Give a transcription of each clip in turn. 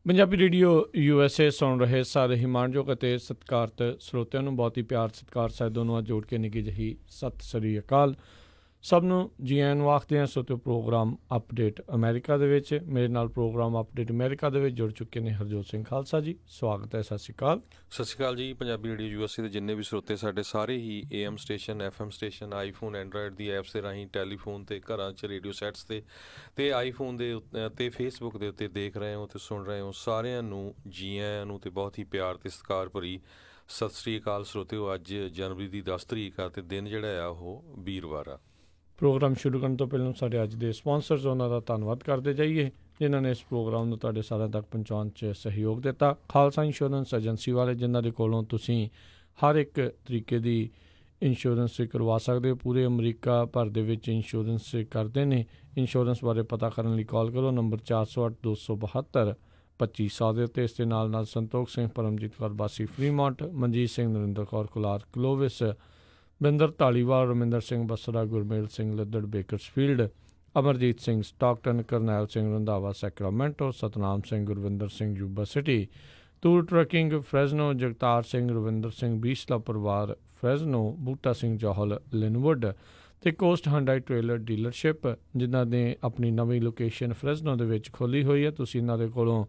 Punjabi radio USA ਸੁਣ ਰਹੇ ਸਾਰੇ ਹੀ ਮਾਣਯੋਗ ਅਤੇ ਸਤਿਕਾਰਤ ਸਰੋਤਿਆਂ ਨੂੰ ਬਹੁਤ ਹੀ ਪਿਆਰ ਸਤਿਕਾਰ ਸਾਹਿਬ ਨੂੰ ਜੋੜ ਕੇ ਨਿੱਘੀ ਜਿਹੀ ਸਤਿ ਸ੍ਰੀ ਅਕਾਲ। ਸਭ ਨੂੰ ਜੀ ਆਇਆਂ ਨੂੰ ਆਖਦੇ ਹਾਂ। ਸੋ ਪ੍ਰੋਗਰਾਮ ਅਪਡੇਟ ਅਮਰੀਕਾ ਦੇ ਵਿੱਚ ਮੇਰੇ ਨਾਲ ਪ੍ਰੋਗਰਾਮ ਅਪਡੇਟ ਅਮਰੀਕਾ ਦੇ ਵਿੱਚ ਜੁੜ ਚੁੱਕੇ ਨੇ ਹਰਜੋਤ ਸਿੰਘ ਖਾਲਸਾ ਜੀ। ਸਵਾਗਤ ਹੈ। ਸਤਿ ਸ਼੍ਰੀ ਅਕਾਲ। ਸਤਿ ਸ਼੍ਰੀ ਅਕਾਲ ਜੀ। ਪੰਜਾਬੀ ਰੇਡੀਓ USA ਦੇ ਜਿੰਨੇ ਵੀ ਸਰੋਤੇ ਸਾਡੇ ਸਾਰੇ ਹੀ AM station, FM station, iPhone, Android the apps ਦੇ ਰਾਹੀਂ, ਟੈਲੀਫੋਨ 'ਤੇ, ਘਰਾਂ 'ਚ ਰੇਡੀਓ ਸੈਟਸ 'ਤੇ ਆਈਫੋਨ ਦੇ ਉੱਤੇ ਫੇਸਬੁੱਕ ਦੇ ਉੱਤੇ ਦੇਖ ਰਹੇ ਹੋ ਅਤੇ ਸੁਣ ਰਹੇ ਹੋ, ਸਾਰਿਆਂ ਨੂੰ ਜੀ ਆਇਆਂ ਨੂੰ ਅਤੇ ਬਹੁਤ ਹੀ ਪਿਆਰ ਅਤੇ ਸਤਿਕਾਰ ਭਰੀ ਸਤਿ ਸ਼੍ਰੀ ਅਕਾਲ ਸਰੋਤਿਓ। ਅੱਜ ਜਨਵਰੀ ਦੀ 10 ਤਰੀਕ ਆ ਅਤੇ ਦਿਨ ਜਿਹੜਾ ਆ ਉਹ ਵੀਰਵਾਰ ਆ। ਪ੍ਰੋਗਰਾਮ ਸ਼ੁਰੂ ਕਰਨ ਤੋਂ ਪਹਿਲਾਂ ਸਾਡੇ ਅੱਜ ਦੇ ਸਪਾਂਸਰਸ ਉਹਨਾਂ ਦਾ ਧੰਨਵਾਦ ਕਰਦੇ ਜਾਈਏ ਜਿਨ੍ਹਾਂ ਨੇ ਇਸ ਪ੍ਰੋਗਰਾਮ ਨੂੰ ਤੁਹਾਡੇ ਸਾਰਿਆਂ ਤੱਕ ਪਹੁੰਚਾਉਣ 'ਚ ਸਹਿਯੋਗ ਦਿੱਤਾ। ਖਾਲਸਾ ਇੰਸ਼ੋਰੈਂਸ ਏਜੰਸੀ ਵਾਲੇ ਜਿਨ੍ਹਾਂ ਦੇ ਕੋਲੋਂ ਤੁਸੀਂ ਹਰ ਇੱਕ ਤਰੀਕੇ ਦੀ ਇੰਸ਼ੋਰੈਂਸ ਕਰਵਾ ਸਕਦੇ ਹੋ। ਪੂਰੇ ਅਮਰੀਕਾ ਭਰ ਦੇ ਵਿੱਚ ਇੰਸ਼ੋਰੈਂਸ ਕਰਦੇ ਨੇ। ਇੰਸ਼ੋਰੈਂਸ ਬਾਰੇ ਪਤਾ ਕਰਨ ਲਈ ਕਾਲ ਕਰੋ ਨੰਬਰ 408-272-2500 ਦੇ ਉੱਤੇ। ਇਸ ਦੇ ਨਾਲ Santokh Singh, Paramjit Kaur Basi Fremont, Manjit Singh, Narinder Kaur Kular Clovis, Binder Dhaliwal, Raminder Singh Basra, Gurmel Singh Laddar Bakersfield, Amarjit Singh Stockton, Karnail Singh Randhawa Sacramento, Satnam Singh, Gurvinder Singh Yuba City, Toor trucking Fresno, Jagtar Singh, Ravinder Singh Beesla ਪਰਿਵਾਰ ਫਰੈਜ਼ਨੋ, ਬੂਟਾ ਸਿੰਘ ਜੌਹਲ ਲਿਨਵੁੱਡ ਅਤੇ ਕੋਸਟ ਹੰਡਾਈ ਟ੍ਰੇਲਰ ਡੀਲਰਸ਼ਿਪ ਜਿਨ੍ਹਾਂ ਨੇ ਆਪਣੀ ਨਵੀਂ ਲੋਕੇਸ਼ਨ ਫਰੈਜ਼ਨੋ ਦੇ ਵਿੱਚ ਖੋਲ੍ਹੀ ਹੋਈ ਹੈ। ਤੁਸੀਂ ਇਹਨਾਂ ਦੇ ਕੋਲੋਂ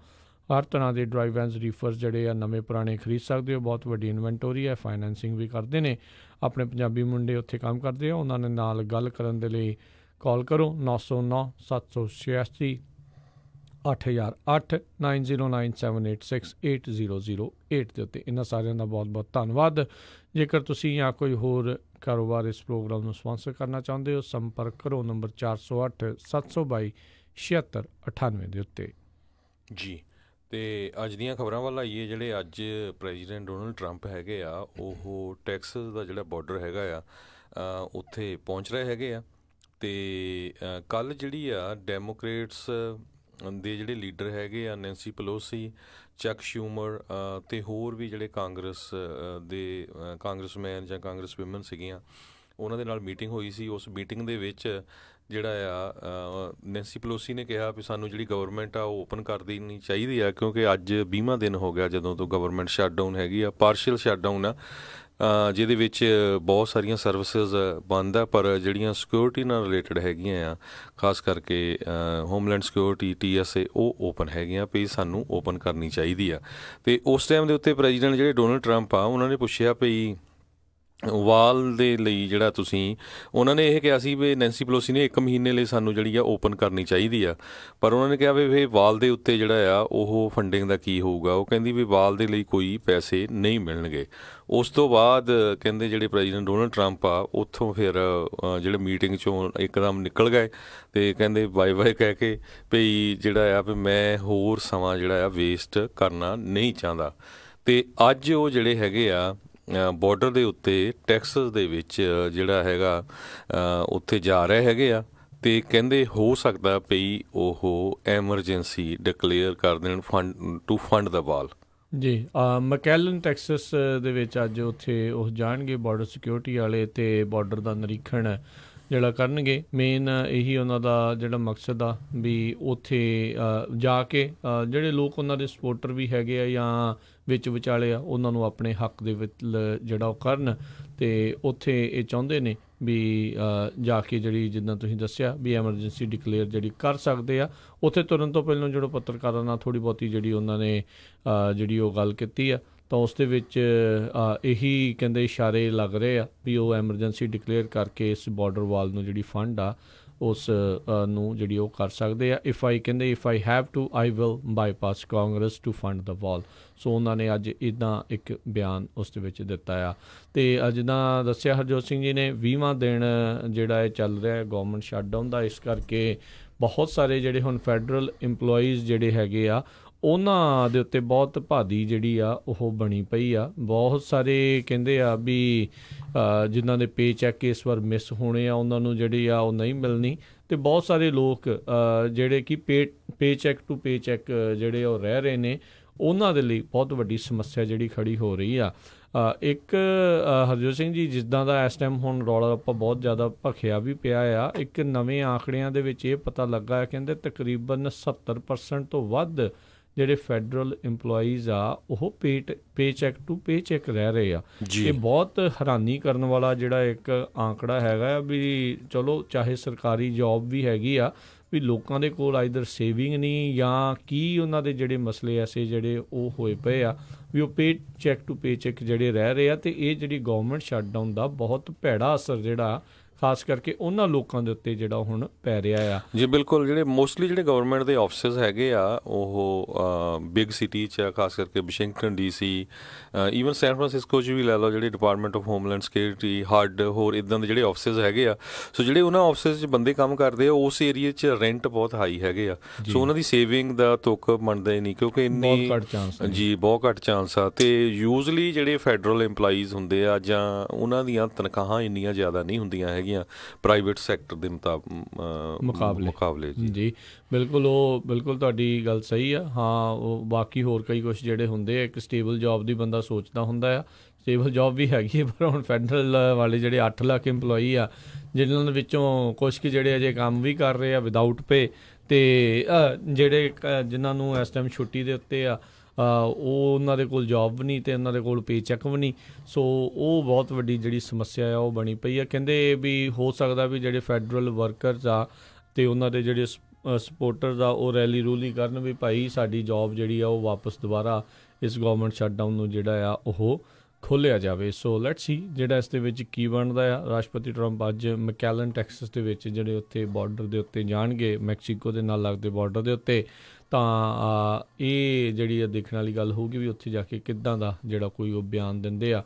ਹਰ ਤਰ੍ਹਾਂ ਦੇ ਡਰਾਈਵ ਵੈਨਸ, ਰੀਫਰਸ ਜਿਹੜੇ ਆ ਨਵੇਂ ਪੁਰਾਣੇ ਖਰੀਦ ਸਕਦੇ ਹੋ। ਬਹੁਤ ਵੱਡੀ ਇਨਵੈਂਟੋਰੀ ਹੈ। ਫਾਈਨੈਂਸਿੰਗ ਵੀ ਕਰਦੇ ਨੇ। ਆਪਣੇ ਪੰਜਾਬੀ ਮੁੰਡੇ ਉੱਥੇ ਕੰਮ ਕਰਦੇ ਆ। ਉਹਨਾਂ ਦੇ ਨਾਲ ਗੱਲ ਕਰਨ ਦੇ ਲਈ ਕਾਲ ਕਰੋ 909-786-8008 9097868008 ਦੇ ਉੱਤੇ। ਇਹਨਾਂ ਸਾਰਿਆਂ ਦਾ ਬਹੁਤ ਬਹੁਤ ਧੰਨਵਾਦ। ਜੇਕਰ ਤੁਸੀਂ ਜਾਂ ਕੋਈ ਹੋਰ ਕਾਰੋਬਾਰ ਇਸ ਪ੍ਰੋਗਰਾਮ ਨੂੰ ਸਪਾਂਸਰ ਕਰਨਾ ਚਾਹੁੰਦੇ ਹੋ, ਸੰਪਰਕ ਕਰੋ ਨੰਬਰ 408-722-7698 ਦੇ ਉੱਤੇ ਜੀ। ਅਤੇ ਅੱਜ ਦੀਆਂ ਖਬਰਾਂ ਵੱਲ ਆਈਏ। ਜਿਹੜੇ ਅੱਜ ਪ੍ਰੈਜ਼ੀਡੈਂਟ ਡੋਨਲਡ ਟਰੰਪ ਹੈਗੇ ਆ, ਉਹ ਟੈਕਸਸ ਦਾ ਜਿਹੜਾ ਬਾਰਡਰ ਹੈਗਾ ਆ ਉੱਥੇ ਪਹੁੰਚ ਰਹੇ ਹੈਗੇ ਆ। ਅਤੇ ਕੱਲ੍ਹ ਜਿਹੜੀ ਆ ਡੈਮੋਕ੍ਰੇਟਸ ਦੇ ਜਿਹੜੇ ਲੀਡਰ ਹੈਗੇ ਆ, ਨੈਂਸੀ ਪਲੋਸੀ, ਚੱਕ ਸ਼ੂਮਰ ਅਤੇ ਹੋਰ ਵੀ ਜਿਹੜੇ ਕਾਂਗਰਸਮੈਨ ਜਾਂ ਕਾਂਗਰਸ ਵਿਮਨ ਸੀਗੀਆਂ, ਉਹਨਾਂ ਦੇ ਨਾਲ ਮੀਟਿੰਗ ਹੋਈ ਸੀ। ਉਸ ਮੀਟਿੰਗ ਦੇ ਵਿੱਚ ਜਿਹੜਾ ਆ ਨੈਂਸੀ ਪਲੋਸੀ ਨੇ ਕਿਹਾ ਵੀ ਸਾਨੂੰ ਜਿਹੜੀ ਗਵਰਨਮੈਂਟ ਆ ਉਹ ਓਪਨ ਕਰ ਦੇਣੀ ਚਾਹੀਦੀ ਆ, ਕਿਉਂਕਿ ਅੱਜ 20ਵਾਂ ਦਿਨ ਹੋ ਗਿਆ ਜਦੋਂ ਤੋਂ ਗਵਰਨਮੈਂਟ ਸ਼ਟਡਾਊਨ ਹੈਗੀ ਆ, ਪਾਰਸ਼ੀਅਲ ਸ਼ਟਡਾਊਨ ਆ, ਜਿਹਦੇ ਵਿੱਚ ਬਹੁਤ ਸਾਰੀਆਂ ਸਰਵਿਸਿਜ਼ ਬੰਦ ਆ, ਪਰ ਜਿਹੜੀਆਂ ਸਿਕਿਉਰਿਟੀ ਨਾਲ ਰਿਲੇਟਡ ਹੈਗੀਆਂ ਆ, ਖਾਸ ਕਰਕੇ ਹੋਮਲੈਂਡ ਸਿਕਿਉਰਿਟੀ, TSA, ਉਹ ਓਪਨ ਹੈਗੀਆਂ ਵੀ ਸਾਨੂੰ ਓਪਨ ਕਰਨੀ ਚਾਹੀਦੀ ਆ। ਅਤੇ ਉਸ ਟਾਈਮ ਦੇ ਉੱਤੇ ਪ੍ਰੈਜ਼ੀਡੈਂਟ ਜਿਹੜੇ ਡੋਨਲਡ ਟਰੰਪ ਆ, ਉਹਨਾਂ ਨੇ ਪੁੱਛਿਆ ਵੀ ਵਾਲ ਦੇ ਲਈ ਜਿਹੜਾ ਉਹਨਾਂ ਨੇ ਇਹ ਕਿਹਾ ਸੀ ਵੀ ਨੈਂਸੀ ਪਲੋਸੀ ਨੇ 1 ਮਹੀਨੇ ਲਈ ਸਾਨੂੰ ਜਿਹੜੀ ਆ ਓਪਨ ਕਰਨੀ ਚਾਹੀਦੀ ਆ, ਪਰ ਉਹਨਾਂ ਨੇ ਕਿਹਾ ਵੀ ਵਾਲ ਦੇ ਉੱਤੇ ਜਿਹੜਾ ਆ ਉਹ ਫੰਡਿੰਗ ਦਾ ਕੀ ਹੋਊਗਾ। ਉਹ ਕਹਿੰਦੀ ਵੀ ਵਾਲ ਦੇ ਲਈ ਕੋਈ ਪੈਸੇ ਨਹੀਂ ਮਿਲਣਗੇ। ਉਸ ਤੋਂ ਬਾਅਦ ਕਹਿੰਦੇ ਜਿਹੜੇ ਪ੍ਰੈਜ਼ੀਡੈਂਟ ਡੋਨਲਡ ਟਰੰਪ ਆ ਉੱਥੋਂ ਫਿਰ ਜਿਹੜੇ ਮੀਟਿੰਗ 'ਚੋਂ ਇੱਕਦਮ ਨਿਕਲ ਗਏ ਅਤੇ ਕਹਿੰਦੇ ਬਾਏ ਬਾਏ ਕਹਿ ਕੇ ਵੀ ਜਿਹੜਾ ਆ ਵੀ ਮੈਂ ਹੋਰ ਸਮਾਂ ਜਿਹੜਾ ਆ ਵੇਸਟ ਕਰਨਾ ਨਹੀਂ ਚਾਹੁੰਦਾ। ਅਤੇ ਅੱਜ ਉਹ ਜਿਹੜੇ ਹੈਗੇ ਆ ਬਾਰਡਰ ਦੇ ਉੱਤੇ ਟੈਕਸਸ ਦੇ ਵਿੱਚ ਜਿਹੜਾ ਹੈਗਾ ਉੱਥੇ ਜਾ ਰਹੇ ਹੈਗੇ ਆ, ਅਤੇ ਕਹਿੰਦੇ ਹੋ ਸਕਦਾ ਪਈ ਉਹ ਐਮਰਜੈਂਸੀ ਡਿਕਲੇਅਰ ਕਰ ਦੇਣ ਟੂ ਫੰਡ ਦਾ ਵਾਲ। ਜੀ। ਮੈਕੈਲਨ ਟੈਕਸਸ ਦੇ ਵਿੱਚ ਅੱਜ ਉੱਥੇ ਉਹ ਜਾਣਗੇ ਬਾਰਡਰ ਸਿਕਿਉਰਿਟੀ ਵਾਲੇ ਅਤੇ ਬਾਰਡਰ ਦਾ ਨਿਰੀਖਣ ਜਿਹੜਾ ਕਰਨਗੇ। ਮੇਨ ਇਹੀ ਉਹਨਾਂ ਦਾ ਜਿਹੜਾ ਮਕਸਦ ਆ ਵੀ ਉੱਥੇ ਜਾ ਕੇ ਜਿਹੜੇ ਲੋਕ ਉਹਨਾਂ ਦੇ ਸਪੋਰਟਰ ਵੀ ਹੈਗੇ ਆ ਜਾਂ ਵਿੱਚ ਵਿਚਾਲੇ ਆ, ਉਹਨਾਂ ਨੂੰ ਆਪਣੇ ਹੱਕ ਦੇ ਵਿੱਚ ਜਿਹੜਾ ਉਹ ਕਰਨ। ਅਤੇ ਉੱਥੇ ਇਹ ਚਾਹੁੰਦੇ ਨੇ ਵੀ ਜਾ ਕੇ ਜਿਹੜੀ ਜਿੱਦਾਂ ਤੁਸੀਂ ਦੱਸਿਆ ਵੀ ਐਮਰਜੈਂਸੀ ਡਿਕਲੇਅਰ ਜਿਹੜੀ ਕਰ ਸਕਦੇ ਆ। ਉੱਥੇ ਤੁਰਨ ਤੋਂ ਪਹਿਲਾਂ ਜਿਹੜਾ ਪੱਤਰਕਾਰਾਂ ਨਾਲ ਥੋੜ੍ਹੀ ਬਹੁਤੀ ਜਿਹੜੀ ਉਹਨਾਂ ਨੇ ਜਿਹੜੀ ਉਹ ਗੱਲ ਕੀਤੀ ਆ, ਤਾਂ ਉਸ ਦੇ ਵਿੱਚ ਇਹੀ ਕਹਿੰਦੇ ਇਸ਼ਾਰੇ ਲੱਗ ਰਹੇ ਆ ਵੀ ਉਹ ਐਮਰਜੈਂਸੀ ਡਿਕਲੇਅਰ ਕਰਕੇ ਇਸ ਬਾਰਡਰ ਵਾਲ ਨੂੰ ਜਿਹੜੀ ਫੰਡ ਆ ਉਸ ਨੂੰ ਜਿਹੜੀ ਉਹ ਕਰ ਸਕਦੇ ਆ। If I have to I will bypass congress to fund the wall. So ਉਹਨਾਂ ਨੇ ਅੱਜ ਇੱਦਾਂ ਇੱਕ ਬਿਆਨ ਉਸ ਦੇ ਵਿੱਚ ਦਿੱਤਾ ਆ। ਅਤੇ ਜਿੱਦਾਂ ਦੱਸਿਆ ਹਰਜੋਤ ਸਿੰਘ ਜੀ ਨੇ, 20ਵਾਂ ਦਿਨ ਜਿਹੜਾ ਇਹ ਚੱਲ ਰਿਹਾ ਗੌਰਮੈਂਟ ਸ਼ਟਡਾਊਨ ਦਾ, ਇਸ ਕਰਕੇ ਬਹੁਤ ਸਾਰੇ ਜਿਹੜੇ ਹੁਣ ਫੈਡਰਲ ਇੰਪਲੋਈਜ਼ ਜਿਹੜੇ ਹੈਗੇ ਆ ਉਹਨਾਂ ਦੇ ਉੱਤੇ ਬਹੁਤ ਭਾਰੀ ਜਿਹੜੀ ਆ ਉਹ ਬਣੀ ਪਈ ਆ। ਬਹੁਤ ਸਾਰੇ ਕਹਿੰਦੇ ਆ ਵੀ ਜਿਨ੍ਹਾਂ ਦੇ ਪੇ ਚੈੱਕ ਇਸ ਵਾਰ ਮਿਸ ਹੋਣੇ ਆ, ਉਹਨਾਂ ਨੂੰ ਜਿਹੜੀ ਆ ਉਹ ਨਹੀਂ ਮਿਲਣੀ। ਅਤੇ ਬਹੁਤ ਸਾਰੇ ਲੋਕ ਜਿਹੜੇ ਕਿ ਪੇ ਚੈੱਕ ਟੂ ਪੇ ਚੈੱਕ ਜਿਹੜੇ ਉਹ ਰਹਿ ਰਹੇ ਨੇ, ਉਹਨਾਂ ਦੇ ਲਈ ਬਹੁਤ ਵੱਡੀ ਸਮੱਸਿਆ ਜਿਹੜੀ ਖੜੀ ਹੋ ਰਹੀ ਆ। ਇੱਕ ਹਰਜੋਤ ਸਿੰਘ ਜੀ, ਜਿੱਦਾਂ ਦਾ ਇਸ ਟਾਈਮ ਹੁਣ ਰੌਲਾ ਰੱਪਾ ਬਹੁਤ ਜ਼ਿਆਦਾ ਭਖਿਆ ਵੀ ਪਿਆ ਆ, ਇੱਕ ਨਵੇਂ ਆંકੜਿਆਂ ਦੇ ਵਿੱਚ ਇਹ ਪਤਾ ਲੱਗਾ, ਕਹਿੰਦੇ ਤਕਰੀਬਨ 70% ਤੋਂ ਵੱਧ ਜਿਹੜੇ ਫੈਡਰਲ ਇੰਪਲੋਈਜ਼ ਆ ਉਹ ਪੇ ਚੈੱਕ ਟੂ ਪੇ ਚੈੱਕ ਰਹਿ ਰਹੇ ਆ। ਇਹ ਬਹੁਤ ਹੈਰਾਨੀ ਕਰਨ ਵਾਲਾ ਜਿਹੜਾ ਇੱਕ ਆંકੜਾ ਹੈਗਾ ਵੀ ਚਲੋ ਚਾਹੇ ਸਰਕਾਰੀ ਜੋਬ ਵੀ ਹੈਗੀ ਆ ਵੀ ਲੋਕਾਂ ਦੇ ਕੋਲ ਆਈਦਰ ਸੇਵਿੰਗ ਨਹੀਂ ਜਾਂ ਕੀ ਉਹਨਾਂ ਦੇ ਜਿਹੜੇ ਮਸਲੇ ਐਸੇ ਜਿਹੜੇ ਉਹ ਹੋਏ ਪਏ ਆ ਵੀ ਉਹ ਪੇ ਚੈੱਕ ਟੂ ਪੇ ਚੈੱਕ ਜਿਹੜੇ ਰਹਿ ਰਹੇ ਆ। ਅਤੇ ਇਹ ਜਿਹੜੀ ਗੌਰਮੈਂਟ ਸ਼ਟਡਾਊਨ ਦਾ ਬਹੁਤ ਭੈੜਾ ਅਸਰ ਜਿਹੜਾ ਖਾਸ ਕਰਕੇ ਉਹਨਾਂ ਲੋਕਾਂ ਦੇ ਉੱਤੇ ਜਿਹੜਾ ਹੁਣ ਪੈ ਰਿਹਾ ਆ। ਜੀ ਬਿਲਕੁਲ, ਜਿਹੜੇ ਮੋਸਟਲੀ ਜਿਹੜੇ ਗਵਰਨਮੈਂਟ ਦੇ ਆਫਿਸਿਸ ਹੈਗੇ ਆ ਉਹ ਬਿਗ ਸਿਟੀ 'ਚ ਆ, ਖਾਸ ਕਰਕੇ Washington DC, even San Francisco 'ਚ ਵੀ ਲੈ ਲਓ, ਜਿਹੜੇ ਡਿਪਾਰਟਮੈਂਟ ਆਫ ਹੋਮਲੈਂਡ ਸਿਕਿਉਰਿਟੀ, ਹੱਡ, ਹੋਰ ਇੱਦਾਂ ਦੇ ਜਿਹੜੇ ਆਫਿਸਿਸ ਹੈਗੇ ਆ। ਸੋ ਜਿਹੜੇ ਉਹਨਾਂ ਆਫਿਸਿਸ 'ਚ ਬੰਦੇ ਕੰਮ ਕਰਦੇ ਆ ਉਸ ਏਰੀਏ 'ਚ ਰੈਂਟ ਬਹੁਤ ਹਾਈ ਹੈਗੇ ਆ। ਸੋ ਉਹਨਾਂ ਦੀ ਸੇਵਿੰਗ ਦਾ ਤੁੱਕ ਬਣਦਾ ਹੀ ਨਹੀਂ ਕਿਉਂਕਿ ਇੰਨੀ ਬਹੁਤ ਘੱਟ ਚਾਂਸ ਆ। ਅਤੇ ਯੂਜ਼ਲੀ ਜਿਹੜੇ ਫੈਡਰਲ ਇੰਪਲਾਈਜ਼ ਹੁੰਦੇ ਆ ਜਾਂ ਉਹਨਾਂ ਦੀਆਂ ਤਨਖਾਹਾਂ ਇੰਨੀਆਂ ਜ਼ਿਆਦਾ ਨਹੀਂ ਹੁੰਦੀਆਂ ਹੈਗੀਆਂ ਪ੍ਰਾਈਵੇਟ ਸੈਕਟਰ ਦੇ ਮੁਕਾਬਲੇ। ਜੀ ਬਿਲਕੁਲ, ਉਹ ਬਿਲਕੁਲ ਤੁਹਾਡੀ ਗੱਲ ਸਹੀ ਆ। ਹਾਂ, ਉਹ ਬਾਕੀ ਹੋਰ ਕਈ ਕੁਛ ਜਿਹੜੇ ਹੁੰਦੇ ਆ, ਇੱਕ ਸਟੇਬਲ ਜੋਬ ਦੀ ਬੰਦਾ ਸੋਚਦਾ ਹੁੰਦਾ ਆ, ਸਟੇਬਲ ਜੋਬ ਵੀ ਹੈਗੀ ਹੈ, ਪਰ ਹੁਣ ਫੈਡਰਲ ਵਾਲੇ ਜਿਹੜੇ 8 ਲੱਖ ਇੰਪਲੋਈ ਆ ਜਿਨ੍ਹਾਂ ਦੇ ਵਿੱਚੋਂ ਕੁਛ ਕੁ ਜਿਹੜੇ ਅਜੇ ਕੰਮ ਵੀ ਕਰ ਰਹੇ ਆ ਵਿਦਆਊਟ ਪੇ, ਅਤੇ ਜਿਹੜੇ ਜਿਨ੍ਹਾਂ ਨੂੰ ਇਸ ਟਾਈਮ ਛੁੱਟੀ ਦੇ ਉੱਤੇ ਆ ਉਹ ਉਹਨਾਂ ਦੇ ਕੋਲ ਜੋਬ ਵੀ ਨਹੀਂ ਅਤੇ ਉਹਨਾਂ ਦੇ ਕੋਲ ਪੇ ਚੈੱਕ ਵੀ ਨਹੀਂ। ਸੋ ਉਹ ਬਹੁਤ ਵੱਡੀ ਜਿਹੜੀ ਸਮੱਸਿਆ ਆ ਉਹ ਬਣੀ ਪਈ ਆ। ਕਹਿੰਦੇ ਵੀ ਹੋ ਸਕਦਾ ਵੀ ਜਿਹੜੇ ਫੈਡਰਲ ਵਰਕਰਸ ਆ ਅਤੇ ਉਹਨਾਂ ਦੇ ਜਿਹੜੇ ਸਪੋਰਟਰਸ ਆ ਉਹ ਰੈਲੀ ਰੂਲੀ ਕਰਨ ਵੀ ਭਾਈ ਸਾਡੀ ਜੋਬ ਜਿਹੜੀ ਆ ਉਹ ਵਾਪਸ ਦੁਬਾਰਾ ਇਸ ਗੌਰਮੈਂਟ ਸ਼ਟਡਾਊਨ ਨੂੰ ਜਿਹੜਾ ਆ ਉਹ ਖੋਲ੍ਹਿਆ ਜਾਵੇ। ਸੋ ਲੈਟਸ ਸੀ ਜਿਹੜਾ ਇਸ ਦੇ ਵਿੱਚ ਕੀ ਬਣਦਾ ਆ। ਰਾਸ਼ਟਰਪਤੀ ਟਰੰਪ ਅੱਜ ਮੈਕੈਲਨ ਟੈਕਸਸ ਦੇ ਵਿੱਚ ਜਿਹੜੇ ਉੱਥੇ ਬਾਰਡਰ ਦੇ ਉੱਤੇ ਜਾਣਗੇ, ਮੈਕਸੀਕੋ ਦੇ ਨਾਲ ਲੱਗਦੇ ਬਾਰਡਰ ਦੇ ਉੱਤੇ, ਤਾਂ ਇਹ ਜਿਹੜੀ ਦੇਖਣ ਵਾਲੀ ਗੱਲ ਹੋਊਗੀ ਵੀ ਉੱਥੇ ਜਾ ਕੇ ਕਿੱਦਾਂ ਦਾ ਜਿਹੜਾ ਕੋਈ ਉਹ ਬਿਆਨ ਦਿੰਦੇ ਆ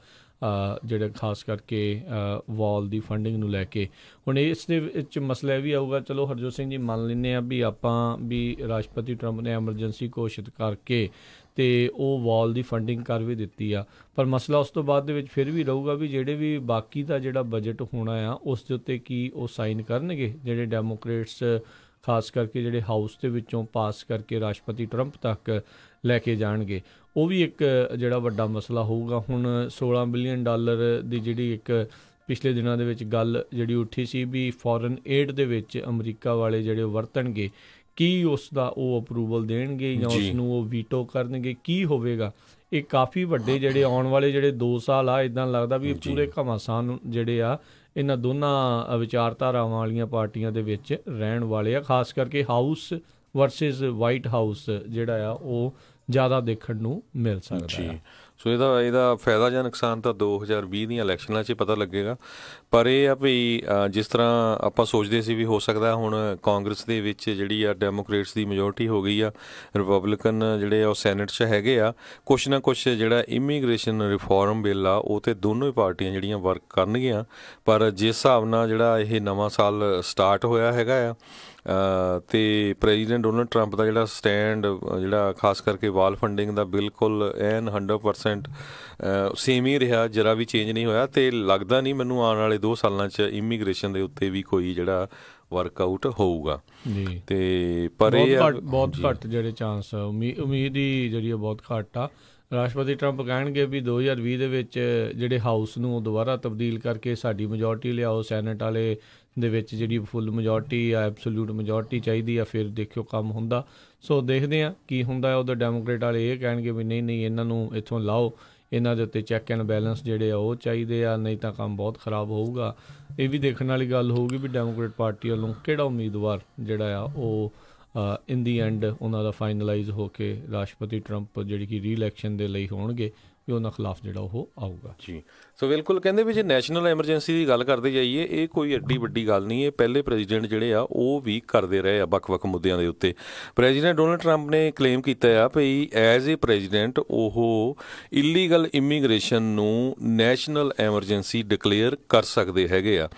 ਜਿਹੜੇ ਖਾਸ ਕਰਕੇ ਵਾਲ ਦੀ ਫੰਡਿੰਗ ਨੂੰ ਲੈ ਕੇ। ਹੁਣ ਇਸ ਦੇ ਵਿੱਚ ਮਸਲਾ ਇਹ ਵੀ ਆਊਗਾ, ਚਲੋ ਹਰਜੋਤ ਸਿੰਘ ਜੀ ਮੰਨ ਲੈਂਦੇ ਹਾਂ ਵੀ ਆਪਾਂ ਵੀ ਰਾਸ਼ਟਰਪਤੀ ਟਰੰਪ ਨੇ ਐਮਰਜੈਂਸੀ ਘੋਸ਼ਿਤ ਕਰਕੇ ਅਤੇ ਉਹ ਵਾਲ ਦੀ ਫੰਡਿੰਗ ਕਰ ਵੀ ਦਿੱਤੀ ਆ, ਪਰ ਮਸਲਾ ਉਸ ਤੋਂ ਬਾਅਦ ਦੇ ਵਿੱਚ ਫਿਰ ਵੀ ਰਹੂਗਾ ਵੀ ਜਿਹੜੇ ਵੀ ਬਾਕੀ ਦਾ ਜਿਹੜਾ ਬਜਟ ਹੋਣਾ ਆ ਉਸ ਦੇ ਉੱਤੇ ਕੀ ਉਹ ਸਾਈਨ ਕਰਨਗੇ ਜਿਹੜੇ ਡੈਮੋਕ੍ਰੇਟਸ ਖਾਸ ਕਰਕੇ ਜਿਹੜੇ ਹਾਊਸ ਦੇ ਵਿੱਚੋਂ ਪਾਸ ਕਰਕੇ ਰਾਸ਼ਟਰਪਤੀ ਟਰੰਪ ਤੱਕ ਲੈ ਕੇ ਜਾਣਗੇ। ਉਹ ਵੀ ਇੱਕ ਜਿਹੜਾ ਵੱਡਾ ਮਸਲਾ ਹੋਊਗਾ। ਹੁਣ $16 ਬਿਲੀਅਨ ਦੀ ਜਿਹੜੀ ਇੱਕ ਪਿਛਲੇ ਦਿਨਾਂ ਦੇ ਵਿੱਚ ਗੱਲ ਜਿਹੜੀ ਉੱਠੀ ਸੀ ਵੀ ਫੋਰਨ ਏਡ ਦੇ ਵਿੱਚ ਅਮਰੀਕਾ ਵਾਲੇ ਜਿਹੜੇ ਵਰਤਣਗੇ, ਕੀ ਉਸ ਦਾ ਉਹ ਅਪਰੂਵਲ ਦੇਣਗੇ ਜਾਂ ਉਸ ਨੂੰ ਉਹ ਵੀਟੋ ਕਰਨਗੇ, ਕੀ ਹੋਵੇਗਾ। ਇਹ ਕਾਫੀ ਵੱਡੇ ਜਿਹੜੇ ਆਉਣ ਵਾਲੇ ਜਿਹੜੇ 2 ਸਾਲ ਆ, ਇੱਦਾਂ ਲੱਗਦਾ ਵੀ ਪੂਰੇ ਘਮਾਸਾਨ ਜਿਹੜੇ ਆ ਇਹਨਾਂ ਦੋਨਾਂ ਵਿਚਾਰਧਾਰਾਵਾਂ ਵਾਲੀਆਂ ਪਾਰਟੀਆਂ ਦੇ ਵਿੱਚ ਰਹਿਣ ਵਾਲੇ ਆ। ਖਾਸ ਕਰਕੇ ਹਾਊਸ ਵਰਸਿਸ ਵਾਈਟ ਹਾਊਸ ਜਿਹੜਾ ਆ ਉਹ ਜ਼ਿਆਦਾ ਦੇਖਣ ਨੂੰ ਮਿਲ ਸਕਦਾ ਹੈ। ਸੋ ਇਹਦਾ ਫਾਇਦਾ ਜਾਂ ਨੁਕਸਾਨ ਤਾਂ 2020 ਦੀਆਂ ਇਲੈਕਸ਼ਨਾਂ 'ਚ ਪਤਾ ਲੱਗੇਗਾ। ਪਰ ਇਹ ਆ ਵੀ ਜਿਸ ਤਰ੍ਹਾਂ ਆਪਾਂ ਸੋਚਦੇ ਸੀ ਵੀ ਹੋ ਸਕਦਾ ਹੁਣ ਕਾਂਗਰਸ ਦੇ ਵਿੱਚ ਜਿਹੜੀ ਆ ਡੈਮੋਕ੍ਰੇਟਸ ਦੀ ਮੈਜੋਰਟੀ ਹੋ ਗਈ ਆ, ਰਿਪਬਲਿਕਨ ਜਿਹੜੇ ਆ ਉਹ ਸੈਨੇਟ 'ਚ ਹੈਗੇ ਆ, ਕੁਛ ਨਾ ਕੁਛ ਜਿਹੜਾ ਇਮੀਗ੍ਰੇਸ਼ਨ ਰਿਫੋਰਮ ਬਿੱਲ ਆ ਉਹ ਤੇ ਦੋਨੋਂ ਹੀ ਪਾਰਟੀਆਂ ਜਿਹੜੀਆਂ ਵਰਕ ਕਰਨਗੀਆਂ। ਪਰ ਜਿਸ ਹਿਸਾਬ ਨਾਲ ਜਿਹੜਾ ਇਹ ਨਵਾਂ ਸਾਲ ਸਟਾਰਟ ਹੋਇਆ ਹੈਗਾ ਆ ਅਤੇ ਪ੍ਰੈਜ਼ੀਡੈਂਟ ਡੋਨਲਡ ਟਰੰਪ ਦਾ ਜਿਹੜਾ ਸਟੈਂਡ ਜਿਹੜਾ ਖਾਸ ਕਰਕੇ ਵਾਲ ਫੰਡਿੰਗ ਦਾ ਬਿਲਕੁਲ ਐਨ 100% ਸੇਮ ਹੀ ਰਿਹਾ, ਜਰਾ ਵੀ ਚੇਂਜ ਨਹੀਂ ਹੋਇਆ। ਅਤੇ ਲੱਗਦਾ ਨਹੀਂ ਮੈਨੂੰ ਆਉਣ ਵਾਲੇ 2 ਸਾਲਾਂ 'ਚ ਇਮੀਗ੍ਰੇਸ਼ਨ ਦੇ ਉੱਤੇ ਵੀ ਕੋਈ ਜਿਹੜਾ ਵਰਕਆਊਟ ਹੋਊਗਾ। ਅਤੇ ਪਰ ਇਹ ਬਹੁਤ ਘੱਟ ਜਿਹੜੇ ਚਾਂਸ ਉਮੀਦ ਹੀ ਜਿਹੜੀ ਬਹੁਤ ਘੱਟ ਆ। ਰਾਸ਼ਟਰਪਤੀ ਟਰੰਪ ਕਹਿਣਗੇ ਵੀ 2020 ਦੇ ਵਿੱਚ ਜਿਹੜੇ ਹਾਊਸ ਨੂੰ ਦੁਬਾਰਾ ਤਬਦੀਲ ਕਰਕੇ ਸਾਡੀ ਮੈਜੋਰਟੀ ਲਿਆਓ, ਸੈਨੇਟ ਵਾਲੇ ਦੇ ਵਿੱਚ ਜਿਹੜੀ ਫੁੱਲ ਮੈਜੋਰਟੀ ਆ, ਐਬਸੋਲਿਊਟ ਮੈਜੋਰਟੀ ਚਾਹੀਦੀ ਆ, ਫਿਰ ਦੇਖਿਓ ਕੰਮ ਹੁੰਦਾ। ਸੋ ਦੇਖਦੇ ਹਾਂ ਕੀ ਹੁੰਦਾ। ਉਧਰ ਡੈਮੋਕ੍ਰੇਟ ਵਾਲੇ ਇਹ ਕਹਿਣਗੇ ਵੀ ਨਹੀਂ ਇਹਨਾਂ ਨੂੰ ਇੱਥੋਂ ਲਾਓ, ਇਹਨਾਂ ਦੇ ਉੱਤੇ ਚੈੱਕ ਐਂਡ ਬੈਲੈਂਸ ਜਿਹੜੇ ਆ ਉਹ ਚਾਹੀਦੇ ਆ, ਨਹੀਂ ਤਾਂ ਕੰਮ ਬਹੁਤ ਖਰਾਬ ਹੋਊਗਾ। ਇਹ ਵੀ ਦੇਖਣ ਵਾਲੀ ਗੱਲ ਹੋਊਗੀ ਵੀ ਡੈਮੋਕ੍ਰੇਟ ਪਾਰਟੀ ਵੱਲੋਂ ਕਿਹੜਾ ਉਮੀਦਵਾਰ ਜਿਹੜਾ ਆ ਉਹ ਇਨ ਦੀ ਐਂਡ ਉਹਨਾਂ ਦਾ ਫਾਈਨਲਾਈਜ਼ ਹੋ ਕੇ ਰਾਸ਼ਟਰਪਤੀ ਟਰੰਪ ਜਿਹੜੀ ਕਿ ਰੀ-ਇਲੈਕਸ਼ਨ ਦੇ ਲਈ ਹੋਣਗੇ ਵੀ ਉਹਨਾਂ ਖਿਲਾਫ ਜਿਹੜਾ ਉਹ ਆਊਗਾ। ਜੀ ਸੋ ਬਿਲਕੁਲ, ਕਹਿੰਦੇ ਵੀ ਜੇ ਨੈਸ਼ਨਲ ਐਮਰਜੈਂਸੀ ਦੀ ਗੱਲ ਕਰਦੇ ਜਾਈਏ, ਇਹ ਕੋਈ ਐਡੀ ਵੱਡੀ ਗੱਲ ਨਹੀਂ। ਇਹ ਪਹਿਲੇ ਪ੍ਰੈਜ਼ੀਡੈਂਟ ਜਿਹੜੇ ਆ ਉਹ ਵੀ ਕਰਦੇ ਰਹੇ ਆ ਵੱਖ-ਵੱਖ ਮੁੱਦਿਆਂ ਦੇ ਉੱਤੇ। ਪ੍ਰੈਜ਼ੀਡੈਂਟ ਡੋਨਲਡ ਟਰੰਪ ਨੇ ਕਲੇਮ ਕੀਤਾ ਆ ਭਈ ਐਜ਼ ਏ ਪ੍ਰੈਜ਼ੀਡੈਂਟ ਉਹ ਇਲੀਗਲ ਇਮੀਗ੍ਰੇਸ਼ਨ ਨੂੰ ਨੈਸ਼ਨਲ ਐਮਰਜੈਂਸੀ ਡਿਕਲੇਅਰ ਕਰ ਸਕਦੇ ਹੈਗੇ ਆ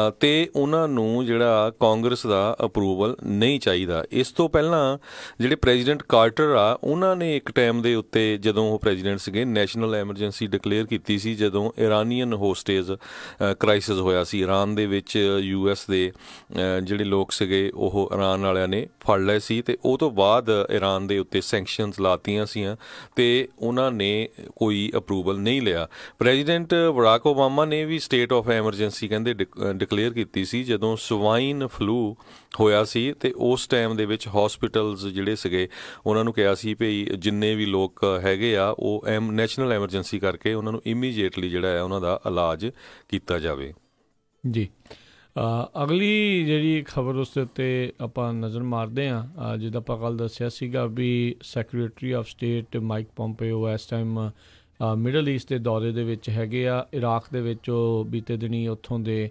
ਅਤੇ ਉਹਨਾਂ ਨੂੰ ਜਿਹੜਾ ਕਾਂਗਰਸ ਦਾ ਅਪਰੂਵਲ ਨਹੀਂ ਚਾਹੀਦਾ। ਇਸ ਤੋਂ ਪਹਿਲਾਂ ਜਿਹੜੇ ਪ੍ਰੈਜ਼ੀਡੈਂਟ ਕਾਰਟਰ ਆ ਉਹਨਾਂ ਨੇ ਇੱਕ ਟਾਈਮ ਦੇ ਉੱਤੇ ਜਦੋਂ ਉਹ ਪ੍ਰੈਜ਼ੀਡੈਂਟ ਸੀਗੇ ਨੈਸ਼ਨਲ ਐਮਰਜੈਂਸੀ ਡਿਕਲੇਅਰ ਕੀਤੀ ਸੀ ਜਦੋਂ ਇਰਾਨੀਅਨ ਹੋਸਟੇਜ ਕ੍ਰਾਈਸਿਸ ਹੋਇਆ ਸੀ। ਇਰਾਨ ਦੇ ਵਿੱਚ US ਦੇ ਜਿਹੜੇ ਲੋਕ ਸੀਗੇ ਉਹ ਇਰਾਨ ਵਾਲਿਆਂ ਨੇ ਫੜ ਲਏ ਸੀ ਅਤੇ ਉਹ ਤੋਂ ਬਾਅਦ ਇਰਾਨ ਦੇ ਉੱਤੇ ਸੈਂਕਸ਼ਨਸ ਲਾਤੀਆਂ ਸੀਆਂ ਅਤੇ ਉਹਨਾਂ ਨੇ ਕੋਈ ਅਪਰੂਵਲ ਨਹੀਂ ਲਿਆ। ਪ੍ਰੈਜ਼ੀਡੈਂਟ ਬਰਾਕ ਓਬਾਮਾ ਨੇ ਵੀ ਸਟੇਟ ਆਫ ਐਮਰਜੈਂਸੀ ਕਹਿੰਦੇ ਡਿਕਲੇਅਰ ਕੀਤੀ ਸੀ ਜਦੋਂ ਸਵਾਈਨ ਫਲੂ ਹੋਇਆ ਸੀ ਅਤੇ ਉਸ ਟਾਈਮ ਦੇ ਵਿੱਚ ਹੌਸਪੀਟਲਸ ਜਿਹੜੇ ਸੀਗੇ ਉਹਨਾਂ ਨੂੰ ਕਿਹਾ ਸੀ ਵੀ ਜਿੰਨੇ ਵੀ ਲੋਕ ਹੈਗੇ ਆ ਉਹ ਨੈਸ਼ਨਲ ਐਮਰਜੈਂਸੀ ਕਰਕੇ ਉਹਨਾਂ ਨੂੰ ਇਮੀਡੀਏਟਲੀ ਜਿਹੜਾ ਆ ਉਹਨਾਂ ਦਾ ਇਲਾਜ ਕੀਤਾ ਜਾਵੇ। ਜੀ ਅਗਲੀ ਜਿਹੜੀ ਖਬਰ ਉਸ ਦੇ ਉੱਤੇ ਆਪਾਂ ਨਜ਼ਰ ਮਾਰਦੇ ਹਾਂ, ਜਿੱਦਾਂ ਆਪਾਂ ਕੱਲ੍ਹ ਦੱਸਿਆ ਸੀਗਾ ਵੀ ਸੈਕਟਰੀ ਆਫ ਸਟੇਟ ਮਾਈਕ ਪੋਂਪੇਓ ਇਸ ਟਾਈਮ ਮਿਡਲ ਈਸਟ ਦੇ ਦੌਰੇ ਦੇ ਵਿੱਚ ਹੈਗੇ ਆ। ਇਰਾਕ ਦੇ ਵਿੱਚ ਉਹ ਬੀਤੇ ਦਿਨੀ ਉੱਥੋਂ ਦੇ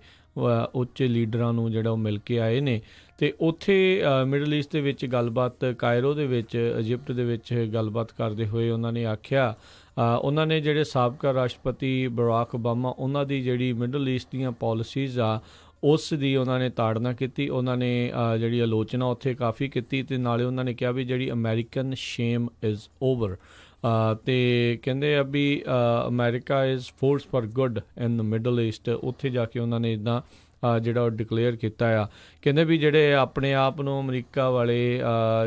ਉੱਚ ਲੀਡਰਾਂ ਨੂੰ ਜਿਹੜਾ ਉਹ ਮਿਲ ਕੇ ਆਏ ਨੇ ਅਤੇ ਉੱਥੇ ਮਿਡਲ ਈਸਟ ਦੇ ਵਿੱਚ ਗੱਲਬਾਤ ਕਾਇਰੋ ਦੇ ਵਿੱਚ ਇਜਿਪਟ ਦੇ ਵਿੱਚ ਗੱਲਬਾਤ ਕਰਦੇ ਹੋਏ ਉਹਨਾਂ ਨੇ ਆਖਿਆ, ਉਹਨਾਂ ਨੇ ਜਿਹੜੇ ਸਾਬਕਾ ਰਾਸ਼ਟਰਪਤੀ ਬਰਾਕ ਓਬਾਮਾ ਉਹਨਾਂ ਦੀ ਜਿਹੜੀ ਮਿਡਲ ਈਸਟ ਦੀਆਂ ਪੋਲਿਸੀਜ਼ ਆ ਉਸ ਦੀ ਉਹਨਾਂ ਨੇ ਤਾੜਨਾ ਕੀਤੀ। ਉਹਨਾਂ ਨੇ ਜਿਹੜੀ ਆਲੋਚਨਾ ਉੱਥੇ ਕਾਫੀ ਕੀਤੀ ਅਤੇ ਨਾਲੇ ਉਹਨਾਂ ਨੇ ਕਿਹਾ ਵੀ ਜਿਹੜੀ ਅਮੈਰੀਕਨ ਸ਼ੇਮ ਇਜ਼ ਓਵਰ ਅਤੇ ਕਹਿੰਦੇ ਆ ਵੀ America is force for good in middle east. ਉੱਥੇ ਜਾ ਕੇ ਉਹਨਾਂ ਨੇ ਇੱਦਾਂ ਜਿਹੜਾ ਉਹ ਡਿਕਲੇਅਰ ਕੀਤਾ ਆ। ਕਹਿੰਦੇ ਵੀ ਜਿਹੜੇ ਆਪਣੇ ਆਪ ਨੂੰ ਅਮਰੀਕਾ ਵਾਲੇ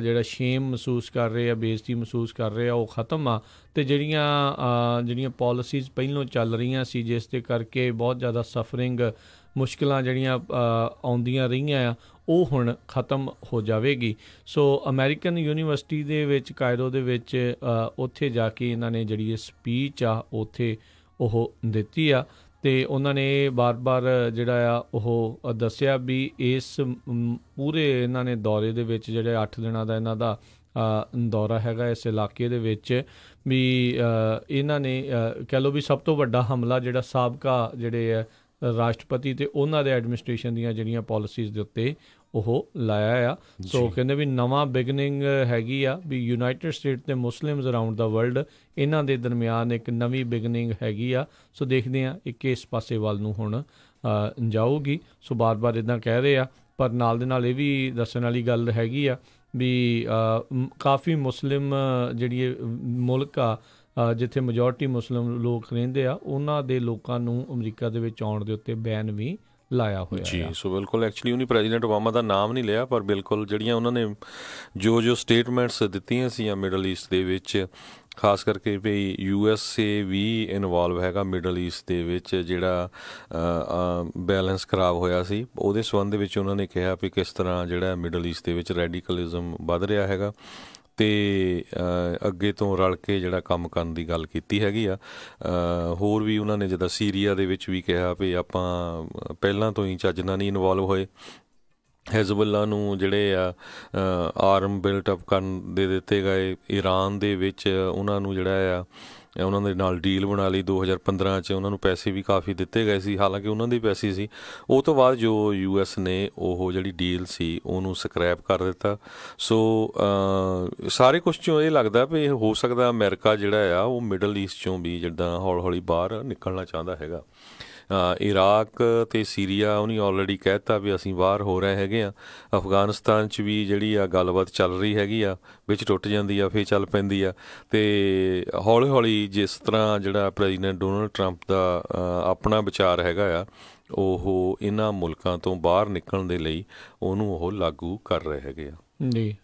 ਜਿਹੜਾ ਸ਼ੇਮ ਮਹਿਸੂਸ ਕਰ ਰਹੇ ਆ, ਬੇਇੱਜ਼ਤੀ ਮਹਿਸੂਸ ਕਰ ਰਹੇ ਆ, ਉਹ ਖ਼ਤਮ ਆ ਅਤੇ ਜਿਹੜੀਆਂ ਪੋਲਿਸੀਜ਼ ਪਹਿਲੋਂ ਚੱਲ ਰਹੀਆਂ ਸੀ ਜਿਸ ਦੇ ਕਰਕੇ ਬਹੁਤ ਜ਼ਿਆਦਾ ਸਫਰਿੰਗ ਮੁਸ਼ਕਿਲਾਂ ਜਿਹੜੀਆਂ ਆਉਂਦੀਆਂ ਰਹੀਆਂ ਆ ਉਹ ਹੁਣ ਖ਼ਤਮ ਹੋ ਜਾਵੇਗੀ। ਸੋ ਅਮੈਰੀਕਨ ਯੂਨੀਵਰਸਿਟੀ ਦੇ ਵਿੱਚ ਕਾਇਰੋ ਦੇ ਵਿੱਚ ਉੱਥੇ ਜਾ ਕੇ ਇਹਨਾਂ ਨੇ ਜਿਹੜੀ ਇਹ ਸਪੀਚ ਆ ਉੱਥੇ ਉਹ ਦਿੱਤੀ ਆ ਅਤੇ ਉਹਨਾਂ ਨੇ ਬਾਰ-ਬਾਰ ਜਿਹੜਾ ਆ ਉਹ ਦੱਸਿਆ ਵੀ ਇਸ ਪੂਰੇ ਇਹਨਾਂ ਨੇ ਦੌਰੇ ਦੇ ਵਿੱਚ ਜਿਹੜੇ 8 ਦਿਨਾਂ ਦਾ ਇਹਨਾਂ ਦਾ ਦੌਰਾ ਹੈਗਾ ਇਸ ਇਲਾਕੇ ਦੇ ਵਿੱਚ ਵੀ ਇਹਨਾਂ ਨੇ ਕਹਿ ਲਓ ਵੀ ਸਭ ਤੋਂ ਵੱਡਾ ਹਮਲਾ ਜਿਹੜਾ ਸਾਬਕਾ ਜਿਹੜੇ ਆ ਰਾਸ਼ਟਰਪਤੀ ਅਤੇ ਉਹਨਾਂ ਦੇ ਐਡਮਿਨਿਸਟ੍ਰੇਸ਼ਨ ਦੀਆਂ ਜਿਹੜੀਆਂ ਪੋਲਿਸੀਜ਼ ਦੇ ਉੱਤੇ ਉਹ ਲਾਇਆ ਆ। ਸੋ ਕਹਿੰਦੇ ਵੀ ਨਵਾਂ ਬਿਗਨਿੰਗ ਹੈਗੀ ਆ ਵੀ ਯੂਨਾਈਟਿਡ ਸਟੇਟ ਅਤੇ ਮੁਸਲਿਮਸ ਅਰਾਊਂਡ ਦਾ ਵਰਲਡ ਇਹਨਾਂ ਦੇ ਦਰਮਿਆਨ ਇੱਕ ਨਵੀਂ ਬਿਗਨਿੰਗ ਹੈਗੀ ਆ। ਸੋ ਦੇਖਦੇ ਹਾਂ ਇਸ ਪਾਸੇ ਵੱਲ ਨੂੰ ਹੁਣ ਜਾਊਗੀ। ਸੋ ਬਾਰ-ਬਾਰ ਇੱਦਾਂ ਕਹਿ ਰਹੇ ਆ, ਪਰ ਨਾਲ ਦੇ ਨਾਲ ਇਹ ਵੀ ਦੱਸਣ ਵਾਲੀ ਗੱਲ ਹੈਗੀ ਆ ਵੀ ਕਾਫੀ ਮੁਸਲਿਮ ਜਿਹੜੀ ਮੁਲਕ ਆ ਜਿੱਥੇ ਮੈਜੋਰਟੀ ਮੁਸਲਿਮ ਲੋਕ ਰਹਿੰਦੇ ਆ ਉਹਨਾਂ ਦੇ ਲੋਕਾਂ ਨੂੰ ਅਮਰੀਕਾ ਦੇ ਵਿੱਚ ਆਉਣ ਦੇ ਉੱਤੇ ਬੈਨ ਵੀ ਲਾਇਆ ਹੋਇਆ ਜੀ। ਸੋ ਬਿਲਕੁਲ ਐਕਚੁਅਲੀ ਉਹਨੇ ਪ੍ਰੈਜ਼ੀਡੈਂਟ ਓਬਾਮਾ ਦਾ ਨਾਮ ਨਹੀਂ ਲਿਆ, ਪਰ ਬਿਲਕੁਲ ਜਿਹੜੀਆਂ ਉਹਨਾਂ ਨੇ ਜੋ ਸਟੇਟਮੈਂਟਸ ਦਿੱਤੀਆਂ ਸੀਆਂ ਮਿਡਲ ਈਸਟ ਦੇ ਵਿੱਚ, ਖਾਸ ਕਰਕੇ ਵੀ USA ਵੀ ਇਨਵੋਲਵ ਹੈਗਾ ਮਿਡਲ ਈਸਟ ਦੇ ਵਿੱਚ ਜਿਹੜਾ ਬੈਲੈਂਸ ਖਰਾਬ ਹੋਇਆ ਸੀ ਉਹਦੇ ਸੰਬੰਧ ਵਿੱਚ ਉਹਨਾਂ ਨੇ ਕਿਹਾ ਵੀ ਕਿਸ ਤਰ੍ਹਾਂ ਜਿਹੜਾ ਮਿਡਲ ਈਸਟ ਦੇ ਵਿੱਚ ਰੈਡੀਕਲਿਜ਼ਮ ਵੱਧ ਰਿਹਾ ਹੈਗਾ ਅਤੇ ਅੱਗੇ ਤੋਂ ਰਲ ਕੇ ਜਿਹੜਾ ਕੰਮ ਕਰਨ ਦੀ ਗੱਲ ਕੀਤੀ ਹੈਗੀ ਆ। ਹੋਰ ਵੀ ਉਹਨਾਂ ਨੇ ਜਿੱਦਾਂ ਸੀਰੀਆ ਦੇ ਵਿੱਚ ਵੀ ਕਿਹਾ ਵੀ ਆਪਾਂ ਪਹਿਲਾਂ ਤੋਂ ਹੀ ਚੱਜ ਨਾਲ ਨਹੀਂ ਇਨਵੋਲਵ ਹੋਏ। ਹਿਜ਼ਬੁੱਲਾ ਨੂੰ ਜਿਹੜੇ ਆ ਆਰਮ ਬਿਲਟ ਅਪ ਕਰਨ ਦੇ ਦਿੱਤੇ ਗਏ। ਈਰਾਨ ਦੇ ਵਿੱਚ ਉਹਨਾਂ ਨੂੰ ਜਿਹੜਾ ਆ ਉਹਨਾਂ ਦੇ ਨਾਲ ਡੀਲ ਬਣਾ ਲਈ 2015 'ਚ, ਉਹਨਾਂ ਨੂੰ ਪੈਸੇ ਵੀ ਕਾਫੀ ਦਿੱਤੇ ਗਏ ਸੀ, ਹਾਲਾਂਕਿ ਉਹਨਾਂ ਦੇ ਪੈਸੇ ਸੀ। ਉਹ ਤੋਂ ਬਾਅਦ ਜੋ US ਨੇ ਉਹ ਜਿਹੜੀ ਡੀਲ ਸੀ ਉਹਨੂੰ ਸਕ੍ਰੈਪ ਕਰ ਦਿੱਤਾ। ਸੋ ਸਾਰੇ ਕੁਛ 'ਚੋਂ ਇਹ ਲੱਗਦਾ ਵੀ ਹੋ ਸਕਦਾ ਅਮਰੀਕਾ ਜਿਹੜਾ ਆ ਉਹ ਮਿਡਲ ਈਸਟ 'ਚੋਂ ਵੀ ਜਿੱਦਾਂ ਹੌਲੀ ਹੌਲੀ ਬਾਹਰ ਨਿਕਲਣਾ ਚਾਹੁੰਦਾ ਹੈਗਾ। ਇਰਾਕ ਅਤੇ ਸੀਰੀਆ ਉਹਨੇ ਆਲਰੇਡੀ ਕਹਿ ਦਿੱਤਾ ਵੀ ਅਸੀਂ ਬਾਹਰ ਹੋ ਰਹੇ ਹੈਗੇ ਆ। ਅਫਗਾਨਿਸਤਾਨ 'ਚ ਵੀ ਜਿਹੜੀ ਆ ਗੱਲਬਾਤ ਚੱਲ ਰਹੀ ਹੈਗੀ ਆ, ਵਿੱਚ ਟੁੱਟ ਜਾਂਦੀ ਆ ਫਿਰ ਚੱਲ ਪੈਂਦੀ ਆ ਅਤੇ ਹੌਲੀ ਹੌਲੀ ਜਿਸ ਤਰ੍ਹਾਂ ਜਿਹੜਾ ਪ੍ਰੈਜ਼ੀਡੈਂਟ ਡੋਨਲਡ ਟਰੰਪ ਦਾ ਆਪਣਾ ਵਿਚਾਰ ਹੈਗਾ ਆ ਉਹ ਇਹਨਾਂ ਮੁਲਕਾਂ ਤੋਂ ਬਾਹਰ ਨਿਕਲਣ ਦੇ ਲਈ ਉਹਨੂੰ ਉਹ ਲਾਗੂ ਕਰ ਰਹੇ ਹੈਗੇ ਆ। ਜੀ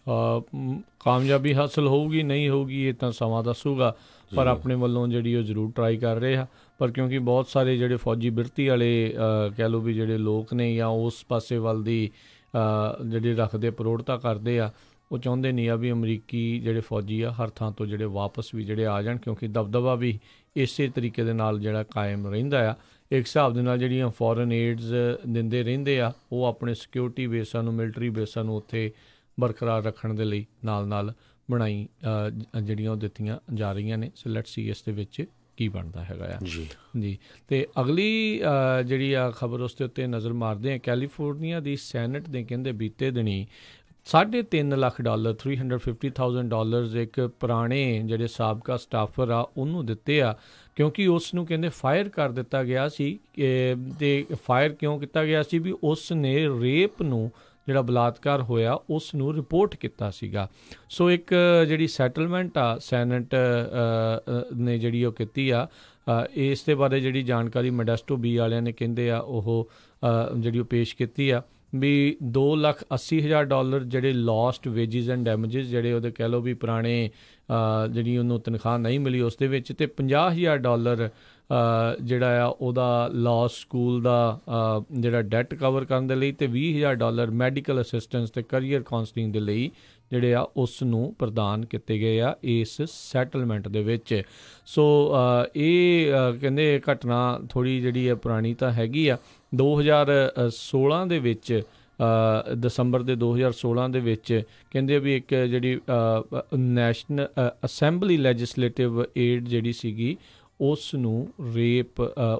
ਕਾਮਯਾਬੀ ਹਾਸਲ ਹੋਊਗੀ ਨਹੀਂ ਹੋਊਗੀ ਇਹ ਤਾਂ ਸਮਾਂ ਦੱਸੂਗਾ, ਪਰ ਆਪਣੇ ਵੱਲੋਂ ਜਿਹੜੀ ਉਹ ਜ਼ਰੂਰ ਟਰਾਈ ਕਰ ਰਹੇ ਆ। ਪਰ ਕਿਉਂਕਿ ਬਹੁਤ ਸਾਰੇ ਜਿਹੜੇ ਫੌਜੀ ਬਿਰਤੀ ਵਾਲੇ ਕਹਿ ਲਓ ਵੀ ਜਿਹੜੇ ਲੋਕ ਨੇ ਜਾਂ ਉਸ ਪਾਸੇ ਵੱਲ ਦੀ ਜਿਹੜੇ ਰੱਖਦੇ ਪ੍ਰੋੜਤਾ ਕਰਦੇ ਆ, ਉਹ ਚਾਹੁੰਦੇ ਨਹੀਂ ਆ ਵੀ ਅਮਰੀਕੀ ਜਿਹੜੇ ਫੌਜੀ ਆ ਹਰ ਥਾਂ ਤੋਂ ਜਿਹੜੇ ਵਾਪਸ ਵੀ ਜਿਹੜੇ ਆ ਜਾਣ, ਕਿਉਂਕਿ ਦਬਦਬਾ ਵੀ ਇਸੇ ਤਰੀਕੇ ਦੇ ਨਾਲ ਜਿਹੜਾ ਕਾਇਮ ਰਹਿੰਦਾ ਆ। ਇੱਕ ਹਿਸਾਬ ਦੇ ਨਾਲ ਜਿਹੜੀਆਂ ਫੋਰਨ ਏਡਸ ਦਿੰਦੇ ਰਹਿੰਦੇ ਆ ਉਹ ਆਪਣੇ ਸਿਕਿਉਰਿਟੀ ਬੇਸਾਂ ਨੂੰ, ਮਿਲਟਰੀ ਬੇਸਾਂ ਨੂੰ ਉੱਥੇ ਬਰਕਰਾਰ ਰੱਖਣ ਦੇ ਲਈ ਨਾਲ ਬਣਾਈ ਜਿਹੜੀਆਂ ਉਹ ਦਿੱਤੀਆਂ ਜਾ ਰਹੀਆਂ ਨੇ। ਸੋ ਲੈਟਸ ਸੀ ਇਸ ਦੇ ਵਿੱਚ ਕੀ ਬਣਦਾ ਹੈਗਾ ਆ ਜੀ। ਅਤੇ ਅਗਲੀ ਜਿਹੜੀ ਆ ਖਬਰ ਉਸ ਦੇ ਉੱਤੇ ਨਜ਼ਰ ਮਾਰਦੇ ਹਾਂ। ਕੈਲੀਫੋਰਨੀਆ ਦੀ ਸੈਨੇਟ ਨੇ ਕਹਿੰਦੇ ਬੀਤੇ ਦਿਨੀ $3.5 ਲੱਖ $350,000 ਇੱਕ ਪੁਰਾਣੇ ਜਿਹੜੇ ਸਾਬਕਾ ਸਟਾਫਰ ਆ ਉਹਨੂੰ ਦਿੱਤੇ ਆ, ਕਿਉਂਕਿ ਉਸ ਨੂੰ ਕਹਿੰਦੇ ਫਾਇਰ ਕਰ ਦਿੱਤਾ ਗਿਆ ਸੀ। ਅਤੇ ਫਾਇਰ ਕਿਉਂ ਕੀਤਾ ਗਿਆ ਸੀ ਵੀ ਉਸ ਨੇ ਰੇਪ ਨੂੰ ਜਿਹੜਾ ਬਲਾਤਕਾਰ ਹੋਇਆ ਉਸ ਨੂੰ ਰਿਪੋਰਟ ਕੀਤਾ ਸੀਗਾ। ਸੋ ਇੱਕ ਜਿਹੜੀ ਸੈਟਲਮੈਂਟ ਆ ਸੈਨੇਟ ਨੇ ਜਿਹੜੀ ਉਹ ਕੀਤੀ ਆ, ਇਸ ਦੇ ਬਾਰੇ ਜਿਹੜੀ ਜਾਣਕਾਰੀ ਮੋਡੈਸਟੋ ਬੀ ਵਾਲਿਆਂ ਨੇ ਕਹਿੰਦੇ ਆ ਉਹ ਜਿਹੜੀ ਉਹ ਪੇਸ਼ ਕੀਤੀ ਆ ਵੀ $2,80,000 ਜਿਹੜੇ ਲੋਸਟ ਵੇਜਿਸ ਐਂਡ ਡੈਮੇਜਿਸ ਜਿਹੜੇ ਉਹਦੇ ਕਹਿ ਲਓ ਵੀ ਪੁਰਾਣੇ ਜਿਹੜੀ ਉਹਨੂੰ ਤਨਖਾਹ ਨਹੀਂ ਮਿਲੀ ਉਸ ਦੇ ਵਿੱਚ, ਅਤੇ $50,000 ਜਿਹੜਾ ਆ ਉਹਦਾ ਲਾਸ ਸਕੂਲ ਦਾ ਜਿਹੜਾ ਡੈਟ ਕਵਰ ਕਰਨ ਦੇ ਲਈ, ਅਤੇ $20,000 ਮੈਡੀਕਲ ਅਸਿਸਟੈਂਸ ਅਤੇ ਕਰੀਅਰ ਕਾਉਂਸਲਿੰਗ ਦੇ ਲਈ ਜਿਹੜੇ ਆ ਉਸ ਨੂੰ ਪ੍ਰਦਾਨ ਕੀਤੇ ਗਏ ਆ ਇਸ ਸੈਟਲਮੈਂਟ ਦੇ ਵਿੱਚ। ਸੋ ਇਹ ਕਹਿੰਦੇ ਘਟਨਾ ਥੋੜ੍ਹੀ ਜਿਹੜੀ ਆ ਪੁਰਾਣੀ ਤਾਂ ਹੈਗੀ ਆ। 2016 ਦੇ ਵਿੱਚ ਦਸੰਬਰ ਦੇ 2016 ਦੇ ਵਿੱਚ ਕਹਿੰਦੇ ਵੀ ਇੱਕ ਜਿਹੜੀ ਨੈਸ਼ਨਲ ਅਸੈਂਬਲੀ ਲੈਜਿਸਲੇਟਿਵ ਏਡ ਜਿਹੜੀ ਸੀਗੀ ਉਸ ਨੂੰ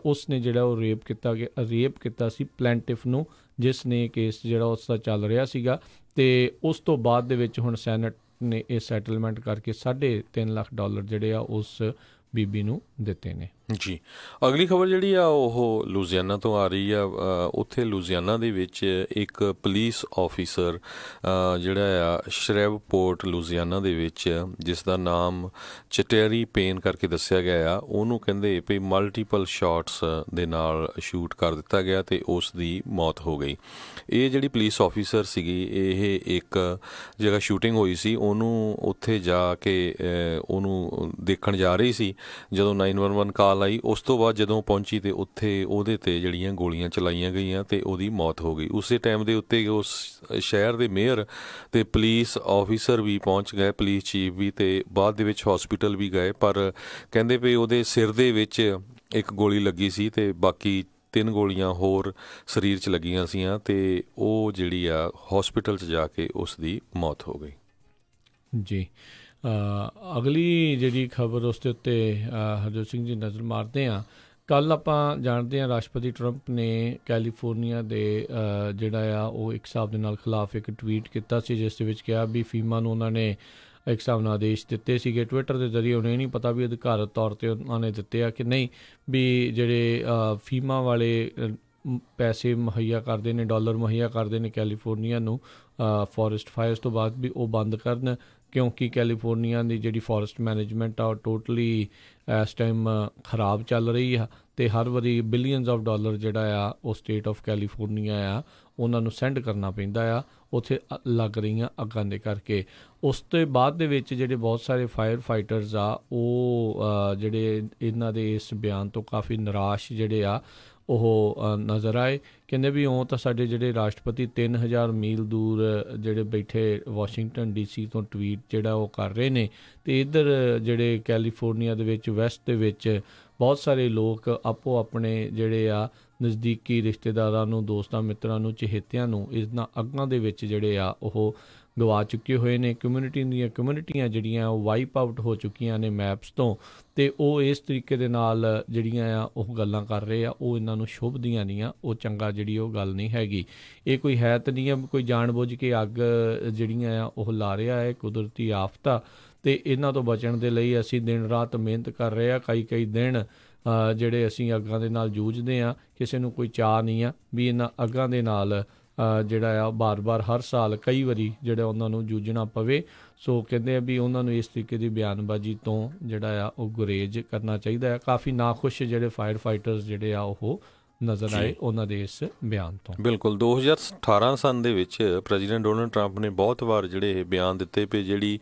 ਉਸ ਨੇ ਜਿਹੜਾ ਉਹ ਰੇਪ ਕੀਤਾ ਸੀ ਪਲੈਂਟਿਫ ਨੂੰ, ਜਿਸ ਨੇ ਕੇਸ ਜਿਹੜਾ ਉਸ ਦਾ ਚੱਲ ਰਿਹਾ ਸੀਗਾ। ਅਤੇ ਉਸ ਤੋਂ ਬਾਅਦ ਦੇ ਵਿੱਚ ਹੁਣ ਸੈਨੇਟ ਨੇ ਇਹ ਸੈਟਲਮੈਂਟ ਕਰਕੇ $3.5 ਲੱਖ ਜਿਹੜੇ ਆ ਉਸ ਬੀਬੀ ਨੂੰ ਦਿੱਤੇ ਨੇ ਜੀ। ਅਗਲੀ ਖਬਰ ਜਿਹੜੀ ਆ ਉਹ ਲੁਜ਼ੀਆਨਾ ਤੋਂ ਆ ਰਹੀ ਆ। ਉੱਥੇ ਲੁਜ਼ੀਆਨਾ ਦੇ ਵਿੱਚ ਇੱਕ ਪੁਲਿਸ ਆਫਿਸਰ ਜਿਹੜਾ ਆ ਸ਼ਰੈਵਪੋਰਟ ਲੁਜ਼ੀਆਨਾ ਦੇ ਵਿੱਚ, ਜਿਸ ਦਾ ਨਾਮ ਚਟੇਰੀ ਪੇਨ ਕਰਕੇ ਦੱਸਿਆ ਗਿਆ ਆ, ਉਹਨੂੰ ਕਹਿੰਦੇ ਵੀ ਮਲਟੀਪਲ ਸ਼ਾਟਸ ਦੇ ਨਾਲ ਸ਼ੂਟ ਕਰ ਦਿੱਤਾ ਗਿਆ ਅਤੇ ਉਸ ਦੀ ਮੌਤ ਹੋ ਗਈ। ਇਹ ਜਿਹੜੀ ਪੁਲਿਸ ਆਫਿਸਰ ਸੀਗੀ, ਇਹ ਇੱਕ ਜਗ੍ਹਾ ਸ਼ੂਟਿੰਗ ਹੋਈ ਸੀ, ਉਹਨੂੰ ਉੱਥੇ ਜਾ ਕੇ ਉਹਨੂੰ ਦੇਖਣ ਜਾ ਰਹੀ ਸੀ ਜਦੋਂ 911 ਕਾਲ ਆਈ। ਉਸ ਤੋਂ ਬਾਅਦ ਜਦੋਂ ਪਹੁੰਚੀ ਅਤੇ ਉੱਥੇ ਉਹਦੇ 'ਤੇ ਜਿਹੜੀਆਂ ਗੋਲੀਆਂ ਚਲਾਈਆਂ ਗਈਆਂ ਅਤੇ ਉਹਦੀ ਮੌਤ ਹੋ ਗਈ। ਉਸੇ ਟਾਈਮ ਦੇ ਉੱਤੇ ਉਸ ਸ਼ਹਿਰ ਦੇ ਮੇਅਰ ਅਤੇ ਪੁਲਿਸ ਆਫਿਸਰ ਵੀ ਪਹੁੰਚ ਗਏ, ਪੁਲਿਸ ਚੀਫ ਵੀ, ਅਤੇ ਬਾਅਦ ਦੇ ਵਿੱਚ ਹੌਸਪੀਟਲ ਵੀ ਗਏ। ਪਰ ਕਹਿੰਦੇ ਵੀ ਉਹਦੇ ਸਿਰ ਦੇ ਵਿੱਚ ਇੱਕ ਗੋਲੀ ਲੱਗੀ ਸੀ ਅਤੇ ਬਾਕੀ 3 ਗੋਲੀਆਂ ਹੋਰ ਸਰੀਰ 'ਚ ਲੱਗੀਆਂ ਸੀਆਂ, ਅਤੇ ਉਹ ਜਿਹੜੀ ਆ ਹੌਸਪੀਟਲ 'ਚ ਜਾ ਕੇ ਉਸ ਦੀ ਮੌਤ ਹੋ ਗਈ। ਜੀ, ਅਗਲੀ ਜਿਹੜੀ ਖਬਰ ਉਸ ਦੇ ਉੱਤੇ ਹਰਜੋਤ ਸਿੰਘ ਜੀ ਨਜ਼ਰ ਮਾਰਦੇ ਹਾਂ। ਕੱਲ੍ਹ ਆਪਾਂ ਜਾਣਦੇ ਹਾਂ ਰਾਸ਼ਟਰਪਤੀ ਟਰੰਪ ਨੇ ਕੈਲੀਫੋਰਨੀਆ ਦੇ ਜਿਹੜਾ ਆ ਉਹ ਇੱਕ ਹਿਸਾਬ ਦੇ ਨਾਲ ਖਿਲਾਫ ਇੱਕ ਟਵੀਟ ਕੀਤਾ ਸੀ, ਜਿਸ ਦੇ ਵਿੱਚ ਕਿਹਾ ਵੀ ਫੀਮਾ ਨੂੰ ਉਹਨਾਂ ਨੇ ਇੱਕ ਹਿਸਾਬ ਨਾਲ ਆਦੇਸ਼ ਦਿੱਤੇ ਸੀਗੇ ਟਵਿੱਟਰ ਦੇ ਜ਼ਰੀਏ। ਉਹਨੇ ਨਹੀਂ ਪਤਾ ਵੀ ਅਧਿਕਾਰਤ ਤੌਰ 'ਤੇ ਉਹਨਾਂ ਨੇ ਦਿੱਤੇ ਆ ਕਿ ਨਹੀਂ, ਵੀ ਜਿਹੜੇ ਫੀਮਾ ਵਾਲੇ ਪੈਸੇ ਮੁਹੱਈਆ ਕਰਦੇ ਨੇ, ਡਾਲਰ ਮੁਹੱਈਆ ਕਰਦੇ ਨੇ ਕੈਲੀਫੋਰਨੀਆ ਨੂੰ ਫੋਰੈਸਟ ਫਾਇਰਸ ਤੋਂ ਬਾਅਦ, ਵੀ ਉਹ ਬੰਦ ਕਰਨ, ਕਿਉਂਕਿ ਕੈਲੀਫੋਰਨੀਆ ਦੀ ਜਿਹੜੀ ਫੋਰੈਸਟ ਮੈਨੇਜਮੈਂਟ ਆ ਉਹ ਟੋਟਲੀ ਇਸ ਟਾਈਮ ਖਰਾਬ ਚੱਲ ਰਹੀ ਆ, ਅਤੇ ਹਰ ਵਾਰੀ ਬਿਲੀਅਨਸ ਆਫ ਡਾਲਰ ਜਿਹੜਾ ਆ ਉਹ ਸਟੇਟ ਆਫ ਕੈਲੀਫੋਰਨੀਆ ਆ ਉਹਨਾਂ ਨੂੰ ਸੈਂਡ ਕਰਨਾ ਪੈਂਦਾ ਆ ਉੱਥੇ ਲੱਗ ਰਹੀਆਂ ਅੱਗਾਂ ਦੇ ਕਰਕੇ। ਉਸ ਤੋਂ ਬਾਅਦ ਦੇ ਵਿੱਚ ਜਿਹੜੇ ਬਹੁਤ ਸਾਰੇ ਫਾਇਰ ਫਾਈਟਰਸ ਆ ਉਹ ਜਿਹੜੇ ਇਹਨਾਂ ਦੇ ਇਸ ਬਿਆਨ ਤੋਂ ਕਾਫੀ ਨਿਰਾਸ਼ ਜਿਹੜੇ ਆ ਉਹ ਨਜ਼ਰ ਆਏ। ਕਹਿੰਦੇ ਵੀ ਉਹ ਤਾਂ ਸਾਡੇ ਜਿਹੜੇ ਰਾਸ਼ਟਰਪਤੀ 3000 ਮੀਲ ਦੂਰ ਜਿਹੜੇ ਬੈਠੇ ਵਾਸ਼ਿੰਗਟਨ DC ਤੋਂ ਟਵੀਟ ਜਿਹੜਾ ਉਹ ਕਰ ਰਹੇ ਨੇ, ਅਤੇ ਇੱਧਰ ਜਿਹੜੇ ਕੈਲੀਫੋਰਨੀਆ ਦੇ ਵਿੱਚ ਵੈਸਟ ਦੇ ਵਿੱਚ ਬਹੁਤ ਸਾਰੇ ਲੋਕ ਆਪੋ ਆਪਣੇ ਜਿਹੜੇ ਆ ਨਜ਼ਦੀਕੀ ਰਿਸ਼ਤੇਦਾਰਾਂ ਨੂੰ, ਦੋਸਤਾਂ ਮਿੱਤਰਾਂ ਨੂੰ, ਚਹੇਤਿਆਂ ਨੂੰ ਇਹਨਾਂ ਅੱਗਾਂ ਦੇ ਵਿੱਚ ਜਿਹੜੇ ਆ ਉਹ ਗਵਾ ਚੁੱਕੇ ਹੋਏ ਨੇ। ਕਮਿਊਨਿਟੀਆਂ ਜਿਹੜੀਆਂ ਉਹ ਵਾਈਪ ਆਊਟ ਹੋ ਚੁੱਕੀਆਂ ਨੇ ਮੈਪਸ ਤੋਂ, ਅਤੇ ਉਹ ਇਸ ਤਰੀਕੇ ਦੇ ਨਾਲ ਜਿਹੜੀਆਂ ਆ ਉਹ ਗੱਲਾਂ ਕਰ ਰਹੇ ਆ, ਉਹ ਇਹਨਾਂ ਨੂੰ ਸ਼ੁਭਦੀਆਂ ਨਹੀਂ ਆ, ਉਹ ਚੰਗਾ ਜਿਹੜੀ ਉਹ ਗੱਲ ਨਹੀਂ ਹੈਗੀ। ਇਹ ਕੋਈ ਹੈ ਤਾਂ ਨਹੀਂ ਆ ਕੋਈ ਜਾਣ ਬੁੱਝ ਕੇ ਅੱਗ ਜਿਹੜੀਆਂ ਆ ਉਹ ਲਾ ਰਿਹਾ ਹੈ, ਕੁਦਰਤੀ ਆਫਤ ਆ, ਅਤੇ ਇਹਨਾਂ ਤੋਂ ਬਚਣ ਦੇ ਲਈ ਅਸੀਂ ਦਿਨ ਰਾਤ ਮਿਹਨਤ ਕਰ ਰਹੇ ਆ। ਕਈ ਦਿਨ ਜਿਹੜੇ ਅਸੀਂ ਅੱਗਾਂ ਦੇ ਨਾਲ ਜੂਝਦੇ ਹਾਂ, ਕਿਸੇ ਨੂੰ ਕੋਈ ਚਾਅ ਨਹੀਂ ਆ ਵੀ ਇਹਨਾਂ ਅੱਗਾਂ ਦੇ ਨਾਲ ਜਿਹੜਾ ਆ ਬਾਰ-ਬਾਰ ਹਰ ਸਾਲ ਕਈ ਵਾਰੀ ਜਿਹੜਾ ਉਹਨਾਂ ਨੂੰ ਜੂਝਣਾ ਪਵੇ। ਸੋ ਕਹਿੰਦੇ ਆ ਵੀ ਉਹਨਾਂ ਨੂੰ ਇਸ ਤਰੀਕੇ ਦੀ ਬਿਆਨਬਾਜ਼ੀ ਤੋਂ ਜਿਹੜਾ ਆ ਉਹ ਗੁਰੇਜ਼ ਕਰਨਾ ਚਾਹੀਦਾ ਆ। ਕਾਫੀ ਨਾਖੁਸ਼ ਜਿਹੜੇ ਫਾਇਰ ਫਾਈਟਰਸ ਜਿਹੜੇ ਆ ਉਹ ਨਜ਼ਰ ਆਏ ਉਹਨਾਂ ਦੇ ਇਸ ਬਿਆਨ ਤੋਂ। ਬਿਲਕੁਲ 2018 ਸੰਨ ਦੇ ਵਿੱਚ ਪ੍ਰੈਜ਼ੀਡੈਂਟ ਡੋਨਲਡ ਟਰੰਪ ਨੇ ਬਹੁਤ ਵਾਰ ਜਿਹੜੇ ਇਹ ਬਿਆਨ ਦਿੱਤੇ ਪਏ ਜਿਹੜੀ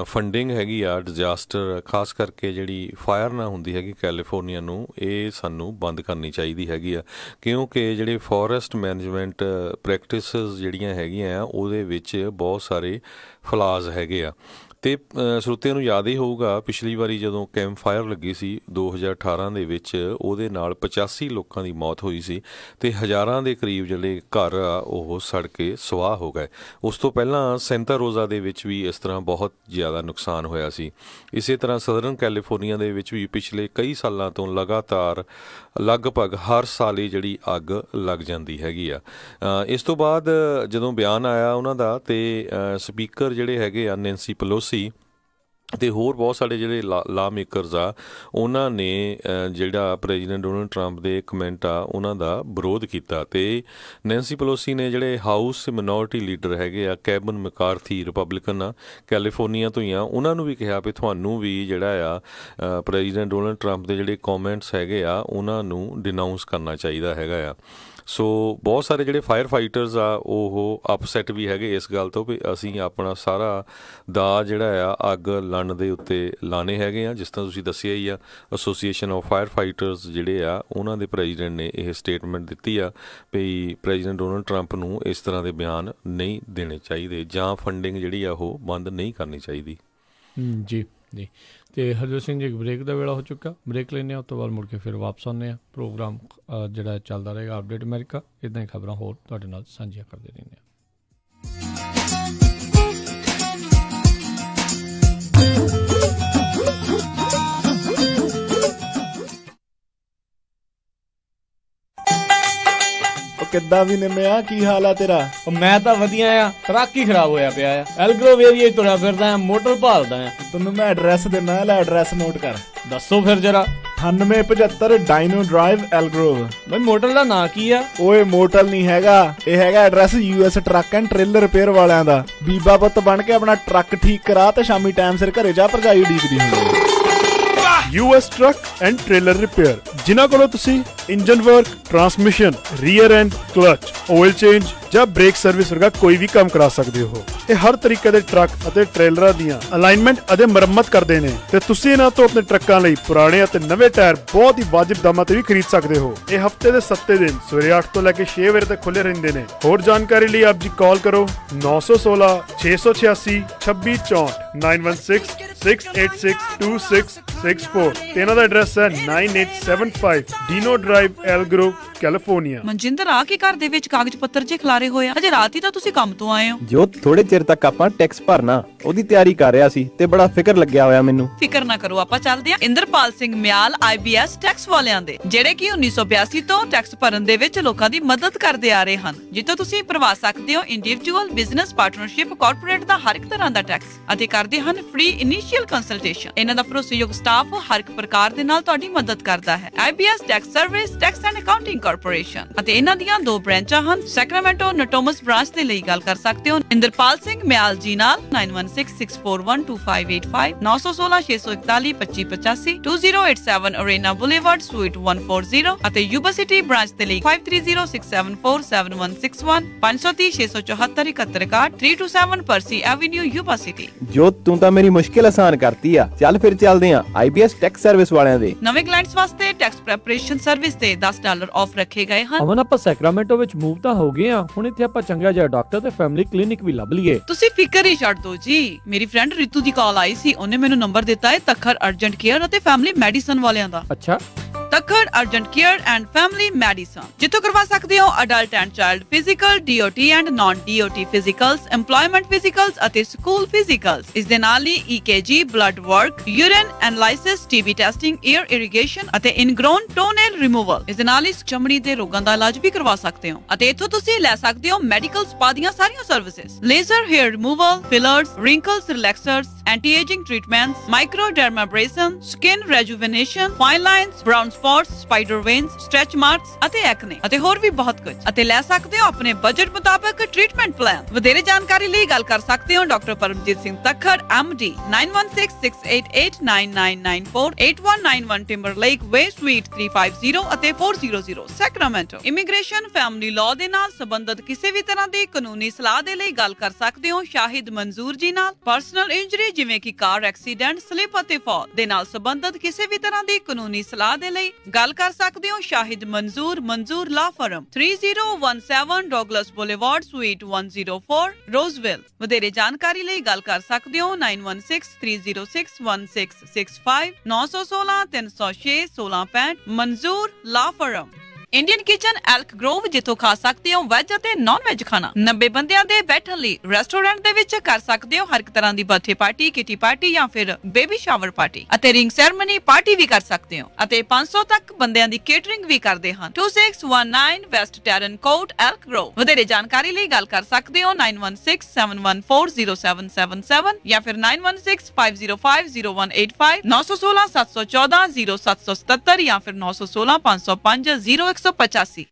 ਫੰਡਿੰਗ ਹੈਗੀ ਆ ਡਿਜ਼ਾਸਟਰ, ਖਾਸ ਕਰਕੇ ਜਿਹੜੀ ਫਾਇਰ ਨਾ ਹੁੰਦੀ ਹੈਗੀ ਕੈਲੀਫੋਰਨੀਆ ਨੂੰ, ਇਹ ਸਾਨੂੰ ਬੰਦ ਕਰਨੀ ਚਾਹੀਦੀ ਹੈਗੀ ਆ, ਕਿਉਂਕਿ ਜਿਹੜੇ ਫੋਰੈਸਟ ਮੈਨੇਜਮੈਂਟ ਪ੍ਰੈਕਟਿਸਿਸ ਜਿਹੜੀਆਂ ਹੈਗੀਆਂ ਆ ਉਹਦੇ ਵਿੱਚ ਬਹੁਤ ਸਾਰੇ ਫਲਾਜ਼ ਹੈਗੇ ਆ। ਅਤੇ ਸਰੋਤਿਆਂ ਨੂੰ ਯਾਦ ਹੀ ਹੋਊਗਾ ਪਿਛਲੀ ਵਾਰੀ ਜਦੋਂ ਕੈਂਪ ਫਾਇਰ ਲੱਗੀ ਸੀ 2018 ਦੇ ਵਿੱਚ, ਉਹਦੇ ਨਾਲ 85 ਲੋਕਾਂ ਦੀ ਮੌਤ ਹੋਈ ਸੀ ਅਤੇ ਹਜ਼ਾਰਾਂ ਦੇ ਕਰੀਬ ਜਿਹੜੇ ਘਰ ਆ ਉਹ ਸੜ ਕੇ ਸਵਾਹ ਹੋ ਗਏ। ਉਸ ਤੋਂ ਪਹਿਲਾਂ ਸੈਂਟਾ ਰੋਜ਼ਾ ਦੇ ਵਿੱਚ ਵੀ ਇਸ ਤਰ੍ਹਾਂ ਬਹੁਤ ਜ਼ਿਆਦਾ ਨੁਕਸਾਨ ਹੋਇਆ ਸੀ। ਇਸੇ ਤਰ੍ਹਾਂ ਸਦਰਨ ਕੈਲੀਫੋਰਨੀਆ ਦੇ ਵਿੱਚ ਵੀ ਪਿਛਲੇ ਕਈ ਸਾਲਾਂ ਤੋਂ ਲਗਾਤਾਰ ਲਗਭਗ ਹਰ ਸਾਲ ਹੀ ਜਿਹੜੀ ਅੱਗ ਲੱਗ ਜਾਂਦੀ ਹੈਗੀ ਆ। ਇਸ ਤੋਂ ਬਾਅਦ ਜਦੋਂ ਬਿਆਨ ਆਇਆ ਉਹਨਾਂ ਦਾ, ਅਤੇ ਸਪੀਕਰ ਜਿਹੜੇ ਹੈਗੇ ਆ ਨੈਂਸੀ ਪਲੋਸੀ, ਅਤੇ ਹੋਰ ਬਹੁਤ ਸਾਰੇ ਜਿਹੜੇ ਲਾ ਮੇਕਰਸ ਆ ਉਹਨਾਂ ਨੇ ਜਿਹੜਾ ਪ੍ਰੈਜ਼ੀਡੈਂਟ ਡੋਨਲਡ ਟਰੰਪ ਦੇ ਕਮੈਂਟ ਆ ਉਹਨਾਂ ਦਾ ਵਿਰੋਧ ਕੀਤਾ। ਅਤੇ ਨੈਂਸੀ ਪੈਲੋਸੀ ਨੇ ਜਿਹੜੇ ਹਾਊਸ ਮਿਨੋਰਿਟੀ ਲੀਡਰ ਹੈਗੇ ਆ ਕੈਵਿਨ ਮੈਕਾਰਥੀ ਰਿਪਬਲਿਕਨ ਆ ਕੈਲੀਫੋਰਨੀਆ ਤੋਂ ਹੀ ਆ, ਉਹਨਾਂ ਨੂੰ ਵੀ ਕਿਹਾ ਵੀ ਤੁਹਾਨੂੰ ਵੀ ਜਿਹੜਾ ਆ ਪ੍ਰੈਜ਼ੀਡੈਂਟ ਡੋਨਲਡ ਟਰੰਪ ਦੇ ਜਿਹੜੇ ਕੌਮੈਂਟਸ ਹੈਗੇ ਆ ਉਹਨਾਂ ਨੂੰ ਡਿਨਾਊਂਸ ਕਰਨਾ ਚਾਹੀਦਾ ਹੈਗਾ ਆ। ਸੋ ਬਹੁਤ ਸਾਰੇ ਜਿਹੜੇ ਫਾਇਰ ਫਾਈਟਰਸ ਆ ਉਹ ਅਪਸੈਟ ਵੀ ਹੈਗੇ ਇਸ ਗੱਲ ਤੋਂ ਵੀ ਅਸੀਂ ਆਪਣਾ ਸਾਰਾ ਦਾ ਜਿਹੜਾ ਆ ਅੱਗ ਲਾਉਣ ਦੇ ਉੱਤੇ ਲਾਣੇ ਹੈਗੇ ਆ। ਜਿਸ ਤਰ੍ਹਾਂ ਤੁਸੀਂ ਦੱਸਿਆ ਹੀ ਆ ਐਸੋਸੀਏਸ਼ਨ ਆਫ ਫਾਇਰ ਫਾਈਟਰਸ ਜਿਹੜੇ ਆ ਉਹਨਾਂ ਦੇ ਪ੍ਰੈਜ਼ੀਡੈਂਟ ਨੇ ਇਹ ਸਟੇਟਮੈਂਟ ਦਿੱਤੀ ਆ ਵੀ ਪ੍ਰੈਜ਼ੀਡੈਂਟ ਡੋਨਲਡ ਟਰੰਪ ਨੂੰ ਇਸ ਤਰ੍ਹਾਂ ਦੇ ਬਿਆਨ ਨਹੀਂ ਦੇਣੇ ਚਾਹੀਦੇ ਜਾਂ ਫੰਡਿੰਗ ਜਿਹੜੀ ਆ ਉਹ ਬੰਦ ਨਹੀਂ ਕਰਨੀ ਚਾਹੀਦੀ। ਜੀ ਜੀ। ਅਤੇ ਹਰਜੋਤ ਸਿੰਘ ਜੀ, ਇੱਕ ਬ੍ਰੇਕ ਦਾ ਵੇਲਾ ਹੋ ਚੁੱਕਾ, ਬ੍ਰੇਕ ਲੈਂਦੇ ਹਾਂ, ਉਸ ਤੋਂ ਬਾਅਦ ਮੁੜ ਕੇ ਫਿਰ ਵਾਪਸ ਆਉਂਦੇ ਹਾਂ। ਪ੍ਰੋਗਰਾਮ ਜਿਹੜਾ ਚੱਲਦਾ ਰਹੇਗਾ ਅਪਡੇਟ ਅਮਰੀਕਾ, ਇੱਦਾਂ ਹੀ ਖਬਰਾਂ ਹੋਰ ਤੁਹਾਡੇ ਨਾਲ ਸਾਂਝੀਆਂ ਕਰਦੇ ਰਹਿੰਦੇ ਹਾਂ। ਕਿੱਦਾਂ ਵੀ ਨਿੰਮਿਆ, ਕੀ ਹਾਲ ਆ ਤੇਰਾ? ਮੈਂ ਤਾਂ ਵਧੀਆ ਆ, ਟਰੱਕ ਹੀ ਖਰਾਬ ਹੋਇਆ ਪਿਆ ਆ। ਐਲਗਰੋਵ ਏਰੀਆ ਤੁਰਿਆ ਫਿਰਦਾ ਆ, ਮੋਟਰ ਭਾਲਦਾ ਆ। ਤੈਨੂੰ ਮੈਂ ਐਡਰੈਸ ਦਿੰਦਾ, ਲੈ ਐਡਰੈਸ ਨੋਟ ਕਰ। ਦੱਸੋ ਫਿਰ ਜਰਾ। 9875 ਡਾਇਨੋ ਡਰਾਈਵ ਐਲਗਰੋਵ। ਬਈ ਮੋਟਰ ਦਾ ਨਾਂ ਕੀ ਆ? ਓਏ ਮੋਟਲ ਨਹੀਂ ਹੈਗਾ, ਇਹ ਹੈਗਾ address US truck and trailer repair ਵਾਲਿਆਂ ਦਾ। ਬੀਬਾ ਪੁੱਤ ਬਣ ਕੇ ਆਪਣਾ ਟਰੱਕ ਠੀਕ ਕਰਾ ਤੇ ਸ਼ਾਮੀ ਟਾਈਮ ਸਿਰ ਘਰੇ ਜਾ, ਭਰਜਾਈ ਉਡੀਕਦੀ ਹੁੰਦੀ। US truck and trailer repair, ਜਿਨ੍ਹਾਂ ਕੋਲੋਂ ਤੁਸੀਂ engine work, transmission, rear and clutch, oil change ਜਾਂ ਬ੍ਰੇਕ ਸਰਵਿਸ ਵਰਗਾ ਕੋਈ ਵੀ ਕੰਮ ਕਰਾ ਸਕਦੇ ਹੋ। ਇਹ ਹਰ ਤਰੀਕੇ ਦੇ ਟਰੱਕ ਅਤੇ ਟ੍ਰੇਲਰਾਂ ਦੀਆਂ ਅਲਾਈਨਮੈਂਟ ਅਤੇ ਮੁਰੰਮਤ ਕਰਦੇ ਨੇ ਤੇ ਤੁਸੀਂ ਇਹਨਾਂ ਤੋਂ ਆਪਣੇ ਟਰੱਕਾਂ ਲਈ ਪੁਰਾਣੇ ਅਤੇ ਨਵੇਂ ਟਾਇਰ ਬਹੁਤ ਹੀ ਵਾਜਿਬ ਦਾਮਾਂ ਤੇ ਵੀ ਖਰੀਦ ਸਕਦੇ ਹੋ। ਇਹ ਹਫਤੇ ਦੇ 7 ਦਿਨ ਸਵੇਰੇ 8 ਤੋਂ ਲੈ ਕੇ 6 ਵਜੇ ਤੱਕ ਖੁੱਲੇ ਰਹਿੰਦੇ ਨੇ। ਹੋਰ ਜਾਣਕਾਰੀ ਲਈ ਆਪ ਜੀ ਕਾਲ ਕਰੋ 916 686 2664 916 686 2664 ਤੇ ਇਹਨਾਂ ਦਾ ਐਡਰੈਸ ਹੈ 9875 ਡੀਨੋ ਡਰਾਈਵ ਐਲਗਰੋਵ ਕੈਲੀਫੋਰਨੀਆ। ਮਨਜਿੰਦਰ ਆ ਕੇ ਘਰ ਦੇ ਵਿੱਚ ਕਾਗਜ਼ ਪੱਤਰ ਜੇ ਖਿਲਾਰੇ ਹੋਏ ਆ, ਅਜੇ ਰਾਤ ਹੀ ਤਾਂ ਤੁਸੀਂ ਕੰਮ ਤੋਂ ਆਏ ਹੋ। ਜੋ ਥੋੜੇ ਚਿਰ ਤੱਕ ਆਪਾਂ ਟੈਕਸ ਭਰਨਾ ਉਹਦੀ ਤਿਆਰੀ ਕਰ ਰਿਹਾ ਸੀ ਤੇ ਬੜਾ ਫਿਕਰ ਲੱਗਿਆ ਹੋਇਆ ਮੈਨੂੰ। ਫਿਕਰ ਨਾ ਕਰੋ, ਆਪਾਂ ਚੱਲਦੇ ਆ ਇੰਦਰਪਾਲ ਸਿੰਘ ਮਿਆਲ IBS ਟੈਕਸ ਵਾਲਿਆਂ ਦੇ, ਜਿਹੜੇ ਕਿ 1982 ਤੋਂ ਟੈਕਸ ਭਰਨ ਦੇ ਵਿੱਚ ਲੋਕਾਂ ਦੀ ਮਦਦ ਕਰਦੇ ਆ ਰਹੇ ਹਨ, ਜਿੱਥੋਂ ਤੁਸੀਂ ਭਰਵਾ ਸਕਦੇ ਹੋ ਇੰਡੀਵਿਜੂਅਲ, ਬਿਜ਼ਨਸ, ਪਾਰਟਨਰਸ਼ਿਪ, ਕਾਰਪੋਰੇਟ ਦਾ ਹਰ ਇੱਕ ਤਰ੍ਹਾਂ ਦਾ ਟੈਕਸ, ਅਤੇ ਕਰਦੇ ਹਨ ਫ੍ਰੀ ਇਨੀਸ਼ੀਅਲ ਕੰਸਲਟੇਸ਼ਨ। ਇਹਨਾਂ ਦਾ ਭਰੋਸੇਯੋਗ ਸਟਾਫ ਹਰ ਇੱਕ ਪ੍ਰਕਾਰ ਦੇ ਨਾਲ ਤੁਹਾਡੀ ਮਦਦ ਕਰਦਾ ਹੈ। IBS tax service, tax and accounting corporation, ਅਤੇ ਇਹਨਾਂ ਦੀਆਂ 2 ਬ੍ਰਾਂਚਾਂ ਹਨ। ਸੈਕਰਾਮੈਂਟੋ ਨਟੋਮਸ ਬ੍ਰਾਂਚ ਦੇ ਲਈ ਗੱਲ ਕਰ ਸਕਦੇ ਹੋ ਇੰਦਰਪਾਲ ਸਿੰਘ ਮਿਆਲ ਜੀ ਨਾਲ 9166412585 916 641 2585 2087 ਅਰੇਨਾ ਬੁਲੇਵਾਰਡ ਸੂਈਟ 140, ਅਤੇ ਯੂਬਾ ਸਿਟੀ ਬ੍ਰਾਂਚ ਦੇ ਲਈ 5306747161 530 674 7161 327 ਪਰਸੀ ਐਵੇਨਿਊ ਯੂਬਾ ਸਿਟੀ। ਜੋ ਤੂੰ ਤਾਂ ਮੇਰੀ ਮੁਸ਼ਕਿਲ ਆਸਾਨ ਕਰਤੀ ਆ। ਚੱਲ ਫਿਰ ਚੱਲਦੇ ਆ IBS ਟੈਕਸ ਸਰਵਿਸ ਵਾਲਿਆਂ ਦੇ। ਨਵੇਂ ਕਲਾਇੰਟਸ ਵਾਸਤੇ ਟੈਕਸ ਪ੍ਰੈਪਰੇਸ਼ਨ ਸਰਵਿਸ ਤੇ $10 ਆਫ ਰੱਖੇ ਗਏ ਹਨ। ਅਮਨ, ਆਪਾਂ ਸੈਕਰਾਮੈਂਟੋ ਵਿੱਚ ਮੂਵ ਤਾਂ ਹੋ ਗਏ ਆ, ਹੁਣ ਇੱਥੇ ਆਪਾਂ ਚੰਗਾ ਜਿਹਾ ਡਾਕਟਰ ਤੇ ਫੈਮਿਲੀ ਕਲੀਨਿਕ ਵੀ ਲੱਭ ਲਈਏ। ਤੁਸੀਂ ਫਿਕਰ ਹੀ ਛੱਡ ਦਿਓ ਜੀ। ਮੇਰੀ ਫਰੈਂਡ ਰਿਤੂ ਦੀ ਕਾਲ ਆਈ ਸੀ, ਉਹਨੇ ਮੈਨੂੰ ਨੰਬਰ ਦਿੱਤਾ ਹੈ ਤੱਖਰ ਅਰਜੈਂਟ ਕੇਅਰ ਅਤੇ ਫੈਮਿਲੀ ਮੈਡੀਸਨ ਵਾਲਿਆਂ ਦਾ। ਅੱਛਾ, Takhar urgent care and family medicine, ਜਿੱਥੋਂ ਕਰਵਾ ਸਕਦੇ ਹੋ adult and child physical, DOT and naan DOT ਫਿਜ਼ੀਕਲਸ, employment ਫਿਜ਼ੀਕਲਸ ਅਤੇ ਸਕੂਲ ਫਿਜ਼ੀਕਲਸ। ਇਸ ਦੇ ਨਾਲ ਹੀ EKG, blood work, urine analysis, TB testing, year irrigation ਅਤੇ ਇਨਗ੍ਰੋਨ ਟੋਨੇਲ ਰਿਮੂਵਲ। ਇਸ ਦੇ ਨਾਲ ਹੀ ਚਮੜੀ ਦੇ ਰੋਗਾਂ ਦਾ ਇਲਾਜ ਵੀ ਕਰਵਾ ਸਕਦੇ ਹੋ, ਅਤੇ ਇੱਥੋਂ ਤੁਸੀਂ ਲੈ ਸਕਦੇ ਹੋ ਮੈਡੀਕਲ ਸਪਾ ਦੀਆਂ ਸਾਰੀਆਂ services, laser hair removal, fillers, wrinkles relaxers, anti-aging treatments, microdermabrasion, skin rejuvenation, fine lines, brown spots, spider veins, stretch marks ਅਤੇ acne ਅਤੇ ਹੋਰ ਵੀ ਬਹੁਤ ਕੁਝ, ਅਤੇ ਲੈ ਸਕਦੇ ਹੋ ਆਪਣੇ ਬਜਟ ਮੁਤਾਬਕ ਟ੍ਰੀਟਮੈਂਟ ਪਲਾਨ। ਵਧੇਰੇ ਜਾਣਕਾਰੀ ਲਈ ਗੱਲ ਕਰ ਸਕਦੇ ਹੋ doctor Paramjit Singh Takhar MD 9166889994 8191 Timberlake Way Suite 350 ਅਤੇ 400 Sacramento। ਇਮੀਗ੍ਰੇਸ਼ਨ, ਫੈਮਿਲੀ ਲਾਅ ਦੇ ਨਾਲ ਸੰਬੰਧਿਤ ਕਿਸੇ ਵੀ ਤਰ੍ਹਾਂ ਦੀ ਕਾਨੂੰਨੀ ਸਲਾਹ ਦੇ ਲਈ ਗੱਲ ਕਰ ਸਕਦੇ ਹੋ ਸ਼ਾਹਿਦ ਮਨਜ਼ੂਰ ਜੀ ਨਾਲ। ਪਰਸਨਲ ਇੰਜਰੀ ਜਿਵੇਂ ਕਿ ਕਾਰ ਐਕਸੀਡੈਂਟ, ਸਲਿਪ ਅਤੇ ਫਾਲ ਦੇ ਨਾਲ ਸੰਬੰਧਿਤ ਕਿਸੇ ਵੀ ਤਰ੍ਹਾਂ ਦੀ ਕਾਨੂੰਨੀ ਸਲਾਹ ਦੇ ਲਈ ਗੱਲ ਕਰ ਸਕਦੇ ਹੋ ਸ਼ਾਹਿਦ ਮਨਜ਼ੂਰ ਲਾ ਫਰਮ 3017 ਡੌਗਲਸ ਬੁਲੇਵਾਰਡ ਸੂਈਟ 104 ਰੋਜ਼ਵਿਲ। ਵਧੇਰੇ ਜਾਣਕਾਰੀ ਲਈ ਗੱਲ ਕਰ ਸਕਦੇ ਹੋ 9163061665 916 306 1665 ਮਨਜ਼ੂਰ ਲਾ ਫਰਮ। ਇੰਡੀਅਨ ਕਿਚਨ ਐਲਕ ਗਰੋਵ, ਜਿੱਥੋਂ ਖਾ ਸਕਦੇ ਹੋ ਵੈਜ ਅਤੇ ਨਾਨ ਵੈਜ ਖਾਣਾ। 90 ਬੰਦਿਆਂ ਦੇ ਬੈਠਣ ਲਈ ਰੈਸਟੋਰੈਂਟ ਦੇ ਵਿੱਚ ਕਰ ਸਕਦੇ ਹੋ ਹਰ ਇੱਕ ਤਰ੍ਹਾਂ ਦੀ ਬਰਥਡੇ ਪਾਰਟੀ, ਕਿਟੀ ਪਾਰਟੀ ਜਾਂ ਫਿਰ ਬੇਬੀ ਸ਼ਾਵਰ ਪਾਰਟੀ ਅਤੇ ਰਿੰਗ ਸੈਰੇਮਨੀ ਪਾਰਟੀ ਵੀ ਕਰ ਸਕਦੇ ਹੋ ਅਤੇ 500 ਤੱਕ ਬੰਦਿਆਂ ਦੀ ਕੇਟਰਿੰਗ ਵੀ ਕਰਦੇ ਹਨ। 2619 ਵੈਸਟ ਟੈਰਨ ਕੋਰਟ, ਐਲਕ ਗਰੋਵ। ਵਧੇਰੇ ਜਾਣਕਾਰੀ ਲਈ ਗੱਲ ਕਰ ਸਕਦੇ ਹੋ 9167140777 ਜਾਂ ਫਿਰ 9165050185, 916-714-0777 ਜਾਂ ਫਿਰ 916-505-0185।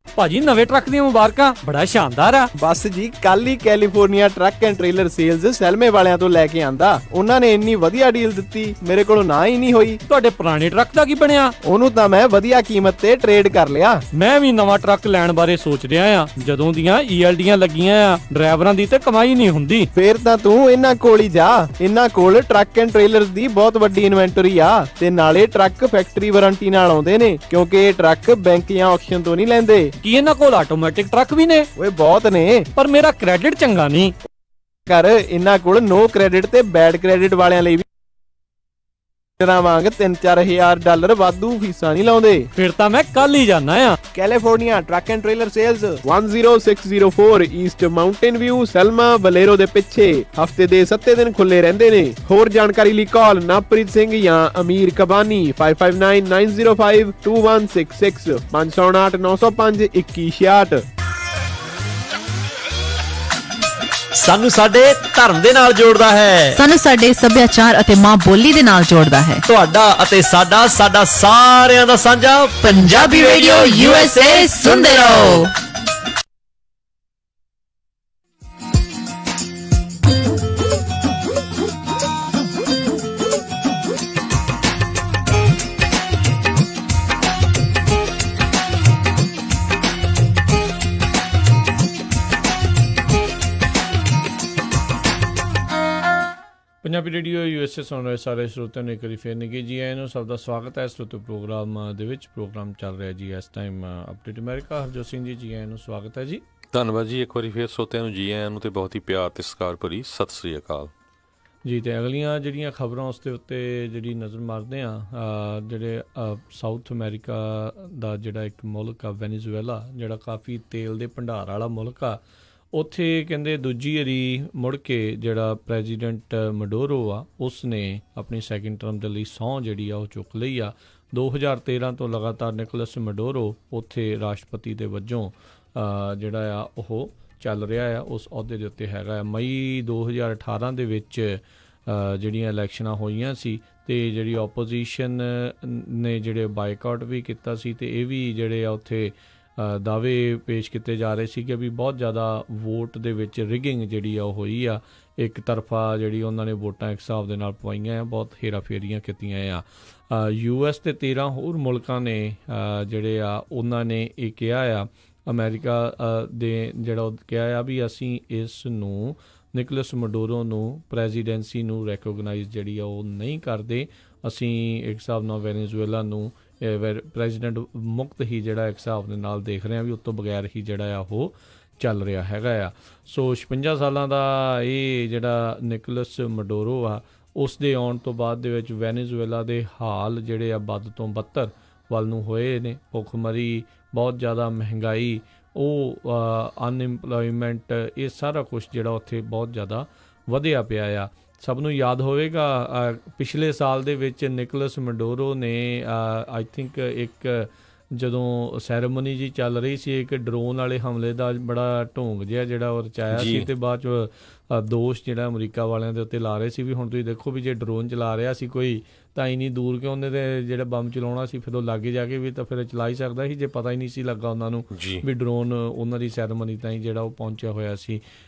ਭਾਜੀ ਨਵੇਂ ਟਰੱਕ ਦੀਆਂ ਮੁਬਾਰਕਾਂ, ਬੜਾ ਸ਼ਾਨਦਾਰ ਆ। ਬਸ ਜੀ ਕੱਲ ਹੀ California truck and trailer sales ਸੈਲਮੇ ਵਾਲਿਆਂ ਤੋਂ ਲੈ ਕੇ ਆਂਦਾ। ਉਹਨਾਂ ਨੇ ਇੰਨੀ ਵਧੀਆ ਡੀਲ ਦਿੱਤੀ, ਮੇਰੇ ਕੋਲੋਂ ਨਾ ਹੀ ਨਹੀਂ ਹੋਈ। ਤੁਹਾਡੇ ਪੁਰਾਣੇ ਟਰੱਕ ਦਾ ਕੀ ਬਣਿਆ? ਉਹਨੂੰ ਤਾਂ ਮੈਂ ਵਧੀਆ ਕੀਮਤ ਤੇ ਟ੍ਰੇਡ ਕਰ ਲਿਆ। ਮੈਂ ਵੀ ਨਵਾਂ ਟਰੱਕ ਲੈਣ ਬਾਰੇ ਸੋਚ ਰਿਹਾ ਆ। ਜਦੋਂ ਦੀਆਂ ELDਆਂ ਲੱਗੀਆਂ ਆ, ਡਰਾਈਵਰਾਂ ਦੀ ਤੇ ਕਮਾਈ ਨਹੀਂ ਹੁੰਦੀ। ਫੇਰ ਤਾਂ ਤੂੰ ਇਹਨਾਂ ਕੋਲ ਹੀ ਜਾ। ਇਹਨਾਂ ਕੋਲ ਟਰੱਕ ਐਂਡ ਟ੍ਰੇਲਰਸ ਦੀ ਬਹੁਤ ਵੱਡੀ ਇਨਵੈਂਟਰੀ ਆ ਤੇ ਨਾਲੇ ਟਰੱਕ ਫੈਕਟਰੀ ਵਾਰੰਟੀ ਨਾਲ ਆਉਂਦੇ ਨੇ, ਕਿਉਂਕਿ ਇਹ ਟਰੱਕ ਬੈਂਕ ਜਾਂ ਆਕਸ਼ਨ ਤੋਂ ਨਹੀਂ ਲੈਂਦੇ। ਕੀ ਇਹਨਾਂ ਕੋਲ ਆਟੋਮੈਟਿਕ ਟਰੱਕ ਵੀ ਨੇ? ਓਏ ਬਹੁਤ ਨੇ, ਪਰ ਮੇਰਾ ਕ੍ਰੈਡਿਟ ਚੰਗਾ ਨਹੀਂ। ਕਰ ਇਹਨਾਂ ਕੋਲ ਨੋ ਕ੍ਰੈਡਿਟ ਤੇ ਬੈਡ ਕ੍ਰੈਡਿਟ ਵਾਲਿਆਂ ਲਈ ਵੀ ਵਾਂਗ $3-4 ਵਾਧੂ ਫੀਸਾਂ ਨਹੀਂ ਲਾਉਂਦੇ। ਫਿਰ ਤਾਂ ਮੈਂ ਕੱਲ ਹੀ ਜਾਣਾ ਆ। California truck and trailer sales 10604 east mountain view, Selma ਬਲੇਰੋ ਦੇ ਪਿੱਛੇ। ਹਫਤੇ ਦੇ 7 ਦਿਨ ਖੁੱਲੇ ਰਹਿੰਦੇ ਨੇ। ਹੋਰ ਜਾਣਕਾਰੀ ਲਈ ਕਾਲ ਨਵਪ੍ਰੀਤ ਸਿੰਘ ਜਾਂ ਅਮੀਰ ਕਬਾਨੀ 5599052166 559-905-2166। ਸਾਨੂੰ ਸਾਡੇ ਧਰਮ ਦੇ ਨਾਲ ਜੋੜਦਾ ਹੈ, ਸਾਨੂੰ ਸਾਡੇ ਸੱਭਿਆਚਾਰ ਅਤੇ ਮਾਂ ਬੋਲੀ ਦੇ ਨਾਲ ਜੋੜਦਾ ਹੈ। ਤੁਹਾਡਾ ਅਤੇ ਸਾਡਾ ਸਾਰਿਆਂ ਦਾ ਸਾਂਝਾ ਪੰਜਾਬੀ ਰੇਡੀਓ USA ਸੁਣਦੇ ਰਹੋ। ਪੰਜਾਬੀ ਰੇਡੀਓ USA ਸੁਣ ਰਹੇ ਸਾਰੇ ਸਰੋਤਿਆਂ ਨੂੰ ਇੱਕ ਵਾਰੀ ਫੇਰ ਨਿੱਘੀ ਜੀ ਆਇਆਂ ਨੂੰ। ਸਭ ਦਾ ਸਵਾਗਤ ਹੈ ਸਰੋਤਿਓ ਪ੍ਰੋਗਰਾਮ ਦੇ ਵਿੱਚ। ਪ੍ਰੋਗਰਾਮ ਚੱਲ ਰਿਹਾ ਜੀ ਇਸ time update America. Harjot Singh ji ਆਇਆਂ ਨੂੰ ਸਵਾਗਤ ਹੈ ਜੀ। ਧੰਨਵਾਦ ਜੀ। ਇੱਕ ਵਾਰੀ ਫੇਰ ਸਰੋਤਿਆਂ ਨੂੰ ਜੀ ਆਇਆਂ ਨੂੰ ਤੇ ਬਹੁਤ ਹੀ ਪਿਆਰ ਤੇ ਸਤਿਕਾਰ ਭਰੀ ਸਤਿ ਸ੍ਰੀ ਅਕਾਲ ਜੀ। ਤੇ ਅਗਲੀਆਂ ਜਿਹੜੀਆਂ ਖਬਰਾਂ ਉਸ ਦੇ ਉੱਤੇ ਜਿਹੜੀ ਨਜ਼ਰ ਮਾਰਦੇ ਹਾਂ, ਜਿਹੜੇ ਸਾਊਥ ਅਮਰੀਕਾ ਦਾ ਜਿਹੜਾ ਇੱਕ ਮੁਲਕ ਆ ਵੈਨੇਜ਼ੁਏਲਾ, ਜਿਹੜਾ ਕਾਫੀ ਤੇਲ ਦੇ ਭੰਡਾਰ ਵਾਲਾ ਮੁਲਕ ਆ, ਉੱਥੇ ਕਹਿੰਦੇ ਦੂਜੀ ਵਾਰੀ ਮੁੜ ਕੇ ਜਿਹੜਾ ਪ੍ਰੈਜ਼ੀਡੈਂਟ ਮਡੋਰੋ ਆ ਉਸ ਨੇ ਆਪਣੀ ਸੈਕਿੰਡ ਟਰਮ ਦੇ ਲਈ ਸਹੁੰ ਜਿਹੜੀ ਆ ਉਹ ਚੁੱਕ ਲਈ ਆ। 2013 ਤੋਂ ਲਗਾਤਾਰ ਨਿਕੋਲਸ ਮਡੋਰੋ ਉੱਥੇ ਰਾਸ਼ਟਰਪਤੀ ਦੇ ਵਜੋਂ ਜਿਹੜਾ ਆ ਉਹ ਚੱਲ ਰਿਹਾ ਆ, ਉਸ ਅਹੁਦੇ ਦੇ ਉੱਤੇ ਹੈਗਾ ਆ। ਮਈ 2018 ਦੇ ਵਿੱਚ ਜਿਹੜੀਆਂ ਇਲੈਕਸ਼ਨਾਂ ਹੋਈਆਂ ਸੀ ਅਤੇ ਜਿਹੜੀ ਓਪੋਜੀਸ਼ਨ ਨੇ ਜਿਹੜੇ ਬਾਈਕਾਟ ਵੀ ਕੀਤਾ ਸੀ ਅਤੇ ਇਹ ਵੀ ਜਿਹੜੇ ਆ ਉੱਥੇ ਦਾਅਵੇ ਪੇਸ਼ ਕੀਤੇ ਜਾ ਰਹੇ ਸੀ ਕਿ ਵੀ ਬਹੁਤ ਜ਼ਿਆਦਾ ਵੋਟ ਦੇ ਵਿੱਚ ਰਿਗਿੰਗ ਜਿਹੜੀ ਆ ਉਹ ਹੋਈ ਆ। ਇੱਕ ਤਰਫਾ ਜਿਹੜੀ ਉਹਨਾਂ ਨੇ ਵੋਟਾਂ ਇੱਕ ਹਿਸਾਬ ਦੇ ਨਾਲ ਪਵਾਈਆਂ ਆ, ਬਹੁਤ ਹੇਰਾਫੇਰੀਆਂ ਕੀਤੀਆਂ ਆ। US ਤੇ 13 ਹੋਰ ਮੁਲਕਾਂ ਨੇ ਜਿਹੜੇ ਆ ਉਹਨਾਂ ਨੇ ਇਹ ਕਿਹਾ ਆ, ਅਮਰੀਕਾ ਦੇ ਜਿਹੜਾ ਕਿਹਾ ਆ ਵੀ ਅਸੀਂ ਇਸ ਨੂੰ ਨਿਕੋਲਸ ਮਡੋਰੋ ਨੂੰ ਪ੍ਰੈਜ਼ੀਡੈਂਸੀ ਨੂੰ ਰੈਕੋਗਨਾਈਜ਼ ਜਿਹੜੀ ਆ ਉਹ ਨਹੀਂ ਕਰਦੇ। ਅਸੀਂ ਇੱਕ ਹਿਸਾਬ ਨਾਲ ਵੈਨੇਜ਼ੁਏਲਾ ਨੂੰ ਪ੍ਰੈਜ਼ੀਡੈਂਟ ਮੁਕਤ ਹੀ ਜਿਹੜਾ ਇੱਕ ਹਿਸਾਬ ਦੇ ਨਾਲ ਦੇਖ ਰਹੇ ਹਾਂ ਵੀ ਉਸ ਤੋਂ ਬਗੈਰ ਹੀ ਜਿਹੜਾ ਆ ਉਹ ਚੱਲ ਰਿਹਾ ਹੈਗਾ ਆ। ਸੋ 56 ਸਾਲਾਂ ਦਾ ਇਹ ਜਿਹੜਾ ਨਿਕੋਲਸ ਮਡੋਰੋ ਆ, ਉਸ ਦੇ ਆਉਣ ਤੋਂ ਬਾਅਦ ਦੇ ਵਿੱਚ ਵੈਨੇਜ਼ੁਏਲਾ ਦੇ ਹਾਲ ਜਿਹੜੇ ਆ ਬਦ ਤੋਂ ਬੱਤਰ ਵੱਲ ਨੂੰ ਹੋਏ ਨੇ। ਭੁੱਖਮਰੀ, ਬਹੁਤ ਜ਼ਿਆਦਾ ਮਹਿੰਗਾਈ, ਉਹ ਅਨਇੰਪਲੋਇਮੈਂਟ, ਇਹ ਸਾਰਾ ਕੁਛ ਜਿਹੜਾ ਉੱਥੇ ਬਹੁਤ ਜ਼ਿਆਦਾ ਵਧਿਆ ਪਿਆ ਆ। ਸਭ ਨੂੰ ਯਾਦ ਹੋਵੇਗਾ ਪਿਛਲੇ ਸਾਲ ਦੇ ਵਿੱਚ ਨਿਕੋਲਸ ਮਡੋਰੋ ਨੇ ਆਈ ਥਿੰਕ ਇੱਕ ਜਦੋਂ ਸੈਰੇਮਨੀ ਜੀ ਚੱਲ ਰਹੀ ਸੀ, ਇੱਕ ਡਰੋਨ ਵਾਲੇ ਹਮਲੇ ਦਾ ਬੜਾ ਢੋਂਗ ਜਿਹਾ ਜਿਹੜਾ ਉਹ ਰਚਾਇਆ ਸੀ ਅਤੇ ਬਾਅਦ 'ਚ ਦੋਸ਼ ਜਿਹੜਾ ਅਮਰੀਕਾ ਵਾਲਿਆਂ ਦੇ ਉੱਤੇ ਲਾ ਰਹੇ ਸੀ ਵੀ ਹੁਣ ਤੁਸੀਂ ਦੇਖੋ ਵੀ ਜੇ ਡਰੋਨ ਚਲਾ ਰਿਹਾ ਸੀ ਕੋਈ ਤਾਂ ਇੰਨੀ ਦੂਰ ਕਿਉਂ ਉਹਨੇ ਤੇ ਜਿਹੜਾ ਬੰਬ ਚਲਾਉਣਾ ਸੀ ਫਿਰ ਉਹ ਲਾਗੇ ਜਾ ਕੇ ਵੀ ਤਾਂ ਫਿਰ ਚਲਾ ਹੀ ਸਕਦਾ ਸੀ ਜੇ ਪਤਾ ਹੀ ਨਹੀਂ ਸੀ ਲੱਗਾ ਉਹਨਾਂ ਨੂੰ ਵੀ ਡਰੋਨ ਉਹਨਾਂ ਦੀ ਸੈਰੇਮਨੀ ਤਾਈਂ ਜਿਹੜਾ ਉਹ ਪਹੁੰਚਿਆ ਹੋਇਆ ਸੀ।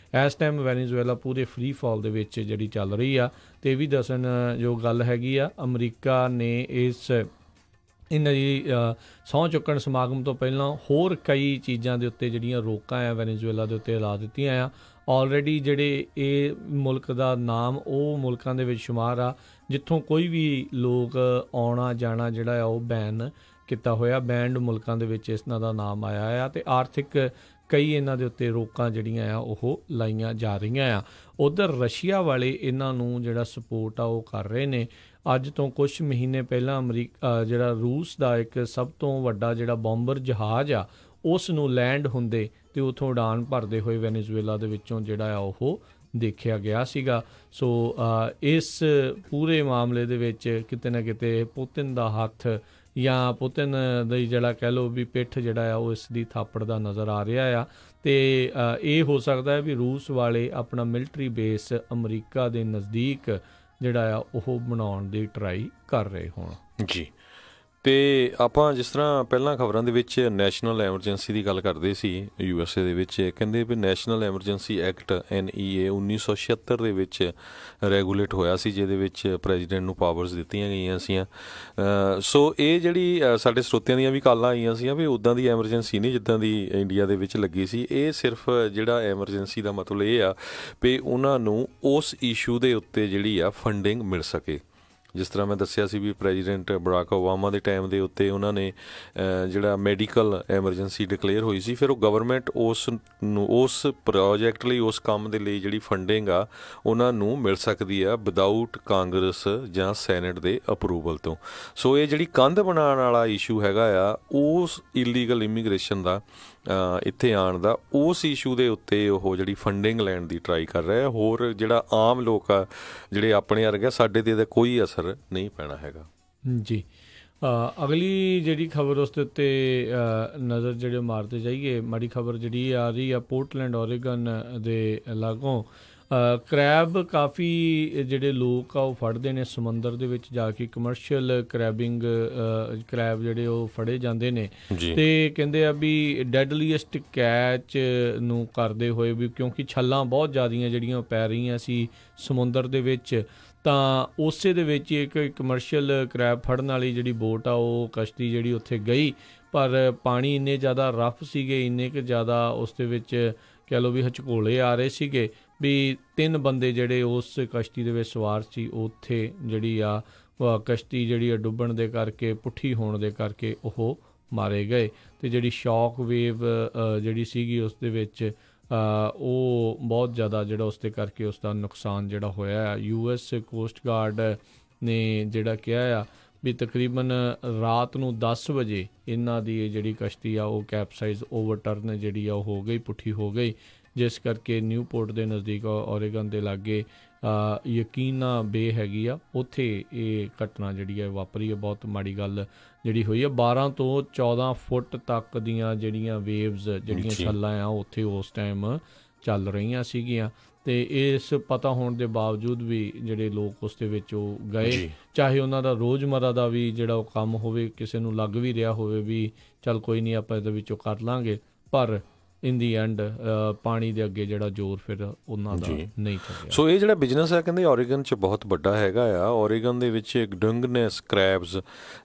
ਇਸ ਟਾਈਮ ਵੈਨੇਜ਼ੁਏਲਾ ਪੂਰੇ ਫਰੀ ਫਾਲ ਦੇ ਵਿੱਚ ਜਿਹੜੀ ਚੱਲ ਰਹੀ ਆ। ਅਤੇ ਇਹ ਵੀ ਦੱਸਣ ਜੋ ਗੱਲ ਹੈਗੀ ਆ, ਅਮਰੀਕਾ ਨੇ ਇਹਨਾਂ ਦੀ ਸਹੁੰ ਚੁੱਕਣ ਸਮਾਗਮ ਤੋਂ ਪਹਿਲਾਂ ਹੋਰ ਕਈ ਚੀਜ਼ਾਂ ਦੇ ਉੱਤੇ ਜਿਹੜੀਆਂ ਰੋਕਾਂ ਆ ਵੈਨੇਜ਼ੁਏਲਾ ਦੇ ਉੱਤੇ ਲਾ ਦਿੱਤੀਆਂ ਆ। ਆਲਰੇਡੀ ਜਿਹੜੇ ਇਹ ਮੁਲਕ ਦਾ ਨਾਮ ਉਹ ਮੁਲਕਾਂ ਦੇ ਵਿੱਚ ਸ਼ੁਮਾਰ ਆ ਜਿੱਥੋਂ ਕੋਈ ਵੀ ਲੋਕ ਆਉਣਾ ਜਾਣਾ ਜਿਹੜਾ ਆ ਉਹ ਬੈਨ ਕੀਤਾ ਹੋਇਆ। ਬੈਂਡ ਮੁਲਕਾਂ ਦੇ ਵਿੱਚ ਇਹਨਾਂ ਦਾ ਨਾਮ ਆਇਆ ਆ ਅਤੇ ਆਰਥਿਕ ਕਈ ਇਹਨਾਂ ਦੇ ਉੱਤੇ ਰੋਕਾਂ ਜਿਹੜੀਆਂ ਆ ਉਹ ਲਾਈਆਂ ਜਾ ਰਹੀਆਂ ਆ। ਉੱਧਰ ਰਸ਼ੀਆ ਵਾਲੇ ਇਹਨਾਂ ਨੂੰ ਜਿਹੜਾ ਸਪੋਰਟ ਆ ਉਹ ਕਰ ਰਹੇ ਨੇ। ਅੱਜ ਤੋਂ ਕੁਛ ਮਹੀਨੇ ਪਹਿਲਾਂ ਅਮਰੀਕਾ ਜਿਹੜਾ ਰੂਸ ਦਾ ਇੱਕ ਸਭ ਤੋਂ ਵੱਡਾ ਜਿਹੜਾ ਬੰਬਰ ਜਹਾਜ਼ ਆ ਉਸ ਨੂੰ ਲੈਂਡ ਹੁੰਦੇ ਤੇ ਉੱਥੋਂ ਉਡਾਨ ਭਰਦੇ ਹੋਏ ਵੈਨੇਜ਼ੁਏਲਾ ਦੇ ਵਿੱਚੋਂ ਜਿਹੜਾ ਆ ਉਹ ਦੇਖਿਆ ਗਿਆ ਸੀਗਾ। ਸੋ ਇਸ ਪੂਰੇ ਮਾਮਲੇ ਦੇ ਵਿੱਚ ਕਿਤੇ ਨਾ ਕਿਤੇ ਪੁਤਿਨ ਦਾ ਹੱਥ ਜਾਂ ਪੁਤਿਨ ਦੀ ਜਿਹੜਾ ਕਹਿ ਲਓ ਵੀ ਪਿੱਠ ਜਿਹੜਾ ਆ ਉਹ ਇਸ ਦੀ ਥਾਪੜ ਦਾ ਨਜ਼ਰ ਆ ਰਿਹਾ ਆ। ਅਤੇ ਇਹ ਹੋ ਸਕਦਾ ਹੈ ਵੀ ਰੂਸ ਵਾਲੇ ਆਪਣਾ ਮਿਲਟਰੀ ਬੇਸ ਅਮਰੀਕਾ ਦੇ ਨਜ਼ਦੀਕ ਜਿਹੜਾ ਆ ਉਹ ਬਣਾਉਣ ਦੀ ਟਰਾਈ ਕਰ ਰਹੇ ਹੋਣ ਜੀ। ਅਤੇ ਆਪਾਂ ਜਿਸ ਤਰ੍ਹਾਂ ਪਹਿਲਾਂ ਖਬਰਾਂ ਦੇ ਵਿੱਚ ਨੈਸ਼ਨਲ ਐਮਰਜੈਂਸੀ ਦੀ ਗੱਲ ਕਰਦੇ ਸੀ USA ਦੇ ਵਿੱਚ, ਕਹਿੰਦੇ ਵੀ ਨੈਸ਼ਨਲ ਐਮਰਜੈਂਸੀ ਐਕਟ NEA 1976 ਦੇ ਵਿੱਚ ਰੈਗੂਲੇਟ ਹੋਇਆ ਸੀ, ਜਿਹਦੇ ਵਿੱਚ ਪ੍ਰੈਜ਼ੀਡੈਂਟ ਨੂੰ ਪਾਵਰਸ ਦਿੱਤੀਆਂ ਗਈਆਂ ਸੀਆਂ। ਸੋ ਇਹ ਜਿਹੜੀ ਸਾਡੇ ਸਰੋਤਿਆਂ ਦੀਆਂ ਵੀ ਕਾਲਾਂ ਆਈਆਂ ਸੀਆਂ ਵੀ ਉੱਦਾਂ ਦੀ ਐਮਰਜੈਂਸੀ ਨਹੀਂ ਜਿੱਦਾਂ ਦੀ ਇੰਡੀਆ ਦੇ ਵਿੱਚ ਲੱਗੀ ਸੀ। ਇਹ ਸਿਰਫ ਜਿਹੜਾ ਐਮਰਜੈਂਸੀ ਦਾ ਮਤਲਬ ਇਹ ਆ ਵੀ ਉਹਨਾਂ ਨੂੰ ਉਸ ਇਸ਼ੂ ਦੇ ਉੱਤੇ ਜਿਹੜੀ ਆ ਫੰਡਿੰਗ ਮਿਲ ਸਕੇ। ਜਿਸ ਤਰ੍ਹਾਂ ਮੈਂ ਦੱਸਿਆ ਸੀ ਵੀ ਪ੍ਰੈਜ਼ੀਡੈਂਟ ਬਰਾਕ ਓਬਾਮਾ ਦੇ ਟਾਈਮ ਦੇ ਉੱਤੇ ਉਹਨਾਂ ਨੇ ਜਿਹੜਾ ਮੈਡੀਕਲ ਐਮਰਜੈਂਸੀ ਡਿਕਲੇਅਰ ਹੋਈ ਸੀ, ਫਿਰ ਉਹ ਗਵਰਨਮੈਂਟ ਉਸ ਪ੍ਰੋਜੈਕਟ ਲਈ, ਉਸ ਕੰਮ ਦੇ ਲਈ ਜਿਹੜੀ ਫੰਡਿੰਗ ਆ ਉਹਨਾਂ ਨੂੰ ਮਿਲ ਸਕਦੀ ਆ ਵਿਦਾਊਟ ਕਾਂਗਰਸ ਜਾਂ ਸੈਨੇਟ ਦੇ ਅਪਰੂਵਲ ਤੋਂ। ਸੋ ਇਹ ਜਿਹੜੀ ਕੰਧ ਬਣਾਉਣ ਵਾਲਾ ਇਸ਼ੂ ਹੈਗਾ ਆ ਉਸ ਇਲੀਗਲ ਇਮੀਗ੍ਰੇਸ਼ਨ ਦਾ, ਇੱਥੇ ਆਉਣ ਦਾ, ਉਸ ਇਸ਼ੂ ਦੇ ਉੱਤੇ ਉਹ ਜਿਹੜੀ ਫੰਡਿੰਗ ਲੈਣ ਦੀ ਟਰਾਈ ਕਰ ਰਿਹਾ। ਹੋਰ ਜਿਹੜਾ ਆਮ ਲੋਕ ਆ ਜਿਹੜੇ ਆਪਣੇ ਵਰਗੇ, ਸਾਡੇ 'ਤੇ ਇਹਦਾ ਕੋਈ ਅਸਰ ਨਹੀਂ ਪੈਣਾ ਹੈਗਾ ਜੀ। ਅਗਲੀ ਜਿਹੜੀ ਖਬਰ ਉਸ ਦੇ ਉੱਤੇ ਨਜ਼ਰ ਜਿਹੜੇ ਮਾਰਦੇ ਜਾਈਏ, ਮਾੜੀ ਖਬਰ ਜਿਹੜੀ ਆ ਰਹੀ ਆ ਪੋਰਟਲੈਂਡ ਓਰੇਗਨ ਦੇ ਲਾਗੋਂ ਕਰੈਬ ਕਾਫੀ ਜਿਹੜੇ ਲੋਕ ਆ ਉਹ ਫੜਦੇ ਨੇ ਸਮੁੰਦਰ ਦੇ ਵਿੱਚ ਜਾ ਕੇ, ਕਮਰਸ਼ੀਅਲ ਕਰੈਬਿੰਗ ਕਰੈਬ ਜਿਹੜੇ ਉਹ ਫੜੇ ਜਾਂਦੇ ਨੇ ਅਤੇ ਕਹਿੰਦੇ ਆ ਵੀ ਡੈਡਲੀਐਸਟ ਕੈਚ ਨੂੰ ਕਰਦੇ ਹੋਏ ਵੀ ਕਿਉਂਕਿ ਛੱਲਾਂ ਬਹੁਤ ਜ਼ਿਆਦੀਆਂ ਜਿਹੜੀਆਂ ਪੈ ਰਹੀਆਂ ਸੀ ਸਮੁੰਦਰ ਦੇ ਵਿੱਚ, ਤਾਂ ਉਸੇ ਦੇ ਵਿੱਚ ਇੱਕ ਕਮਰਸ਼ੀਅਲ ਕਰੈਬ ਫੜਨ ਵਾਲੀ ਜਿਹੜੀ ਬੋਟ ਆ ਉਹ ਕਸ਼ਤੀ ਜਿਹੜੀ ਉੱਥੇ ਗਈ, ਪਰ ਪਾਣੀ ਇੰਨੇ ਜ਼ਿਆਦਾ ਰਫ ਸੀਗੇ, ਇੰਨੇ ਕੁ ਜ਼ਿਆਦਾ ਉਸ ਦੇ ਵਿੱਚ ਕਹਿ ਲਓ ਵੀ ਹਚਕੋਲੇ ਆ ਰਹੇ ਸੀਗੇ ਵੀ 3 ਬੰਦੇ ਜਿਹੜੇ ਉਸ ਕਸ਼ਤੀ ਦੇ ਵਿੱਚ ਸਵਾਰ ਸੀ ਉੱਥੇ ਜਿਹੜੀ ਆ ਕਸ਼ਤੀ ਜਿਹੜੀ ਆ ਡੁੱਬਣ ਦੇ ਕਰਕੇ, ਪੁੱਠੀ ਹੋਣ ਦੇ ਕਰਕੇ ਉਹ ਮਾਰੇ ਗਏ। ਅਤੇ ਜਿਹੜੀ ਸ਼ੌਕ ਵੇਵ ਜਿਹੜੀ ਸੀਗੀ ਉਸ ਦੇ ਵਿੱਚ ਉਹ ਬਹੁਤ ਜ਼ਿਆਦਾ ਜਿਹੜਾ ਉਸ ਦੇ ਕਰਕੇ ਉਸ ਦਾ ਨੁਕਸਾਨ ਜਿਹੜਾ ਹੋਇਆ। US ਕੋਸਟ ਗਾਰਡ ਨੇ ਜਿਹੜਾ ਕਿਹਾ ਆ ਵੀ ਤਕਰੀਬਨ ਰਾਤ ਨੂੰ 10 ਵਜੇ ਇਹਨਾਂ ਦੀ ਜਿਹੜੀ ਕਸ਼ਤੀ ਆ ਉਹ ਕੈਪਸਾਈਜ਼ ਓਵਰਟਰਨ ਜਿਹੜੀ ਆ ਉਹ ਹੋ ਗਈ, ਪੁੱਠੀ ਹੋ ਗਈ, ਜਿਸ ਕਰਕੇ ਨਿਊਪੋਰਟ ਦੇ ਨਜ਼ਦੀਕ ਓਰੇਗਨ ਦੇ ਲਾਗੇ ਯਕੀਨਾ ਬੇ ਹੈਗੀ ਆ, ਉੱਥੇ ਇਹ ਘਟਨਾ ਜਿਹੜੀ ਹੈ ਵਾਪਰੀ ਹੈ। ਬਹੁਤ ਮਾੜੀ ਗੱਲ ਜਿਹੜੀ ਹੋਈ ਹੈ। 12 ਤੋਂ 14 ਫੁੱਟ ਤੱਕ ਦੀਆਂ ਜਿਹੜੀਆਂ ਵੇਵਜ਼ ਜਿਹੜੀਆਂ ਛੱਲਾਂ ਆ ਉੱਥੇ ਉਸ ਟਾਈਮ ਚੱਲ ਰਹੀਆਂ ਸੀਗੀਆਂ, ਅਤੇ ਇਸ ਪਤਾ ਹੋਣ ਦੇ ਬਾਵਜੂਦ ਵੀ ਜਿਹੜੇ ਲੋਕ ਉਸ ਦੇ ਵਿੱਚ ਉਹ ਗਏ, ਚਾਹੇ ਉਹਨਾਂ ਦਾ ਰੋਜ਼ਮਰਾ ਦਾ ਵੀ ਜਿਹੜਾ ਉਹ ਕੰਮ ਹੋਵੇ, ਕਿਸੇ ਨੂੰ ਲੱਗ ਵੀ ਰਿਹਾ ਹੋਵੇ ਵੀ ਚੱਲ ਕੋਈ ਨਹੀਂ ਆਪਾਂ ਇਹਦੇ ਵਿੱਚੋਂ ਕਰ ਲਾਂਗੇ, ਪਰ ਇਨ ਦੀ ਐਂਡ ਪਾਣੀ ਦੇ ਅੱਗੇ ਜਿਹੜਾ ਜ਼ੋਰ ਫਿਰ ਉਹਨਾਂ ਦਾ ਨਹੀਂ ਚੱਲਿਆ। ਸੋ ਇਹ ਜਿਹੜਾ ਬਿਜ਼ਨਸ ਹੈ ਕਹਿੰਦੇ ਓਰੇਗਨ 'ਚ ਬਹੁਤ ਵੱਡਾ ਹੈਗਾ ਆ। ਓਰੇਗਨ ਦੇ ਵਿੱਚ ਡੰਗਨੈਸ ਕਰੈਬਸ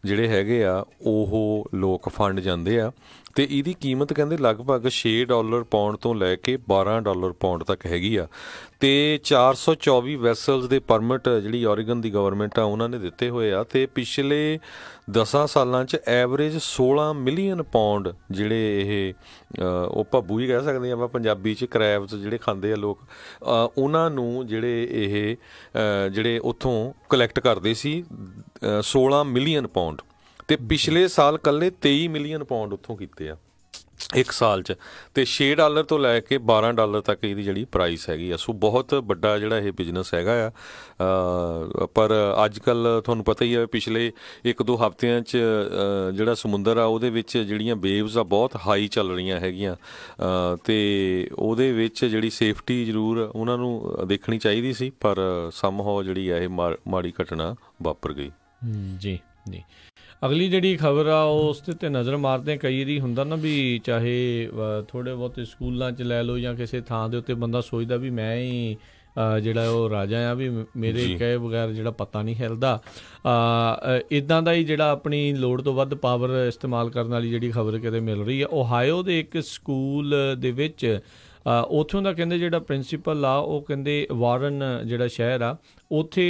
ਜਿਹੜੇ ਹੈਗੇ ਆ ਉਹ ਲੋਕ ਫੰਡ ਜਾਂਦੇ ਆ, ਅਤੇ ਇਹਦੀ ਕੀਮਤ ਕਹਿੰਦੇ ਲਗਭਗ $6 ਪਾਉਂਡ ਤੋਂ ਲੈ ਕੇ $12 ਪਾਉਂਡ ਤੱਕ ਹੈਗੀ ਆ। ਅਤੇ 424 ਵੈਸਲਸ ਦੇ ਪਰਮਿਟ ਜਿਹੜੀ ਓਰੇਗਨ ਦੀ ਗਵਰਨਮੈਂਟ ਆ ਉਹਨਾਂ ਨੇ ਦਿੱਤੇ ਹੋਏ ਆ, ਅਤੇ ਪਿਛਲੇ 10 ਸਾਲਾਂ 'ਚ ਐਵਰੇਜ 16 ਮਿਲੀਅਨ ਪਾਉਂਡ ਜਿਹੜੇ ਇਹ ਉਹ ਭੱਬੂ ਹੀ ਕਹਿ ਸਕਦੇ ਹਾਂ ਆਪਾਂ ਪੰਜਾਬੀ 'ਚ, ਕਰੈਬਸ ਜਿਹੜੇ ਖਾਂਦੇ ਆ ਲੋਕ, ਉਹਨਾਂ ਨੂੰ ਜਿਹੜੇ ਇਹ ਜਿਹੜੇ ਉੱਥੋਂ ਕਲੈਕਟ ਕਰਦੇ ਸੀ 16 ਮਿਲੀਅਨ ਪਾਉਂਡ, ਅਤੇ ਪਿਛਲੇ ਸਾਲ ਇਕੱਲੇ 23 ਮਿਲੀਅਨ ਪਾਉਂਡ ਉੱਥੋਂ ਕੀਤੇ ਆ ਇੱਕ ਸਾਲ 'ਚ, ਅਤੇ $6 ਤੋਂ ਲੈ ਕੇ $12 ਤੱਕ ਇਹਦੀ ਜਿਹੜੀ ਪ੍ਰਾਈਸ ਹੈਗੀ ਆ। ਸੋ ਬਹੁਤ ਵੱਡਾ ਜਿਹੜਾ ਇਹ ਬਿਜ਼ਨਸ ਹੈਗਾ ਆ। ਪਰ ਅੱਜ ਕੱਲ੍ਹ ਤੁਹਾਨੂੰ ਪਤਾ ਹੀ ਹੈ ਪਿਛਲੇ 1-2 ਹਫ਼ਤਿਆਂ 'ਚ ਜਿਹੜਾ ਸਮੁੰਦਰ ਆ ਉਹਦੇ ਵਿੱਚ ਜਿਹੜੀਆਂ ਵੇਵਜ਼ ਆ ਬਹੁਤ ਹਾਈ ਚੱਲ ਰਹੀਆਂ ਹੈਗੀਆਂ, ਅਤੇ ਉਹਦੇ ਵਿੱਚ ਜਿਹੜੀ ਸੇਫਟੀ ਜ਼ਰੂਰ ਉਹਨਾਂ ਨੂੰ ਦੇਖਣੀ ਚਾਹੀਦੀ ਸੀ, ਪਰ ਸਮਹਾਉ ਜਿਹੜੀ ਆ ਇਹ ਮਾੜੀ ਘਟਨਾ ਵਾਪਰ ਗਈ। ਜੀ ਜੀ। ਅਗਲੀ ਜਿਹੜੀ ਖਬਰ ਆ ਉਸ ਦੇ 'ਤੇ ਨਜ਼ਰ ਮਾਰਦੇ, ਕਈ ਵਾਰੀ ਹੁੰਦਾ ਨਾ ਵੀ ਚਾਹੇ ਥੋੜ੍ਹੇ ਬਹੁਤੇ ਸਕੂਲਾਂ 'ਚ ਲੈ ਲਓ ਜਾਂ ਕਿਸੇ ਥਾਂ ਦੇ ਉੱਤੇ ਬੰਦਾ ਸੋਚਦਾ ਵੀ ਮੈਂ ਹੀ ਜਿਹੜਾ ਉਹ ਰਾਜਾ ਆ, ਵੀ ਮੇਰੇ ਕਹੇ ਬਗੈਰ ਜਿਹੜਾ ਪਤਾ ਨਹੀਂ ਹਿਲਦਾ। ਇੱਦਾਂ ਦਾ ਹੀ ਜਿਹੜਾ ਆਪਣੀ ਲੋੜ ਤੋਂ ਵੱਧ ਪਾਵਰ ਇਸਤੇਮਾਲ ਕਰਨ ਵਾਲੀ ਜਿਹੜੀ ਖਬਰ ਕਿਤੇ ਮਿਲ ਰਹੀ ਆ, ਓਹਾਇਓ ਦੇ ਇੱਕ ਸਕੂਲ ਦੇ ਵਿੱਚ ਉੱਥੋਂ ਦਾ ਕਹਿੰਦੇ ਜਿਹੜਾ ਪ੍ਰਿੰਸੀਪਲ ਆ ਉਹ ਕਹਿੰਦੇ ਵਾਰਨ ਜਿਹੜਾ ਸ਼ਹਿਰ ਆ ਉੱਥੇ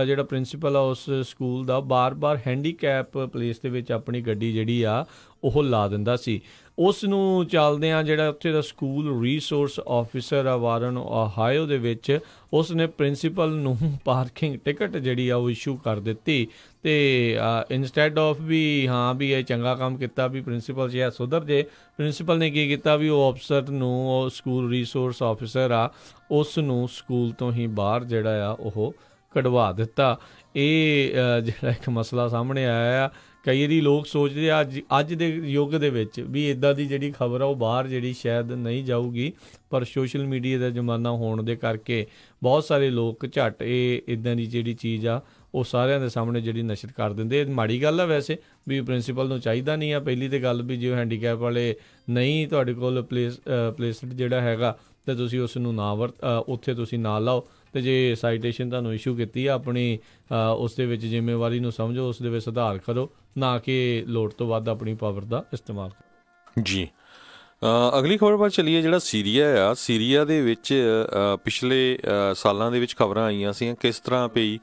ਜਿਹੜਾ ਪ੍ਰਿੰਸੀਪਲ ਆ ਉਸ ਸਕੂਲ ਦਾ ਬਾਰ-ਬਾਰ ਹੈਂਡੀਕੈਪ ਪਲੇਸ ਦੇ ਵਿੱਚ ਆਪਣੀ ਗੱਡੀ ਜਿਹੜੀ ਆ ਉਹ ਲਾ ਦਿੰਦਾ ਸੀ। ਉਸ ਨੂੰ ਚੱਲਦਿਆਂ ਜਿਹੜਾ ਉੱਥੇ ਦਾ ਸਕੂਲ ਰਿਸੋਰਸ ਆਫਿਸਰ ਆ ਵਾਰਨ ਓਹਾਇਓ ਦੇ ਵਿੱਚ, ਉਸ ਨੇ ਪ੍ਰਿੰਸੀਪਲ ਨੂੰ ਪਾਰਕਿੰਗ ਟਿਕਟ ਜਿਹੜੀ ਆ ਉਹ ਇਸ਼ੂ ਕਰ ਦਿੱਤੀ। ਅਤੇ ਇੰਸਟੈਡ ਆਫ ਵੀ ਹਾਂ ਵੀ ਇਹ ਚੰਗਾ ਕੰਮ ਕੀਤਾ ਵੀ ਪ੍ਰਿੰਸੀਪਲ ਸ਼ਾਇਦ ਸੁਧਰ ਜੇ, ਪ੍ਰਿੰਸੀਪਲ ਨੇ ਕੀ ਕੀਤਾ ਵੀ ਉਹ ਅਫਸਰ ਨੂੰ, ਉਹ ਸਕੂਲ ਰਿਸੋਰਸ ਆਫਿਸਰ ਆ, ਉਸ ਨੂੰ ਸਕੂਲ ਤੋਂ ਹੀ ਬਾਹਰ ਜਿਹੜਾ ਆ ਉਹ ਕਢਵਾ ਦਿੱਤਾ। ਇਹ ਜਿਹੜਾ ਇੱਕ ਮਸਲਾ ਸਾਹਮਣੇ ਆਇਆ ਆ। ਕਈ ਵਾਰੀ ਲੋਕ ਸੋਚਦੇ ਆ ਅੱਜ ਦੇ ਯੁੱਗ ਦੇ ਵਿੱਚ ਵੀ ਇੱਦਾਂ ਦੀ ਜਿਹੜੀ ਖਬਰ ਆ ਉਹ ਬਾਹਰ ਜਿਹੜੀ ਸ਼ਾਇਦ ਨਹੀਂ ਜਾਊਗੀ, ਪਰ ਸੋਸ਼ਲ ਮੀਡੀਆ ਦਾ ਜ਼ਮਾਨਾ ਹੋਣ ਦੇ ਕਰਕੇ ਬਹੁਤ ਸਾਰੇ ਲੋਕ ਝੱਟ ਇਹ ਇੱਦਾਂ ਦੀ ਜਿਹੜੀ ਚੀਜ਼ ਆ ਉਹ ਸਾਰਿਆਂ ਦੇ ਸਾਹਮਣੇ ਜਿਹੜੀ ਨਸ਼ਰ ਕਰ ਦਿੰਦੇ। ਇਹ ਮਾੜੀ ਗੱਲ ਆ ਵੈਸੇ ਵੀ ਪ੍ਰਿੰਸੀਪਲ ਨੂੰ ਚਾਹੀਦਾ ਨਹੀਂ ਆ। ਪਹਿਲੀ ਤਾਂ ਗੱਲ ਵੀ ਜੇ ਹੈਂਡੀਕੈਪ ਵਾਲੇ ਨਹੀਂ ਤੁਹਾਡੇ ਕੋਲ ਪਲੇਸਡ ਜਿਹੜਾ ਹੈਗਾ ਅਤੇ ਤੁਸੀਂ ਉਸ ਨੂੰ ਨਾ ਉੱਥੇ ਤੁਸੀਂ ਨਾ ਲਾਓ, ਅਤੇ ਜੇ ਸਾਈਟੇਸ਼ਨ ਤੁਹਾਨੂੰ ਇਸ਼ੂ ਕੀਤੀ ਆ ਆਪਣੀ ਉਸ ਦੇ ਵਿੱਚ ਜ਼ਿੰਮੇਵਾਰੀ ਨੂੰ ਸਮਝੋ, ਉਸ ਦੇ ਵਿੱਚ ਸੁਧਾਰ ਕਰੋ, ਨਾ ਕਿ ਲੋੜ ਤੋਂ ਵੱਧ ਆਪਣੀ ਪਾਵਰ ਦਾ ਇਸਤੇਮਾਲ ਕਰੋ। ਜੀ ਅਗਲੀ ਖਬਰ ਵੱਲ ਚੱਲੀਏ। ਜਿਹੜਾ ਸੀਰੀਆ ਆ, ਸੀਰੀਆ ਦੇ ਵਿੱਚ ਪਿਛਲੇ ਸਾਲਾਂ ਦੇ ਵਿੱਚ ਖਬਰਾਂ ਆਈਆਂ ਸੀ ਕਿਸ ਤਰ੍ਹਾਂ ਭਈ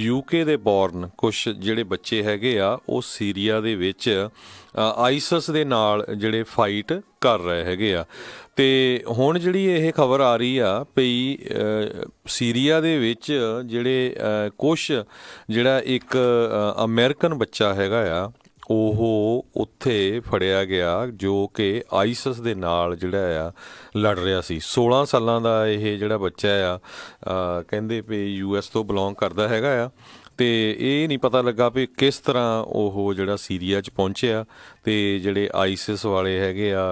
UK ਦੇ ਬੋਰਨ ਕੁਛ ਜਿਹੜੇ ਬੱਚੇ ਹੈਗੇ ਆ ਉਹ ਸੀਰੀਆ ਦੇ ਵਿੱਚ ਆਈਸਿਸ ਦੇ ਨਾਲ ਜਿਹੜੇ ਫਾਈਟ ਕਰ ਰਹੇ ਹੈਗੇ ਆ। ਅਤੇ ਹੁਣ ਜਿਹੜੀ ਇਹ ਖਬਰ ਆ ਰਹੀ ਆ ਭਈ ਸੀਰੀਆ ਦੇ ਵਿੱਚ ਜਿਹੜੇ ਕੁਛ ਜਿਹੜਾ ਇੱਕ ਅਮਰੀਕਨ ਬੱਚਾ ਹੈਗਾ ਆ ਉਹ ਉੱਥੇ ਫੜਿਆ ਗਿਆ ਜੋ ਕਿ ਆਈਸਿਸ ਦੇ ਨਾਲ ਜਿਹੜਾ ਆ ਲੜ ਰਿਹਾ ਸੀ। 16 ਸਾਲਾਂ ਦਾ ਇਹ ਜਿਹੜਾ ਬੱਚਾ ਆ ਕਹਿੰਦੇ ਵੀ US ਤੋਂ ਬਿਲੋਂਗ ਕਰਦਾ ਹੈਗਾ ਆ, ਅਤੇ ਇਹ ਨਹੀਂ ਪਤਾ ਲੱਗਾ ਵੀ ਕਿਸ ਤਰ੍ਹਾਂ ਉਹ ਜਿਹੜਾ ਸੀਰੀਆ 'ਚ ਪਹੁੰਚਿਆ ਅਤੇ ਜਿਹੜੇ ਆਈਸਿਸ ਵਾਲੇ ਹੈਗੇ ਆ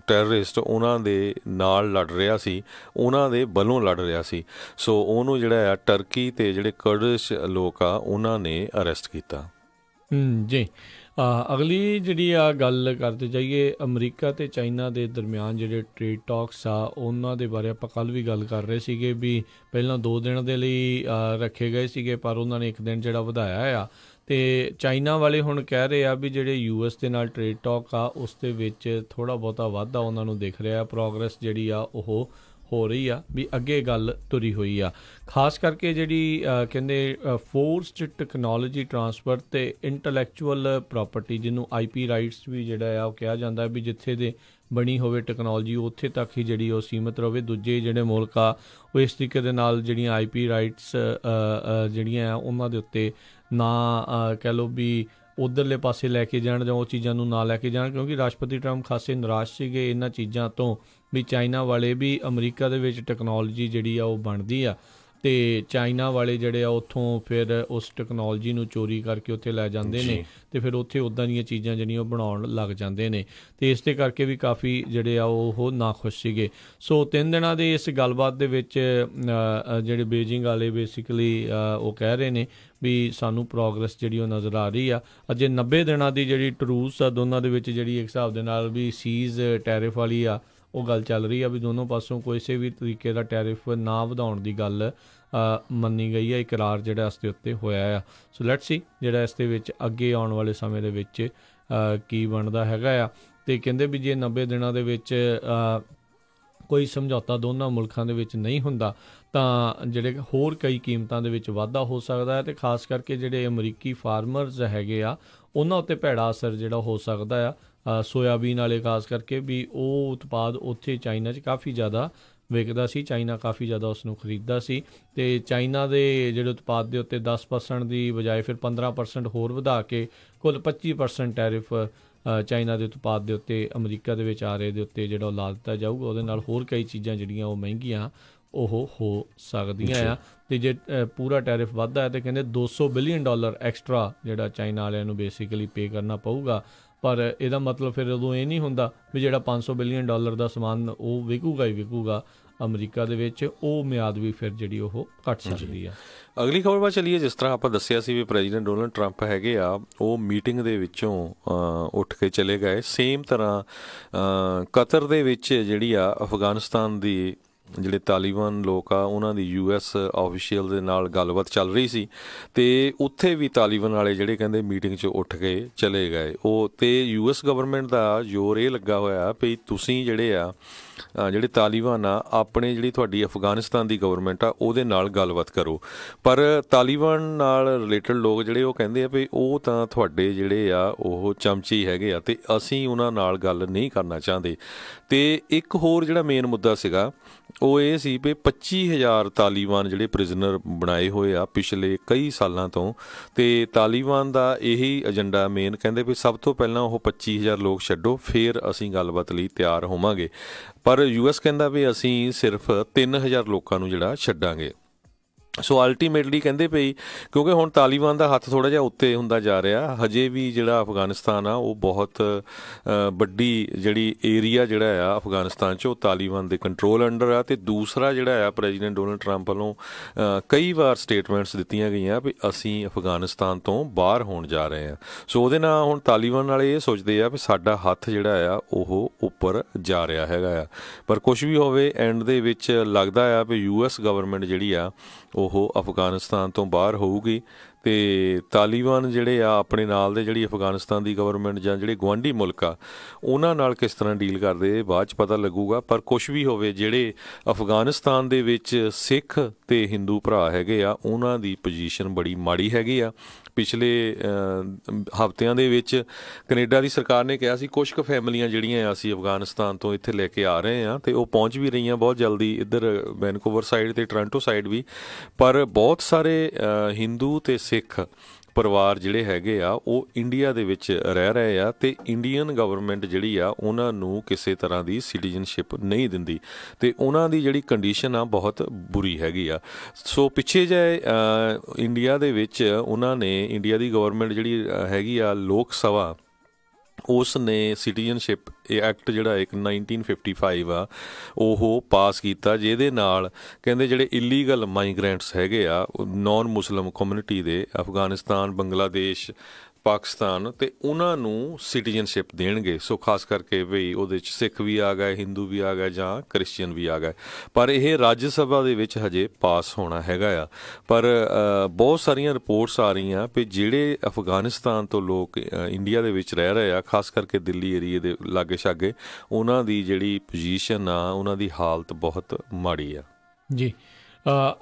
ਟੈਰਰਿਸਟ ਉਹਨਾਂ ਦੇ ਨਾਲ ਲੜ ਰਿਹਾ ਸੀ, ਉਹਨਾਂ ਦੇ ਵੱਲੋਂ ਲੜ ਰਿਹਾ ਸੀ। ਸੋ ਉਹਨੂੰ ਜਿਹੜਾ ਆ ਟਰਕੀ ਅਤੇ ਜਿਹੜੇ ਕਰਡਿਸ਼ ਲੋਕ ਆ ਉਹਨਾਂ ਨੇ ਅਰੈਸਟ ਕੀਤਾ। ਜੀ ਅਗਲੀ ਜਿਹੜੀ ਆ ਗੱਲ ਕਰਦੇ ਜਾਈਏ, ਅਮਰੀਕਾ ਅਤੇ ਚਾਈਨਾ ਦੇ ਦਰਮਿਆਨ ਜਿਹੜੇ ਟ੍ਰੇਡ ਟਾਕਸ ਆ ਉਹਨਾਂ ਦੇ ਬਾਰੇ ਆਪਾਂ ਕੱਲ੍ਹ ਵੀ ਗੱਲ ਕਰ ਰਹੇ ਸੀਗੇ ਵੀ ਪਹਿਲਾਂ 2 ਦਿਨ ਦੇ ਲਈ ਰੱਖੇ ਗਏ ਸੀਗੇ, ਪਰ ਉਹਨਾਂ ਨੇ 1 ਦਿਨ ਜਿਹੜਾ ਵਧਾਇਆ ਆ। ਅਤੇ ਚਾਈਨਾ ਵਾਲੇ ਹੁਣ ਕਹਿ ਰਹੇ ਆ ਵੀ ਜਿਹੜੇ US ਦੇ ਨਾਲ ਟ੍ਰੇਡ ਟਾਕ ਆ ਉਸ ਦੇ ਵਿੱਚ ਥੋੜ੍ਹਾ ਬਹੁਤਾ ਵਾਧਾ ਉਹਨਾਂ ਨੂੰ ਦਿਖ ਰਿਹਾ, ਪ੍ਰੋਗਰੈਸ ਜਿਹੜੀ ਆ ਉਹ ਹੋ ਰਹੀ ਆ, ਵੀ ਅੱਗੇ ਗੱਲ ਤੁਰੀ ਹੋਈ ਆ। ਖਾਸ ਕਰਕੇ ਜਿਹੜੀ ਕਹਿੰਦੇ ਫੋਰਸਡ ਟੈਕਨੋਲੋਜੀ ਟਰਾਂਸਫਰ ਅਤੇ ਇੰਟਲੈਕਚੁਅਲ ਪ੍ਰੋਪਰਟੀ, ਜਿਹਨੂੰ IP ਰਾਈਟਸ ਵੀ ਜਿਹੜਾ ਆ ਉਹ ਕਿਹਾ ਜਾਂਦਾ ਵੀ ਜਿੱਥੇ ਦੇ ਬਣੀ ਹੋਵੇ ਟੈਕਨੋਲੋਜੀ ਉੱਥੇ ਤੱਕ ਹੀ ਜਿਹੜੀ ਉਹ ਸੀਮਿਤ ਰਹੇ। ਦੂਜੇ ਜਿਹੜੇ ਮੁਲਕ ਆ ਉਹ ਇਸ ਤਰੀਕੇ ਦੇ ਨਾਲ ਜਿਹੜੀਆਂ IP ਰਾਈਟਸ ਜਿਹੜੀਆਂ ਆ ਉਹਨਾਂ ਦੇ ਉੱਤੇ ਨਾ ਕਹਿ ਲਓ ਵੀ ਉੱਧਰਲੇ ਪਾਸੇ ਲੈ ਕੇ ਜਾਣ ਜਾਂ ਉਹ ਚੀਜ਼ਾਂ ਨੂੰ ਨਾ ਲੈ ਕੇ ਜਾਣ, ਕਿਉਂਕਿ ਰਾਸ਼ਟਰਪਤੀ ਟਰੰਪ ਖਾਸੇ ਨਿਰਾਸ਼ ਸੀਗੇ ਇਹਨਾਂ ਚੀਜ਼ਾਂ ਤੋਂ ਵੀ ਚਾਈਨਾ ਵਾਲੇ ਵੀ ਅਮਰੀਕਾ ਦੇ ਵਿੱਚ ਟੈਕਨੋਲੋਜੀ ਜਿਹੜੀ ਆ ਉਹ ਬਣਦੀ ਆ ਅਤੇ ਚਾਈਨਾ ਵਾਲੇ ਜਿਹੜੇ ਆ ਉੱਥੋਂ ਫਿਰ ਉਸ ਟੈਕਨੋਲੋਜੀ ਨੂੰ ਚੋਰੀ ਕਰਕੇ ਉੱਥੇ ਲੈ ਜਾਂਦੇ ਨੇ ਅਤੇ ਫਿਰ ਉੱਥੇ ਉੱਦਾਂ ਦੀਆਂ ਚੀਜ਼ਾਂ ਜਿਹੜੀਆਂ ਉਹ ਬਣਾਉਣ ਲੱਗ ਜਾਂਦੇ ਨੇ, ਅਤੇ ਇਸ ਦੇ ਕਰਕੇ ਵੀ ਕਾਫੀ ਜਿਹੜੇ ਆ ਉਹ ਨਾਖੁਸ਼ ਸੀਗੇ। ਸੋ 3 ਦਿਨਾਂ ਦੇ ਇਸ ਗੱਲਬਾਤ ਦੇ ਵਿੱਚ ਜਿਹੜੇ ਬੀਜਿੰਗ ਵਾਲੇ ਬੇਸਿਕਲੀ ਉਹ ਕਹਿ ਰਹੇ ਨੇ ਵੀ ਸਾਨੂੰ ਪ੍ਰੋਗਰੈਸ ਜਿਹੜੀ ਉਹ ਨਜ਼ਰ ਆ ਰਹੀ ਆ। ਅਜੇ 90 ਦਿਨਾਂ ਦੀ ਜਿਹੜੀ ਟਰੂਸ ਆ ਦੋਨਾਂ ਦੇ ਵਿੱਚ ਜਿਹੜੀ ਇੱਕ ਹਿਸਾਬ ਦੇ ਨਾਲ ਵੀ ਸੀਜ਼ ਟੈਰਿਫ ਵਾਲੀ ਆ ਉਹ ਗੱਲ ਚੱਲ ਰਹੀ ਆ ਵੀ ਦੋਨੋਂ ਪਾਸੋਂ ਕਿਸੇ ਵੀ ਤਰੀਕੇ ਦਾ ਟੈਰਿਫ ਨਾ ਵਧਾਉਣ ਦੀ ਗੱਲ ਮੰਨੀ ਗਈ ਹੈ, ਇਕਰਾਰ ਜਿਹੜਾ ਇਸ ਦੇ ਉੱਤੇ ਹੋਇਆ ਆ। ਸੋ ਲੈਟਸ ਸੀ ਜਿਹੜਾ ਇਸ ਦੇ ਵਿੱਚ ਅੱਗੇ ਆਉਣ ਵਾਲੇ ਸਮੇਂ ਦੇ ਵਿੱਚ ਕੀ ਬਣਦਾ ਹੈਗਾ ਆ। ਅਤੇ ਕਹਿੰਦੇ ਵੀ ਜੇ 90 ਦਿਨਾਂ ਦੇ ਵਿੱਚ ਕੋਈ ਸਮਝੌਤਾ ਦੋਨਾਂ ਮੁਲਕਾਂ ਦੇ ਵਿੱਚ ਨਹੀਂ ਹੁੰਦਾ ਤਾਂ ਜਿਹੜੇ ਹੋਰ ਕਈ ਕੀਮਤਾਂ ਦੇ ਵਿੱਚ ਵਾਧਾ ਹੋ ਸਕਦਾ ਹੈ, ਅਤੇ ਖਾਸ ਕਰਕੇ ਜਿਹੜੇ ਅਮਰੀਕੀ ਫਾਰਮਰਜ਼ ਹੈਗੇ ਆ ਉਹਨਾਂ ਉੱਤੇ ਭੈੜਾ ਅਸਰ ਜਿਹੜਾ ਹੋ ਸਕਦਾ ਆ। ਸੋਇਆਬੀਨ ਵਾਲੇ ਖਾਸ ਕਰਕੇ ਵੀ ਉਹ ਉਤਪਾਦ ਉੱਥੇ ਚਾਈਨਾ 'ਚ ਕਾਫੀ ਜ਼ਿਆਦਾ ਵਿਕਦਾ ਸੀ, ਚਾਈਨਾ ਕਾਫੀ ਜ਼ਿਆਦਾ ਉਸ ਨੂੰ ਖਰੀਦਦਾ ਸੀ, ਅਤੇ ਚਾਈਨਾ ਦੇ ਜਿਹੜੇ ਉਤਪਾਦ ਦੇ ਉੱਤੇ 10% ਦੀ ਬਜਾਏ ਫਿਰ 15% ਹੋਰ ਵਧਾ ਕੇ ਕੁੱਲ 25% ਟੈਰਿਫ ਚਾਈਨਾ ਦੇ ਉਤਪਾਦ ਦੇ ਉੱਤੇ ਅਮਰੀਕਾ ਦੇ ਵਿੱਚ ਆ ਰਹੇ ਦੇ ਉੱਤੇ ਜਿਹੜਾ ਉਹ ਲਾ ਦਿੱਤਾ ਜਾਊਗਾ। ਉਹਦੇ ਨਾਲ ਹੋਰ ਕਈ ਚੀਜ਼ਾਂ ਜਿਹੜੀਆਂ ਉਹ ਮਹਿੰਗੀਆਂ ਉਹ ਹੋ ਸਕਦੀਆਂ ਆ, ਅਤੇ ਜੇ ਪੂਰਾ ਟੈਰਿਫ ਵੱਧਦਾ ਹੈ ਤਾਂ ਕਹਿੰਦੇ $200 ਬਿਲੀਅਨ ਐਕਸਟਰਾ ਜਿਹੜਾ ਚਾਈਨਾ ਵਾਲਿਆਂ ਨੂੰ ਬੇਸਿਕਲੀ ਪੇ ਕਰਨਾ ਪਊਗਾ। ਪਰ ਇਹਦਾ ਮਤਲਬ ਫਿਰ ਉਦੋਂ ਇਹ ਨਹੀਂ ਹੁੰਦਾ ਵੀ ਜਿਹੜਾ $500 ਬਿਲੀਅਨ ਦਾ ਸਮਾਨ ਉਹ ਵਿਕੂਗਾ ਹੀ ਵਿਕੂਗਾ ਅਮਰੀਕਾ ਦੇ ਵਿੱਚ, ਉਹ ਮਿਆਦ ਵੀ ਫਿਰ ਜਿਹੜੀ ਉਹ ਘੱਟ ਸਕਦੀ ਆ। ਅਗਲੀ ਖਬਰ ਵੱਲ ਚੱਲੀਏ। ਜਿਸ ਤਰ੍ਹਾਂ ਆਪਾਂ ਦੱਸਿਆ ਸੀ ਵੀ ਪ੍ਰੈਜ਼ੀਡੈਂਟ ਡੋਨਲਡ ਟਰੰਪ ਹੈਗੇ ਆ ਉਹ ਮੀਟਿੰਗ ਦੇ ਵਿੱਚੋਂ ਉੱਠ ਕੇ ਚਲੇ ਗਏ। ਸੇਮ ਤਰ੍ਹਾਂ ਕਤਰ ਦੇ ਵਿੱਚ ਜਿਹੜੀ ਆ ਅਫਗਾਨਿਸਤਾਨ ਦੀ ਜਿਹੜੇ ਤਾਲੀਬਾਨ ਲੋਕ ਆ ਉਹਨਾਂ ਦੀ US ਆਫੀਸ਼ੀਅਲ ਦੇ ਨਾਲ ਗੱਲਬਾਤ ਚੱਲ ਰਹੀ ਸੀ ਤੇ ਉੱਥੇ ਵੀ ਤਾਲੀਬਾਨ ਵਾਲੇ ਜਿਹੜੇ ਕਹਿੰਦੇ ਮੀਟਿੰਗ 'ਚ ਉੱਠ ਕੇ ਚਲੇ ਗਏ। ਉਹ ਤੇ US ਗਵਰਨਮੈਂਟ ਦਾ ਜ਼ੋਰ ਇਹ ਲੱਗਾ ਹੋਇਆ ਵੀ ਤੁਸੀਂ ਜਿਹੜੇ ਤਾਲੀਬਾਨ ਆ ਆਪਣੇ ਜਿਹੜੀ ਤੁਹਾਡੀ ਅਫਗਾਨਿਸਤਾਨ ਦੀ ਗਵਰਨਮੈਂਟ ਆ ਉਹਦੇ ਨਾਲ ਗੱਲਬਾਤ ਕਰੋ। ਪਰ ਤਾਲੀਬਾਨ ਨਾਲ ਰਿਲੇਟਡ ਲੋਕ ਜਿਹੜੇ ਉਹ ਕਹਿੰਦੇ ਆ ਵੀ ਉਹ ਤਾਂ ਤੁਹਾਡੇ ਜਿਹੜੇ ਆ ਉਹ ਚਮਚੇ ਹੈਗੇ ਆ ਤੇ ਅਸੀਂ ਉਹਨਾਂ ਨਾਲ ਗੱਲ ਨਹੀਂ ਕਰਨਾ ਚਾਹੁੰਦੇ। ਤੇ ਇੱਕ ਹੋਰ ਜਿਹੜਾ ਮੇਨ ਮੁੱਦਾ ਸੀਗਾ ਉਹ ਇਹ ਸੀ ਵੀ 25,000 ਤਾਲੀਬਾਨ ਜਿਹੜੇ ਪ੍ਰਿਜ਼ਨਰ ਬਣਾਏ ਹੋਏ ਆ ਪਿਛਲੇ ਕਈ ਸਾਲਾਂ ਤੋਂ ਤੇ ਤਾਲੀਬਾਨ ਦਾ ਇਹੀ ਏਜੰਡਾ ਮੇਨ ਕਹਿੰਦੇ ਵੀ ਸਭ ਤੋਂ ਪਹਿਲਾਂ ਉਹ 25,000 ਲੋਕ ਛੱਡੋ ਫਿਰ ਅਸੀਂ ਗੱਲਬਾਤ ਲਈ ਤਿਆਰ ਹੋਵਾਂਗੇ। ਪਰ US ਕਹਿੰਦਾ ਵੀ ਅਸੀਂ ਸਿਰਫ 3,000 ਲੋਕਾਂ ਨੂੰ ਜਿਹੜਾ ਛੱਡਾਂਗੇ। ਸੋ ਅਲਟੀਮੇਟਲੀ ਕਹਿੰਦੇ ਪਈ ਕਿਉਂਕਿ ਹੁਣ ਤਾਲੀਬਾਨ ਦਾ ਹੱਥ ਥੋੜ੍ਹਾ ਜਿਹਾ ਉੱਤੇ ਹੁੰਦਾ ਜਾ ਰਿਹਾ, ਹਜੇ ਵੀ ਜਿਹੜਾ ਅਫਗਾਨਿਸਤਾਨ ਆ ਉਹ ਬਹੁਤ ਵੱਡੀ ਜਿਹੜੀ ਏਰੀਆ ਜਿਹੜਾ ਆ ਅਫਗਾਨਿਸਤਾਨ 'ਚ ਉਹ ਤਾਲੀਬਾਨ ਦੇ ਕੰਟਰੋਲ ਅੰਡਰ ਆ। ਅਤੇ ਦੂਸਰਾ ਜਿਹੜਾ ਆ ਪ੍ਰੈਜ਼ੀਡੈਂਟ ਡੋਨਲਡ ਟਰੰਪ ਵੱਲੋਂ ਕਈ ਵਾਰ ਸਟੇਟਮੈਂਟਸ ਦਿੱਤੀਆਂ ਗਈਆਂ ਵੀ ਅਸੀਂ ਅਫਗਾਨਿਸਤਾਨ ਤੋਂ ਬਾਹਰ ਹੋਣ ਜਾ ਰਹੇ ਹਾਂ। ਸੋ ਉਹਦੇ ਨਾਲ ਹੁਣ ਤਾਲੀਬਾਨ ਵਾਲੇ ਇਹ ਸੋਚਦੇ ਆ ਵੀ ਸਾਡਾ ਹੱਥ ਜਿਹੜਾ ਆ ਉਹ ਉੱਪਰ ਜਾ ਰਿਹਾ ਹੈਗਾ ਆ। ਪਰ ਕੁਛ ਵੀ ਹੋਵੇ ਐਂਡ ਦੇ ਵਿੱਚ ਲੱਗਦਾ ਆ ਵੀ US ਗਵਰਨਮੈਂਟ ਜਿਹੜੀ ਆ ਉਹ ਅਫਗਾਨਿਸਤਾਨ ਤੋਂ ਬਾਹਰ ਹੋਊਗੀ ਤੇ ਤਾਲੀਬਾਨ ਜਿਹੜੇ ਆ ਆਪਣੇ ਨਾਲ ਦੇ ਜਿਹੜੀ ਅਫਗਾਨਿਸਤਾਨ ਦੀ ਗਵਰਨਮੈਂਟ ਜਾਂ ਜਿਹੜੇ ਗੁਆਂਢੀ ਮੁਲਕ ਆ ਉਹਨਾਂ ਨਾਲ ਕਿਸ ਤਰ੍ਹਾਂ ਡੀਲ ਕਰਦੇ ਬਾਅਦ 'ਚ ਪਤਾ ਲੱਗੂਗਾ। ਪਰ ਕੁਛ ਵੀ ਹੋਵੇ ਜਿਹੜੇ ਅਫਗਾਨਿਸਤਾਨ ਦੇ ਵਿੱਚ ਸਿੱਖ ਤੇ ਹਿੰਦੂ ਭਰਾ ਹੈਗੇ ਆ ਉਹਨਾਂ ਦੀ ਪੋਜੀਸ਼ਨ ਬੜੀ ਮਾੜੀ ਹੈਗੀ ਆ। ਪਿਛਲੇ ਹਫ਼ਤਿਆਂ ਦੇ ਵਿੱਚ ਕੈਨੇਡਾ ਦੀ ਸਰਕਾਰ ਨੇ ਕਿਹਾ ਸੀ ਕੁਛ ਕੁ ਫੈਮਲੀਆਂ ਜਿਹੜੀਆਂ ਅਸੀਂ ਅਫਗਾਨਿਸਤਾਨ ਤੋਂ ਇੱਥੇ ਲੈ ਕੇ ਆ ਰਹੇ ਹਾਂ ਤੇ ਉਹ ਪਹੁੰਚ ਵੀ ਰਹੀਆਂ ਬਹੁਤ ਜਲਦੀ ਇੱਧਰ ਵੈਨਕੂਵਰ ਸਾਈਡ ਤੇ ਟੋਰਾਂਟੋ ਸਾਈਡ ਵੀ। ਪਰ ਬਹੁਤ ਸਾਰੇ ਹਿੰਦੂ ਤੇ ਸਿੱਖ ਪਰਿਵਾਰ ਜਿਹੜੇ ਹੈਗੇ ਆ ਉਹ ਇੰਡੀਆ ਦੇ ਵਿੱਚ ਰਹਿ ਰਹੇ ਆ ਤੇ ਇੰਡੀਅਨ ਗਵਰਨਮੈਂਟ ਜਿਹੜੀ ਆ ਉਹਨਾਂ ਨੂੰ ਕਿਸੇ ਤਰ੍ਹਾਂ ਦੀ ਸਿਟੀਜ਼ਨਸ਼ਿਪ ਨਹੀਂ ਦਿੰਦੀ ਤੇ ਉਹਨਾਂ ਦੀ ਜਿਹੜੀ ਕੰਡੀਸ਼ਨ ਆ ਬਹੁਤ ਬੁਰੀ ਹੈਗੀ ਆ। ਸੋ ਪਿੱਛੇ ਜਿਹੇ ਇੰਡੀਆ ਦੇ ਵਿੱਚ ਉਹਨਾਂ ਨੇ ਇੰਡੀਆ ਦੀ ਗਵਰਨਮੈਂਟ ਜਿਹੜੀ ਹੈਗੀ ਆ ਲੋਕ ਸਭਾ ਉਸ ਨੇ ਸਿਟੀਜ਼ਨਸ਼ਿਪ ਐਕਟ ਜਿਹੜਾ ਇੱਕ 1955 ਆ ਉਹ ਪਾਸ ਕੀਤਾ ਜਿਹਦੇ ਨਾਲ ਕਹਿੰਦੇ ਜਿਹੜੇ ਇਲੀਗਲ ਮਾਈਗਰੈਂਟਸ ਹੈਗੇ ਆ ਨੌਨ ਮੁਸਲਿਮ ਕਮਿਊਨਿਟੀ ਦੇ ਅਫਗਾਨਿਸਤਾਨ ਬੰਗਲਾਦੇਸ਼ ਪਾਕਿਸਤਾਨ ਤੇ ਉਹਨਾਂ ਨੂੰ ਸਿਟੀਜ਼ਨਸ਼ਿਪ ਦੇਣਗੇ। ਸੋ ਖਾਸ ਕਰਕੇ ਵੀ ਉਹਦੇ 'ਚ ਸਿੱਖ ਵੀ ਆ ਗਏ, ਹਿੰਦੂ ਵੀ ਆ ਗਏ ਜਾਂ ਕ੍ਰਿਸਚੀਅਨ ਵੀ ਆ ਗਏ। ਪਰ ਇਹ ਰਾਜ ਸਭਾ ਦੇ ਵਿੱਚ ਹਜੇ ਪਾਸ ਹੋਣਾ ਹੈਗਾ ਆ। ਪਰ ਬਹੁਤ ਸਾਰੀਆਂ ਰਿਪੋਰਟਸ ਆ ਰਹੀਆਂ ਵੀ ਜਿਹੜੇ ਅਫਗਾਨਿਸਤਾਨ ਤੋਂ ਲੋਕ ਇੰਡੀਆ ਦੇ ਵਿੱਚ ਰਹਿ ਰਹੇ ਆ ਖਾਸ ਕਰਕੇ ਦਿੱਲੀ ਏਰੀਏ ਦੇ ਲਾਗੇ ਛਾਗੇ ਉਹਨਾਂ ਦੀ ਜਿਹੜੀ ਪੋਜੀਸ਼ਨ ਆ ਉਹਨਾਂ ਦੀ ਹਾਲਤ ਬਹੁਤ ਮਾੜੀ ਆ ਜੀ।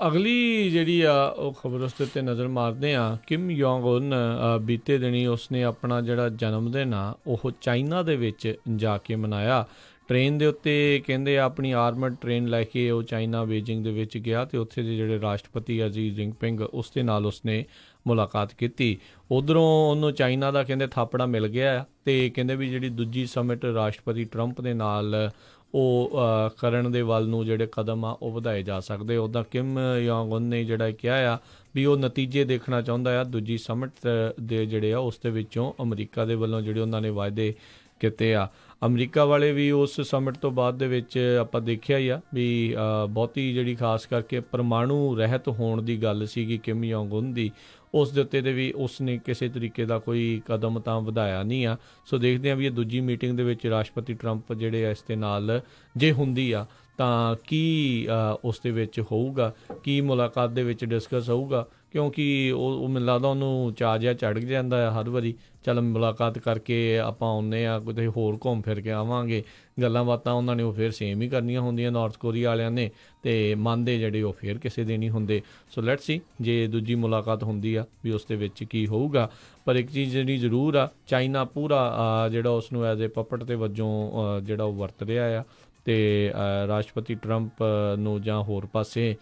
ਅਗਲੀ ਜਿਹੜੀ ਆ ਉਹ ਖਬਰ ਉਸ ਦੇ ਉੱਤੇ ਨਜ਼ਰ ਮਾਰਦੇ ਹਾਂ। ਕਿਮ ਯੋਂਗ ਉਨ ਬੀਤੇ ਦਿਨੀ ਉਸਨੇ ਆਪਣਾ ਜਿਹੜਾ ਜਨਮ ਦਿਨ ਆ ਉਹ ਚਾਈਨਾ ਦੇ ਵਿੱਚ ਜਾ ਕੇ ਮਨਾਇਆ। ਟ੍ਰੇਨ ਦੇ ਉੱਤੇ ਕਹਿੰਦੇ ਆਪਣੀ ਆਰਮਡ ਟ੍ਰੇਨ ਲੈ ਕੇ ਉਹ ਚਾਈਨਾ ਬੀਜਿੰਗ ਦੇ ਵਿੱਚ ਗਿਆ ਅਤੇ ਉੱਥੇ ਦੇ ਜਿਹੜੇ ਰਾਸ਼ਟਰਪਤੀ ਆ ਜੀ ਜਿਨਪਿੰਗ ਉਸ ਦੇ ਨਾਲ ਉਸਨੇ ਮੁਲਾਕਾਤ ਕੀਤੀ। ਉੱਧਰੋਂ ਉਹਨੂੰ ਚਾਈਨਾ ਦਾ ਕਹਿੰਦੇ ਥਾਪੜਾ ਮਿਲ ਗਿਆ ਅਤੇ ਕਹਿੰਦੇ ਵੀ ਜਿਹੜੀ ਦੂਜੀ ਸਮਿਟ ਰਾਸ਼ਟਰਪਤੀ ਟਰੰਪ ਦੇ ਨਾਲ ਉਹ ਕਰਨ ਦੇ ਵੱਲ ਨੂੰ ਜਿਹੜੇ ਕਦਮ ਆ ਉਹ ਵਧਾਏ ਜਾ ਸਕਦੇ। ਉੱਦਾਂ ਕਿਮ ਯੋਂਗ ਉਨ ਨੇ ਜਿਹੜਾ ਕਿਹਾ ਆ ਵੀ ਉਹ ਨਤੀਜੇ ਦੇਖਣਾ ਚਾਹੁੰਦਾ ਆ ਦੂਜੀ ਸਮਿਟ ਦੇ ਜਿਹੜੇ ਆ ਉਸ ਦੇ ਵਿੱਚੋਂ ਅਮਰੀਕਾ ਦੇ ਵੱਲੋਂ ਜਿਹੜੇ ਉਹਨਾਂ ਨੇ ਵਾਅਦੇ ਕੀਤੇ ਆ। ਅਮਰੀਕਾ ਵਾਲੇ ਵੀ ਉਸ ਸਮਿਟ ਤੋਂ ਬਾਅਦ ਦੇ ਵਿੱਚ ਆਪਾਂ ਦੇਖਿਆ ਹੀ ਆ ਵੀ ਬਹੁਤੀ ਜਿਹੜੀ ਖਾਸ ਕਰਕੇ ਪਰਮਾਣੂ ਰਹਿਤ ਹੋਣ ਦੀ ਗੱਲ ਸੀਗੀ ਕਿਮ ਯੋਂਗ ਉਨ ਦੀ ਉਸ ਦੇ ਉੱਤੇ ਦੇ ਵੀ ਉਸਨੇ ਕਿਸੇ ਤਰੀਕੇ ਦਾ ਕੋਈ ਕਦਮ ਤਾਂ ਵਧਾਇਆ ਨਹੀਂ ਆ। ਸੋ ਦੇਖਦੇ ਹਾਂ ਵੀ ਇਹ ਦੂਜੀ ਮੀਟਿੰਗ ਦੇ ਵਿੱਚ ਰਾਸ਼ਟਰਪਤੀ ਟਰੰਪ ਜਿਹੜੇ ਆ ਇਸ ਦੇ ਨਾਲ ਜੇ ਹੁੰਦੀ ਆ ਤਾਂ ਕੀ ਉਸ ਦੇ ਵਿੱਚ ਹੋਊਗਾ, ਕੀ ਮੁਲਾਕਾਤ ਦੇ ਵਿੱਚ ਡਿਸਕਸ ਹੋਊਗਾ ਕਿਉਂਕਿ ਉਹ ਮੈਨੂੰ ਲੱਗਦਾ ਉਹਨੂੰ ਚਾਅ ਜਿਹਾ ਚੜ੍ਹ ਜਾਂਦਾ ਆ ਹਰ ਵਾਰੀ ਚੱਲ ਮੁਲਾਕਾਤ ਕਰਕੇ ਆਪਾਂ ਆਉਂਦੇ ਹਾਂ ਕਿਤੇ ਹੋਰ ਘੁੰਮ ਫਿਰ ਕੇ ਆਵਾਂਗੇ। ਗੱਲਾਂ ਬਾਤਾਂ ਉਹਨਾਂ ਨੇ ਉਹ ਫਿਰ ਸੇਮ ਹੀ ਕਰਨੀਆਂ ਹੁੰਦੀਆਂ ਨਾਰਥ ਕੋਰੀਆ ਵਾਲਿਆਂ ਨੇ ਅਤੇ ਮੰਨਦੇ ਜਿਹੜੇ ਉਹ ਫਿਰ ਕਿਸੇ ਦੇ ਨਹੀਂ ਹੁੰਦੇ। ਸੋ ਲੈਟਸ ਸੀ ਜੇ ਦੂਜੀ ਮੁਲਾਕਾਤ ਹੁੰਦੀ ਆ ਵੀ ਉਸ ਦੇ ਵਿੱਚ ਕੀ ਹੋਊਗਾ। ਪਰ ਇੱਕ ਚੀਜ਼ ਜਿਹੜੀ ਜ਼ਰੂਰ ਆ ਚਾਈਨਾ ਪੂਰਾ ਜਿਹੜਾ ਉਸ ਨੂੰ ਐਜ਼ ਏ ਪਪਟ ਦੇ ਵਜੋਂ ਜਿਹੜਾ ਉਹ ਵਰਤ ਰਿਹਾ ਆ ਅਤੇ ਰਾਸ਼ਟਰਪਤੀ ਟਰੰਪ ਨੂੰ ਜਾਂ ਹੋਰ ਪਾਸੇ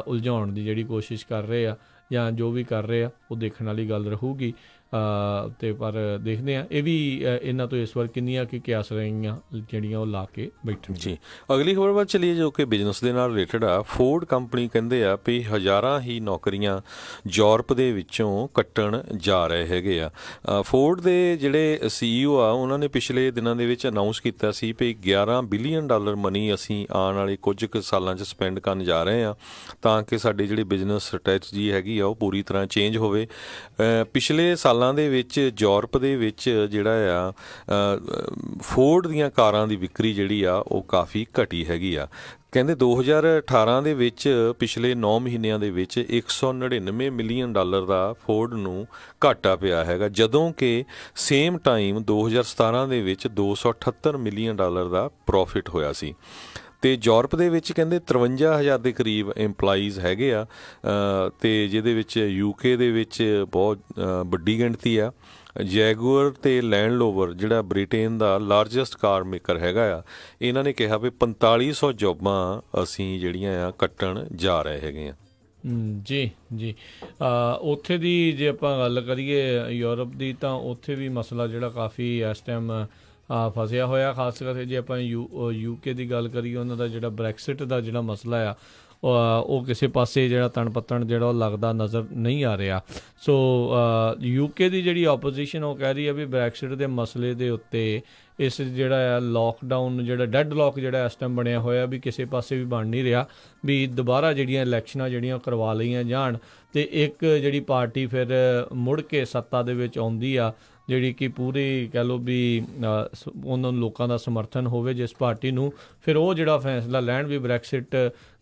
ਉਲਝਾਉਣ ਦੀ ਜਿਹੜੀ ਕੋਸ਼ਿਸ਼ ਕਰ ਰਹੇ ਆ ਜਾਂ ਜੋ ਵੀ ਕਰ ਰਹੇ ਆ ਉਹ ਦੇਖਣ ਵਾਲੀ ਗੱਲ ਰਹੂਗੀ। ਅਤੇ ਪਰ ਦੇਖਦੇ ਹਾਂ ਇਹ ਵੀ ਇਹਨਾਂ ਤੋਂ ਇਸ ਵਾਰ ਕਿੰਨੀਆਂ ਕਿ ਕਿਆਸ ਰਹੀਆਂ ਜਿਹੜੀਆਂ ਉਹ ਲਾ ਕੇ ਬੈਠਣ ਜੀ। ਅਗਲੀ ਖਬਰ ਵੱਲ ਚੱਲੀਏ ਜੋ ਕਿ ਬਿਜ਼ਨਸ ਦੇ ਨਾਲ ਰਿਲੇਟਡ ਆ। ਫੋਰਡ ਕੰਪਨੀ ਕਹਿੰਦੇ ਆ ਵੀ ਹਜ਼ਾਰਾਂ ਹੀ ਨੌਕਰੀਆਂ ਯੂਰਪ ਦੇ ਵਿੱਚੋਂ ਕੱਟਣ ਜਾ ਰਹੇ ਹੈਗੇ ਆ। ਫੋਰਡ ਦੇ ਜਿਹੜੇ CEO ਆ ਉਹਨਾਂ ਨੇ ਪਿਛਲੇ ਦਿਨਾਂ ਦੇ ਵਿੱਚ ਅਨਾਊਂਸ ਕੀਤਾ ਸੀ ਵੀ $11 ਬਿਲੀਅਨ ਮਨੀ ਅਸੀਂ ਆਉਣ ਵਾਲੇ ਕੁਝ ਕੁ ਸਾਲਾਂ 'ਚ ਸਪੈਂਡ ਕਰਨ ਜਾ ਰਹੇ ਹਾਂ ਤਾਂ ਕਿ ਸਾਡੀ ਜਿਹੜੀ ਬਿਜ਼ਨਸ ਸਟ੍ਰੈਟਜੀ ਹੈਗੀ ਆ ਉਹ ਪੂਰੀ ਤਰ੍ਹਾਂ ਚੇਂਜ ਹੋਵੇ। ਪਿਛਲੇ ਸਾਲਾਂ ਦੇ ਵਿੱਚ ਯੂਰਪ ਦੇ ਵਿੱਚ ਜਿਹੜਾ ਆ ਫੋਰਡ ਦੀਆਂ ਕਾਰਾਂ ਦੀ ਵਿਕਰੀ ਜਿਹੜੀ ਆ ਉਹ ਕਾਫੀ ਘਟੀ ਹੈਗੀ ਆ। ਕਹਿੰਦੇ 2018 ਦੇ ਵਿੱਚ ਪਿਛਲੇ 9 ਮਹੀਨਿਆਂ ਦੇ ਵਿੱਚ $199 ਮਿਲੀਅਨ ਦਾ ਫੋਰਡ ਨੂੰ ਘਾਟਾ ਪਿਆ ਹੈਗਾ, ਜਦੋਂ ਕਿ ਸੇਮ ਟਾਈਮ 2017 ਦੇ ਵਿੱਚ $278 ਮਿਲੀਅਨ ਦਾ ਪ੍ਰੋਫਿਟ ਹੋਇਆ ਸੀ। ਅਤੇ ਯੂਰਪ ਦੇ ਵਿੱਚ ਕਹਿੰਦੇ 53,000 ਦੇ ਕਰੀਬ ਇੰਪਲਾਈਜ਼ ਹੈਗੇ ਆ, ਅਤੇ ਜਿਹਦੇ ਵਿੱਚ UK ਦੇ ਵਿੱਚ ਬਹੁਤ ਵੱਡੀ ਗਿਣਤੀ ਆ। ਜੈਗੂਅਰ ਅਤੇ ਲੈਂਡ ਰੋਵਰ ਜਿਹੜਾ ਬ੍ਰਿਟੇਨ ਦਾ ਲਾਰਜੈਸਟ ਕਾਰ ਮੇਕਰ ਹੈਗਾ ਆ, ਇਹਨਾਂ ਨੇ ਕਿਹਾ ਵੀ 4500 ਜੋਬਾਂ ਅਸੀਂ ਜਿਹੜੀਆਂ ਆ ਕੱਟਣ ਜਾ ਰਹੇ ਹੈਗੇ ਆ। ਜੀ ਜੀ, ਉੱਥੇ ਦੀ ਜੇ ਆਪਾਂ ਗੱਲ ਕਰੀਏ ਯੂਰਪ ਦੀ, ਤਾਂ ਉੱਥੇ ਵੀ ਮਸਲਾ ਜਿਹੜਾ ਕਾਫੀ ਇਸ ਟਾਈਮ ਫਸਿਆ ਹੋਇਆ, ਖਾਸ ਕਰਕੇ ਜੇ ਆਪਾਂ UK ਦੀ ਗੱਲ ਕਰੀਏ, ਉਹਨਾਂ ਦਾ ਜਿਹੜਾ ਬ੍ਰੈਕਸਿਟ ਦਾ ਜਿਹੜਾ ਮਸਲਾ ਆ ਉਹ ਕਿਸੇ ਪਾਸੇ ਜਿਹੜਾ ਤਣ ਪੱਤਣ ਜਿਹੜਾ ਉਹ ਲੱਗਦਾ ਨਜ਼ਰ ਨਹੀਂ ਆ ਰਿਹਾ। ਸੋ UK ਦੀ ਜਿਹੜੀ ਆਪੋਜੀਸ਼ਨ ਉਹ ਕਹਿ ਰਹੀ ਹੈ ਵੀ ਬ੍ਰੈਕਸਿਟ ਦੇ ਮਸਲੇ ਦੇ ਉੱਤੇ ਇਸ ਜਿਹੜਾ ਆ ਲੋਕਡਾਊਨ, ਜਿਹੜਾ ਡੈਡ ਲੋਕ ਜਿਹੜਾ ਇਸ ਟਾਈਮ ਬਣਿਆ ਹੋਇਆ ਵੀ ਕਿਸੇ ਪਾਸੇ ਵੀ ਬਣ ਨਹੀਂ ਰਿਹਾ, ਵੀ ਦੁਬਾਰਾ ਜਿਹੜੀਆਂ ਇਲੈਕਸ਼ਨਾਂ ਜਿਹੜੀਆਂ ਕਰਵਾ ਲਈਆਂ ਜਾਣ ਅਤੇ ਇੱਕ ਜਿਹੜੀ ਪਾਰਟੀ ਫਿਰ ਮੁੜ ਕੇ ਸੱਤਾ ਦੇ ਵਿੱਚ ਆਉਂਦੀ ਆ, ਜਿਹੜੀ ਕਿ ਪੂਰੀ ਕਹਿ ਲਓ ਵੀ ਉਹਨਾਂ ਨੂੰ ਲੋਕਾਂ ਦਾ ਸਮਰਥਨ ਹੋਵੇ ਜਿਸ ਪਾਰਟੀ ਨੂੰ, ਫਿਰ ਉਹ ਜਿਹੜਾ ਫੈਸਲਾ ਲੈਣ ਵੀ ਬ੍ਰੈਕਸਿਟ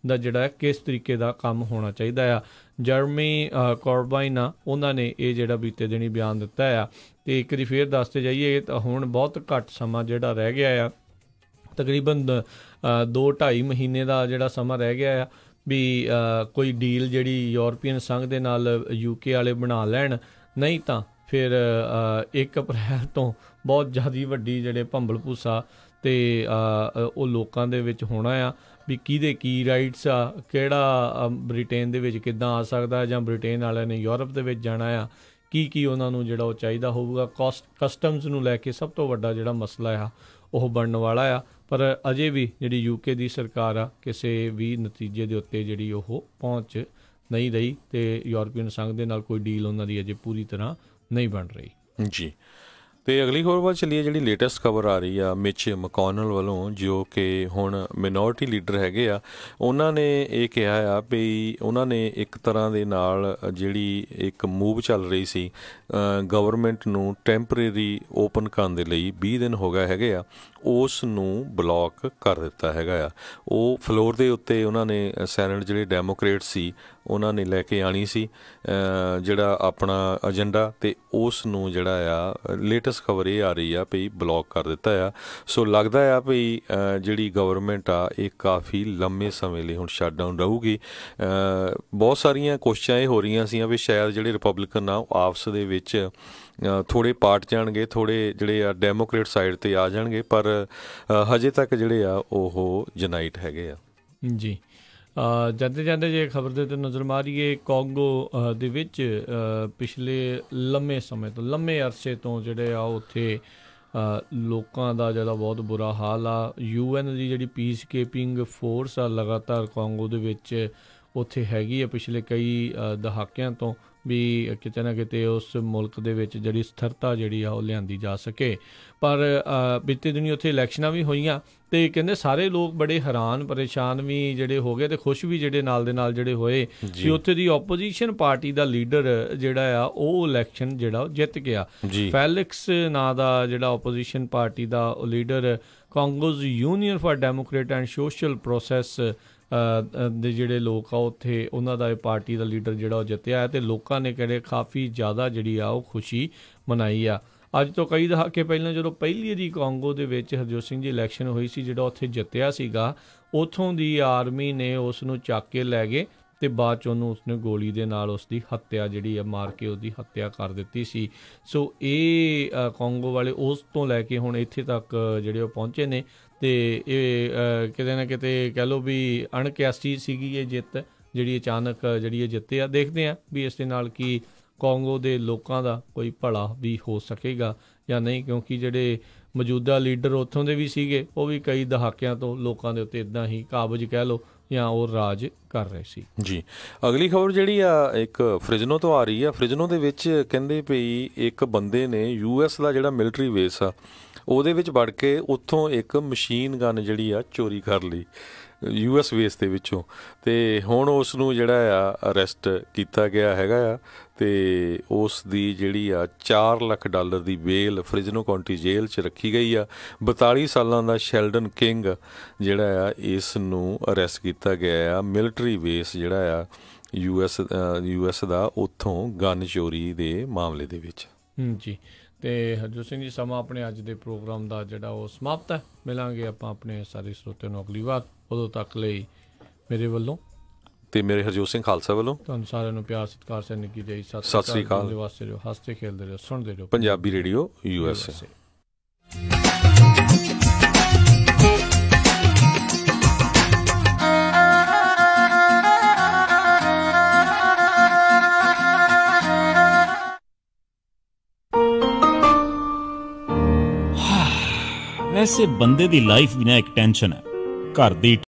ਦਾ ਜਿਹੜਾ ਕਿਸ ਤਰੀਕੇ ਦਾ ਕੰਮ ਹੋਣਾ ਚਾਹੀਦਾ ਆ। ਜਰਮੀ ਕੋਰਬਾਈਨ ਆ, ਉਹਨਾਂ ਨੇ ਇਹ ਜਿਹੜਾ ਬੀਤੇ ਦਿਨੀ ਬਿਆਨ ਦਿੱਤਾ ਆ। ਅਤੇ ਇੱਕ ਵਾਰੀ ਫੇਰ ਦੱਸਦੇ ਜਾਈਏ ਤਾਂ ਹੁਣ ਬਹੁਤ ਘੱਟ ਸਮਾਂ ਜਿਹੜਾ ਰਹਿ ਗਿਆ ਆ, ਤਕਰੀਬਨ 2-2.5 ਮਹੀਨੇ ਦਾ ਜਿਹੜਾ ਸਮਾਂ ਰਹਿ ਗਿਆ ਆ ਵੀ ਕੋਈ ਡੀਲ ਜਿਹੜੀ ਯੂਰਪੀਅਨ ਸੰਘ ਦੇ ਨਾਲ UK ਵਾਲੇ ਬਣਾ ਲੈਣ, ਨਹੀਂ ਤਾਂ ਫਿਰ 1 ਅਪ੍ਰੈਲ ਤੋਂ ਬਹੁਤ ਜ਼ਿਆਦਾ ਵੱਡੀ ਜਿਹੜੇ ਭੰਬਲ ਭੂਸਾ ਅਤੇ ਉਹ ਲੋਕਾਂ ਦੇ ਵਿੱਚ ਹੋਣਾ ਆ ਵੀ ਕਿਹਦੇ ਕੀ ਰਾਈਟਸ ਆ, ਕਿਹੜਾ ਬ੍ਰਿਟੇਨ ਦੇ ਵਿੱਚ ਕਿੱਦਾਂ ਆ ਸਕਦਾ, ਜਾਂ ਬ੍ਰਿਟੇਨ ਵਾਲਿਆਂ ਨੇ ਯੂਰਪ ਦੇ ਵਿੱਚ ਜਾਣਾ ਆ, ਕੀ ਉਹਨਾਂ ਨੂੰ ਜਿਹੜਾ ਉਹ ਚਾਹੀਦਾ ਹੋਊਗਾ। ਕਸਟਮਸ ਨੂੰ ਲੈ ਕੇ ਸਭ ਤੋਂ ਵੱਡਾ ਜਿਹੜਾ ਮਸਲਾ ਆ ਉਹ ਬਣਨ ਵਾਲਾ ਆ, ਪਰ ਅਜੇ ਵੀ ਜਿਹੜੀ UK ਦੀ ਸਰਕਾਰ ਆ ਕਿਸੇ ਵੀ ਨਤੀਜੇ ਦੇ ਉੱਤੇ ਜਿਹੜੀ ਉਹ ਪਹੁੰਚ ਨਹੀਂ ਰਹੀ, ਅਤੇ ਯੂਰਪੀਅਨ ਸੰਘ ਦੇ ਨਾਲ ਕੋਈ ਡੀਲ ਉਹਨਾਂ ਦੀ ਅਜੇ ਪੂਰੀ ਤਰ੍ਹਾਂ ਨਹੀਂ ਬਣ ਰਹੀ। ਜੀ, ਅਤੇ ਅਗਲੀ ਖਬਰ ਵੱਲ ਚੱਲੀਏ। ਜਿਹੜੀ ਲੇਟੈਸਟ ਖਬਰ ਆ ਰਹੀ ਆ ਮਿਚ ਮਕੋਨਲ ਵੱਲੋਂ, ਜੋ ਕਿ ਹੁਣ ਮਿਨੋਰਟੀ ਲੀਡਰ ਹੈਗੇ ਆ, ਉਹਨਾਂ ਨੇ ਇਹ ਕਿਹਾ ਆ ਵੀ ਉਹਨਾਂ ਨੇ ਇੱਕ ਤਰ੍ਹਾਂ ਦੇ ਨਾਲ ਜਿਹੜੀ ਇੱਕ ਮੂਵ ਚੱਲ ਰਹੀ ਸੀ ਗਵਰਨਮੈਂਟ ਨੂੰ ਟੈਂਪਰੇਰੀ ਓਪਨ ਕਰਨ ਦੇ ਲਈ 20 ਦਿਨ ਹੋ ਗਏ ਹੈਗੇ ਆ, ਉਸ ਨੂੰ ਬਲੌਕ ਕਰ ਦਿੱਤਾ ਹੈਗਾ ਆ। ਉਹ ਫਲੋਰ ਦੇ ਉੱਤੇ ਉਹਨਾਂ ਨੇ ਸੈਨੇਟ ਜਿਹੜੇ ਡੈਮੋਕ੍ਰੇਟ ਸੀ ਉਹਨਾਂ ਨੇ ਲੈ ਕੇ ਆਣੀ ਸੀ ਜਿਹੜਾ ਆਪਣਾ ਏਜੰਡਾ, ਅਤੇ ਉਸ ਨੂੰ ਜਿਹੜਾ ਆ ਲੇਟੈਸਟ ਖਬਰ ਇਹ ਆ ਰਹੀ ਆ ਵੀ ਬਲੌਕ ਕਰ ਦਿੱਤਾ ਆ। ਸੋ ਲੱਗਦਾ ਆ ਵੀ ਜਿਹੜੀ ਗਵਰਨਮੈਂਟ ਆ ਇਹ ਕਾਫੀ ਲੰਮੇ ਸਮੇਂ ਲਈ ਹੁਣ ਸ਼ਟਡਾਊਨ ਰਹੂਗੀ। ਬਹੁਤ ਸਾਰੀਆਂ ਕੋਸ਼ਿਸ਼ਾਂ ਇਹ ਹੋ ਰਹੀਆਂ ਸੀ ਵੀ ਸ਼ਾਇਦ ਜਿਹੜੇ ਰਿਪਬਲਿਕਨ ਆ ਉਹ ਆਪਸ ਦੇ ਵਿੱਚ ਥੋੜ੍ਹੇ ਪਾਰਟ ਜਾਣਗੇ, ਥੋੜ੍ਹੇ ਜਿਹੜੇ ਆ ਡੈਮੋਕ੍ਰੇਟ ਸਾਈਡ 'ਤੇ ਆ ਜਾਣਗੇ, ਪਰ ਹਜੇ ਤੱਕ ਜਿਹੜੇ ਆ ਉਹ ਯੂਨਾਈਟ ਹੈਗੇ ਆ। ਜੀ, ਜਾਂਦੇ ਜਾਂਦੇ ਜੇ ਖਬਰ ਦੇ ਉੱਤੇ ਨਜ਼ਰ ਮਾਰੀਏ, ਕੋਂਗੋ ਦੇ ਵਿੱਚ ਪਿਛਲੇ ਲੰਮੇ ਸਮੇਂ ਤੋਂ, ਲੰਮੇ ਅਰਸੇ ਤੋਂ ਜਿਹੜੇ ਆ ਉੱਥੇ ਲੋਕਾਂ ਦਾ ਜਿਹੜਾ ਬਹੁਤ ਬੁਰਾ ਹਾਲ ਆ। UN ਦੀ ਜਿਹੜੀ ਪੀਸ ਕੀਪਿੰਗ ਫੋਰਸ ਆ ਲਗਾਤਾਰ ਕੋਂਗੋ ਦੇ ਵਿੱਚ ਉੱਥੇ ਹੈਗੀ ਆ ਪਿਛਲੇ ਕਈ ਦਹਾਕਿਆਂ ਤੋਂ, ਵੀ ਕਿਤੇ ਨਾ ਕਿਤੇ ਉਸ ਮੁਲਕ ਦੇ ਵਿੱਚ ਜਿਹੜੀ ਸਥਿਰਤਾ ਜਿਹੜੀ ਆ ਉਹ ਲਿਆਂਦੀ ਜਾ ਸਕੇ। ਪਰ ਬੀਤੇ ਦਿਨੀ ਉੱਥੇ ਇਲੈਕਸ਼ਨਾਂ ਵੀ ਹੋਈਆਂ, ਅਤੇ ਕਹਿੰਦੇ ਸਾਰੇ ਲੋਕ ਬੜੇ ਹੈਰਾਨ ਪਰੇਸ਼ਾਨ ਵੀ ਜਿਹੜੇ ਹੋ ਗਏ, ਅਤੇ ਖੁਸ਼ ਵੀ ਜਿਹੜੇ ਨਾਲ ਦੇ ਨਾਲ ਜਿਹੜੇ ਹੋਏ ਕਿ ਉੱਥੇ ਦੀ ਓਪੋਜੀਸ਼ਨ ਪਾਰਟੀ ਦਾ ਲੀਡਰ ਜਿਹੜਾ ਆ ਉਹ ਇਲੈਕਸ਼ਨ ਜਿਹੜਾ ਉਹ ਜਿੱਤ ਗਿਆ। ਫੈਲਿਕਸ ਨਾਂ ਦਾ ਜਿਹੜਾ ਓਪੋਜੀਸ਼ਨ ਪਾਰਟੀ ਦਾ ਉਹ leader, Congolese union for democrat and social process ਦੇ ਜਿਹੜੇ ਲੋਕ ਆ ਉੱਥੇ, ਉਹਨਾਂ ਦਾ ਇਹ ਪਾਰਟੀ ਦਾ ਲੀਡਰ ਜਿਹੜਾ ਉਹ ਜਿੱਤਿਆ, ਅਤੇ ਲੋਕਾਂ ਨੇ ਕਹਿੰਦੇ ਕਾਫੀ ਜ਼ਿਆਦਾ ਜਿਹੜੀ ਆ ਉਹ ਖੁਸ਼ੀ ਮਨਾਈ ਆ। ਅੱਜ ਤੋਂ ਕਈ ਦਹਾਕੇ ਪਹਿਲਾਂ ਜਦੋਂ ਪਹਿਲੀ ਵਾਰੀ ਕਾਂਗੋ ਦੇ ਵਿੱਚ ਹਰਜੋਤ ਸਿੰਘ ਦੀ ਇਲੈਕਸ਼ਨ ਹੋਈ ਸੀ, ਜਿਹੜਾ ਉੱਥੇ ਜਿੱਤਿਆ ਸੀਗਾ, ਉੱਥੋਂ ਦੀ ਆਰਮੀ ਨੇ ਉਸ ਨੂੰ ਚੱਕ ਕੇ ਲੈ ਗਏ ਅਤੇ ਬਾਅਦ 'ਚ ਉਹਨੂੰ ਉਸਨੇ ਗੋਲੀ ਦੇ ਨਾਲ ਉਸ ਦੀ ਹੱਤਿਆ ਜਿਹੜੀ ਆ ਮਾਰ ਕੇ ਉਹਦੀ ਹੱਤਿਆ ਕਰ ਦਿੱਤੀ ਸੀ। ਸੋ ਇਹ ਕਾਂਗੋ ਵਾਲੇ ਉਸ ਤੋਂ ਲੈ ਕੇ ਹੁਣ ਇੱਥੇ ਤੱਕ ਜਿਹੜੇ ਉਹ ਪਹੁੰਚੇ ਨੇ, ਅਤੇ ਇਹ ਕਿਤੇ ਨਾ ਕਿਤੇ ਕਹਿ ਲਓ ਵੀ ਅਣਕਿਆਸੀ ਸੀਗੀ ਇਹ ਜਿੱਤ, ਜਿਹੜੀ ਅਚਾਨਕ ਜਿਹੜੀ ਇਹ ਜਿੱਤੇ ਆ। ਦੇਖਦੇ ਹਾਂ ਵੀ ਇਸ ਦੇ ਨਾਲ ਕੀ ਕਾਂਗੋ ਦੇ ਲੋਕਾਂ ਦਾ ਕੋਈ ਭਲਾ ਵੀ ਹੋ ਸਕੇਗਾ ਜਾਂ ਨਹੀਂ, ਕਿਉਂਕਿ ਜਿਹੜੇ ਮੌਜੂਦਾ ਲੀਡਰ ਉੱਥੋਂ ਦੇ ਵੀ ਸੀਗੇ ਉਹ ਵੀ ਕਈ ਦਹਾਕਿਆਂ ਤੋਂ ਲੋਕਾਂ ਦੇ ਉੱਤੇ ਇੱਦਾਂ ਹੀ ਕਾਬਜ਼ ਕਹਿ ਲਓ ਜਾਂ ਉਹ ਰਾਜ ਕਰ ਰਹੇ ਸੀ। ਜੀ, ਅਗਲੀ ਖਬਰ ਜਿਹੜੀ ਆ ਇੱਕ ਫ੍ਰਿਜਨੋ ਤੋਂ ਆ ਰਹੀ ਆ। ਫ੍ਰਿਜਨੋ ਦੇ ਵਿੱਚ ਕਹਿੰਦੇ ਵੀ ਇੱਕ ਬੰਦੇ ਨੇ US ਦਾ ਜਿਹੜਾ ਮਿਲਟਰੀ ਬੇਸ ਆ ਉਹਦੇ ਵਿੱਚ ਵੜ ਕੇ ਉੱਥੋਂ ਇੱਕ ਮਸ਼ੀਨ ਗਨ ਜਿਹੜੀ ਆ ਚੋਰੀ ਕਰ ਲਈ US ਬੇਸ ਦੇ ਵਿੱਚੋਂ, ਅਤੇ ਹੁਣ ਉਸ ਨੂੰ ਜਿਹੜਾ ਆ ਅਰੈਸਟ ਕੀਤਾ ਗਿਆ ਹੈਗਾ ਆ, ਅਤੇ ਉਸ ਦੀ ਜਿਹੜੀ ਆ $4 ਲੱਖ ਦੀ ਬੇਲ ਫ੍ਰਿਜ਼ਨੋ ਕਾਉਂਟੀ ਜੇਲ੍ਹ 'ਚ ਰੱਖੀ ਗਈ ਆ। 42 ਸਾਲਾਂ ਦਾ ਸ਼ੈਲਡਨ ਕਿੰਗ ਜਿਹੜਾ ਆ ਇਸ ਨੂੰ ਅਰੈਸਟ ਕੀਤਾ ਗਿਆ ਆ ਮਿਲਟਰੀ ਬੇਸ ਜਿਹੜਾ ਆ US ਦਾ, ਉੱਥੋਂ ਗਨ ਚੋਰੀ ਦੇ ਮਾਮਲੇ ਦੇ ਵਿੱਚ। ਜੀ, ਅਤੇ ਹਰਜੋਤ ਸਿੰਘ ਜੀ ਸਮਾਂ ਆਪਣੇ ਅੱਜ ਦੇ ਪ੍ਰੋਗਰਾਮ ਦਾ ਜਿਹੜਾ ਉਹ ਸਮਾਪਤ ਹੈ। ਮਿਲਾਂਗੇ ਆਪਾਂ ਆਪਣੇ ਸਾਰੇ ਸਰੋਤਿਆਂ ਨੂੰ ਅਗਲੀ ਵਾਰ। ਉਦੋਂ ਤੱਕ ਲਈ ਮੇਰੇ ਵੱਲੋਂ ਤੇ ਮੇਰੇ ਹਰਜੋਤ ਸਿੰਘ ਖਾਲਸਾ ਵੱਲੋਂ ਤੁਹਾਨੂੰ ਸਾਰਿਆਂ ਨੂੰ ਪਿਆਰ ਸਤਿਕਾਰ ਸੇ ਨਿੱਘੀ ਜਿਹੀ ਸਤਿ ਸ੍ਰੀ ਅਕਾਲ। ਵਾਸਤੇ ਰਹੋ, ਹੱਸਦੇ ਖੇਲਦੇ ਰਹੋ, ਸੁਣਦੇ ਰਹੋ ਪੰਜਾਬੀ ਰੇਡੀਓ USA। ਵੈਸੇ ਬੰਦੇ ਦੀ ਲਾਈਫ ਬਿਨਾਂ ਇੱਕ ਟੈਨਸ਼ਨ ਹੈ, ਘਰ ਦੀ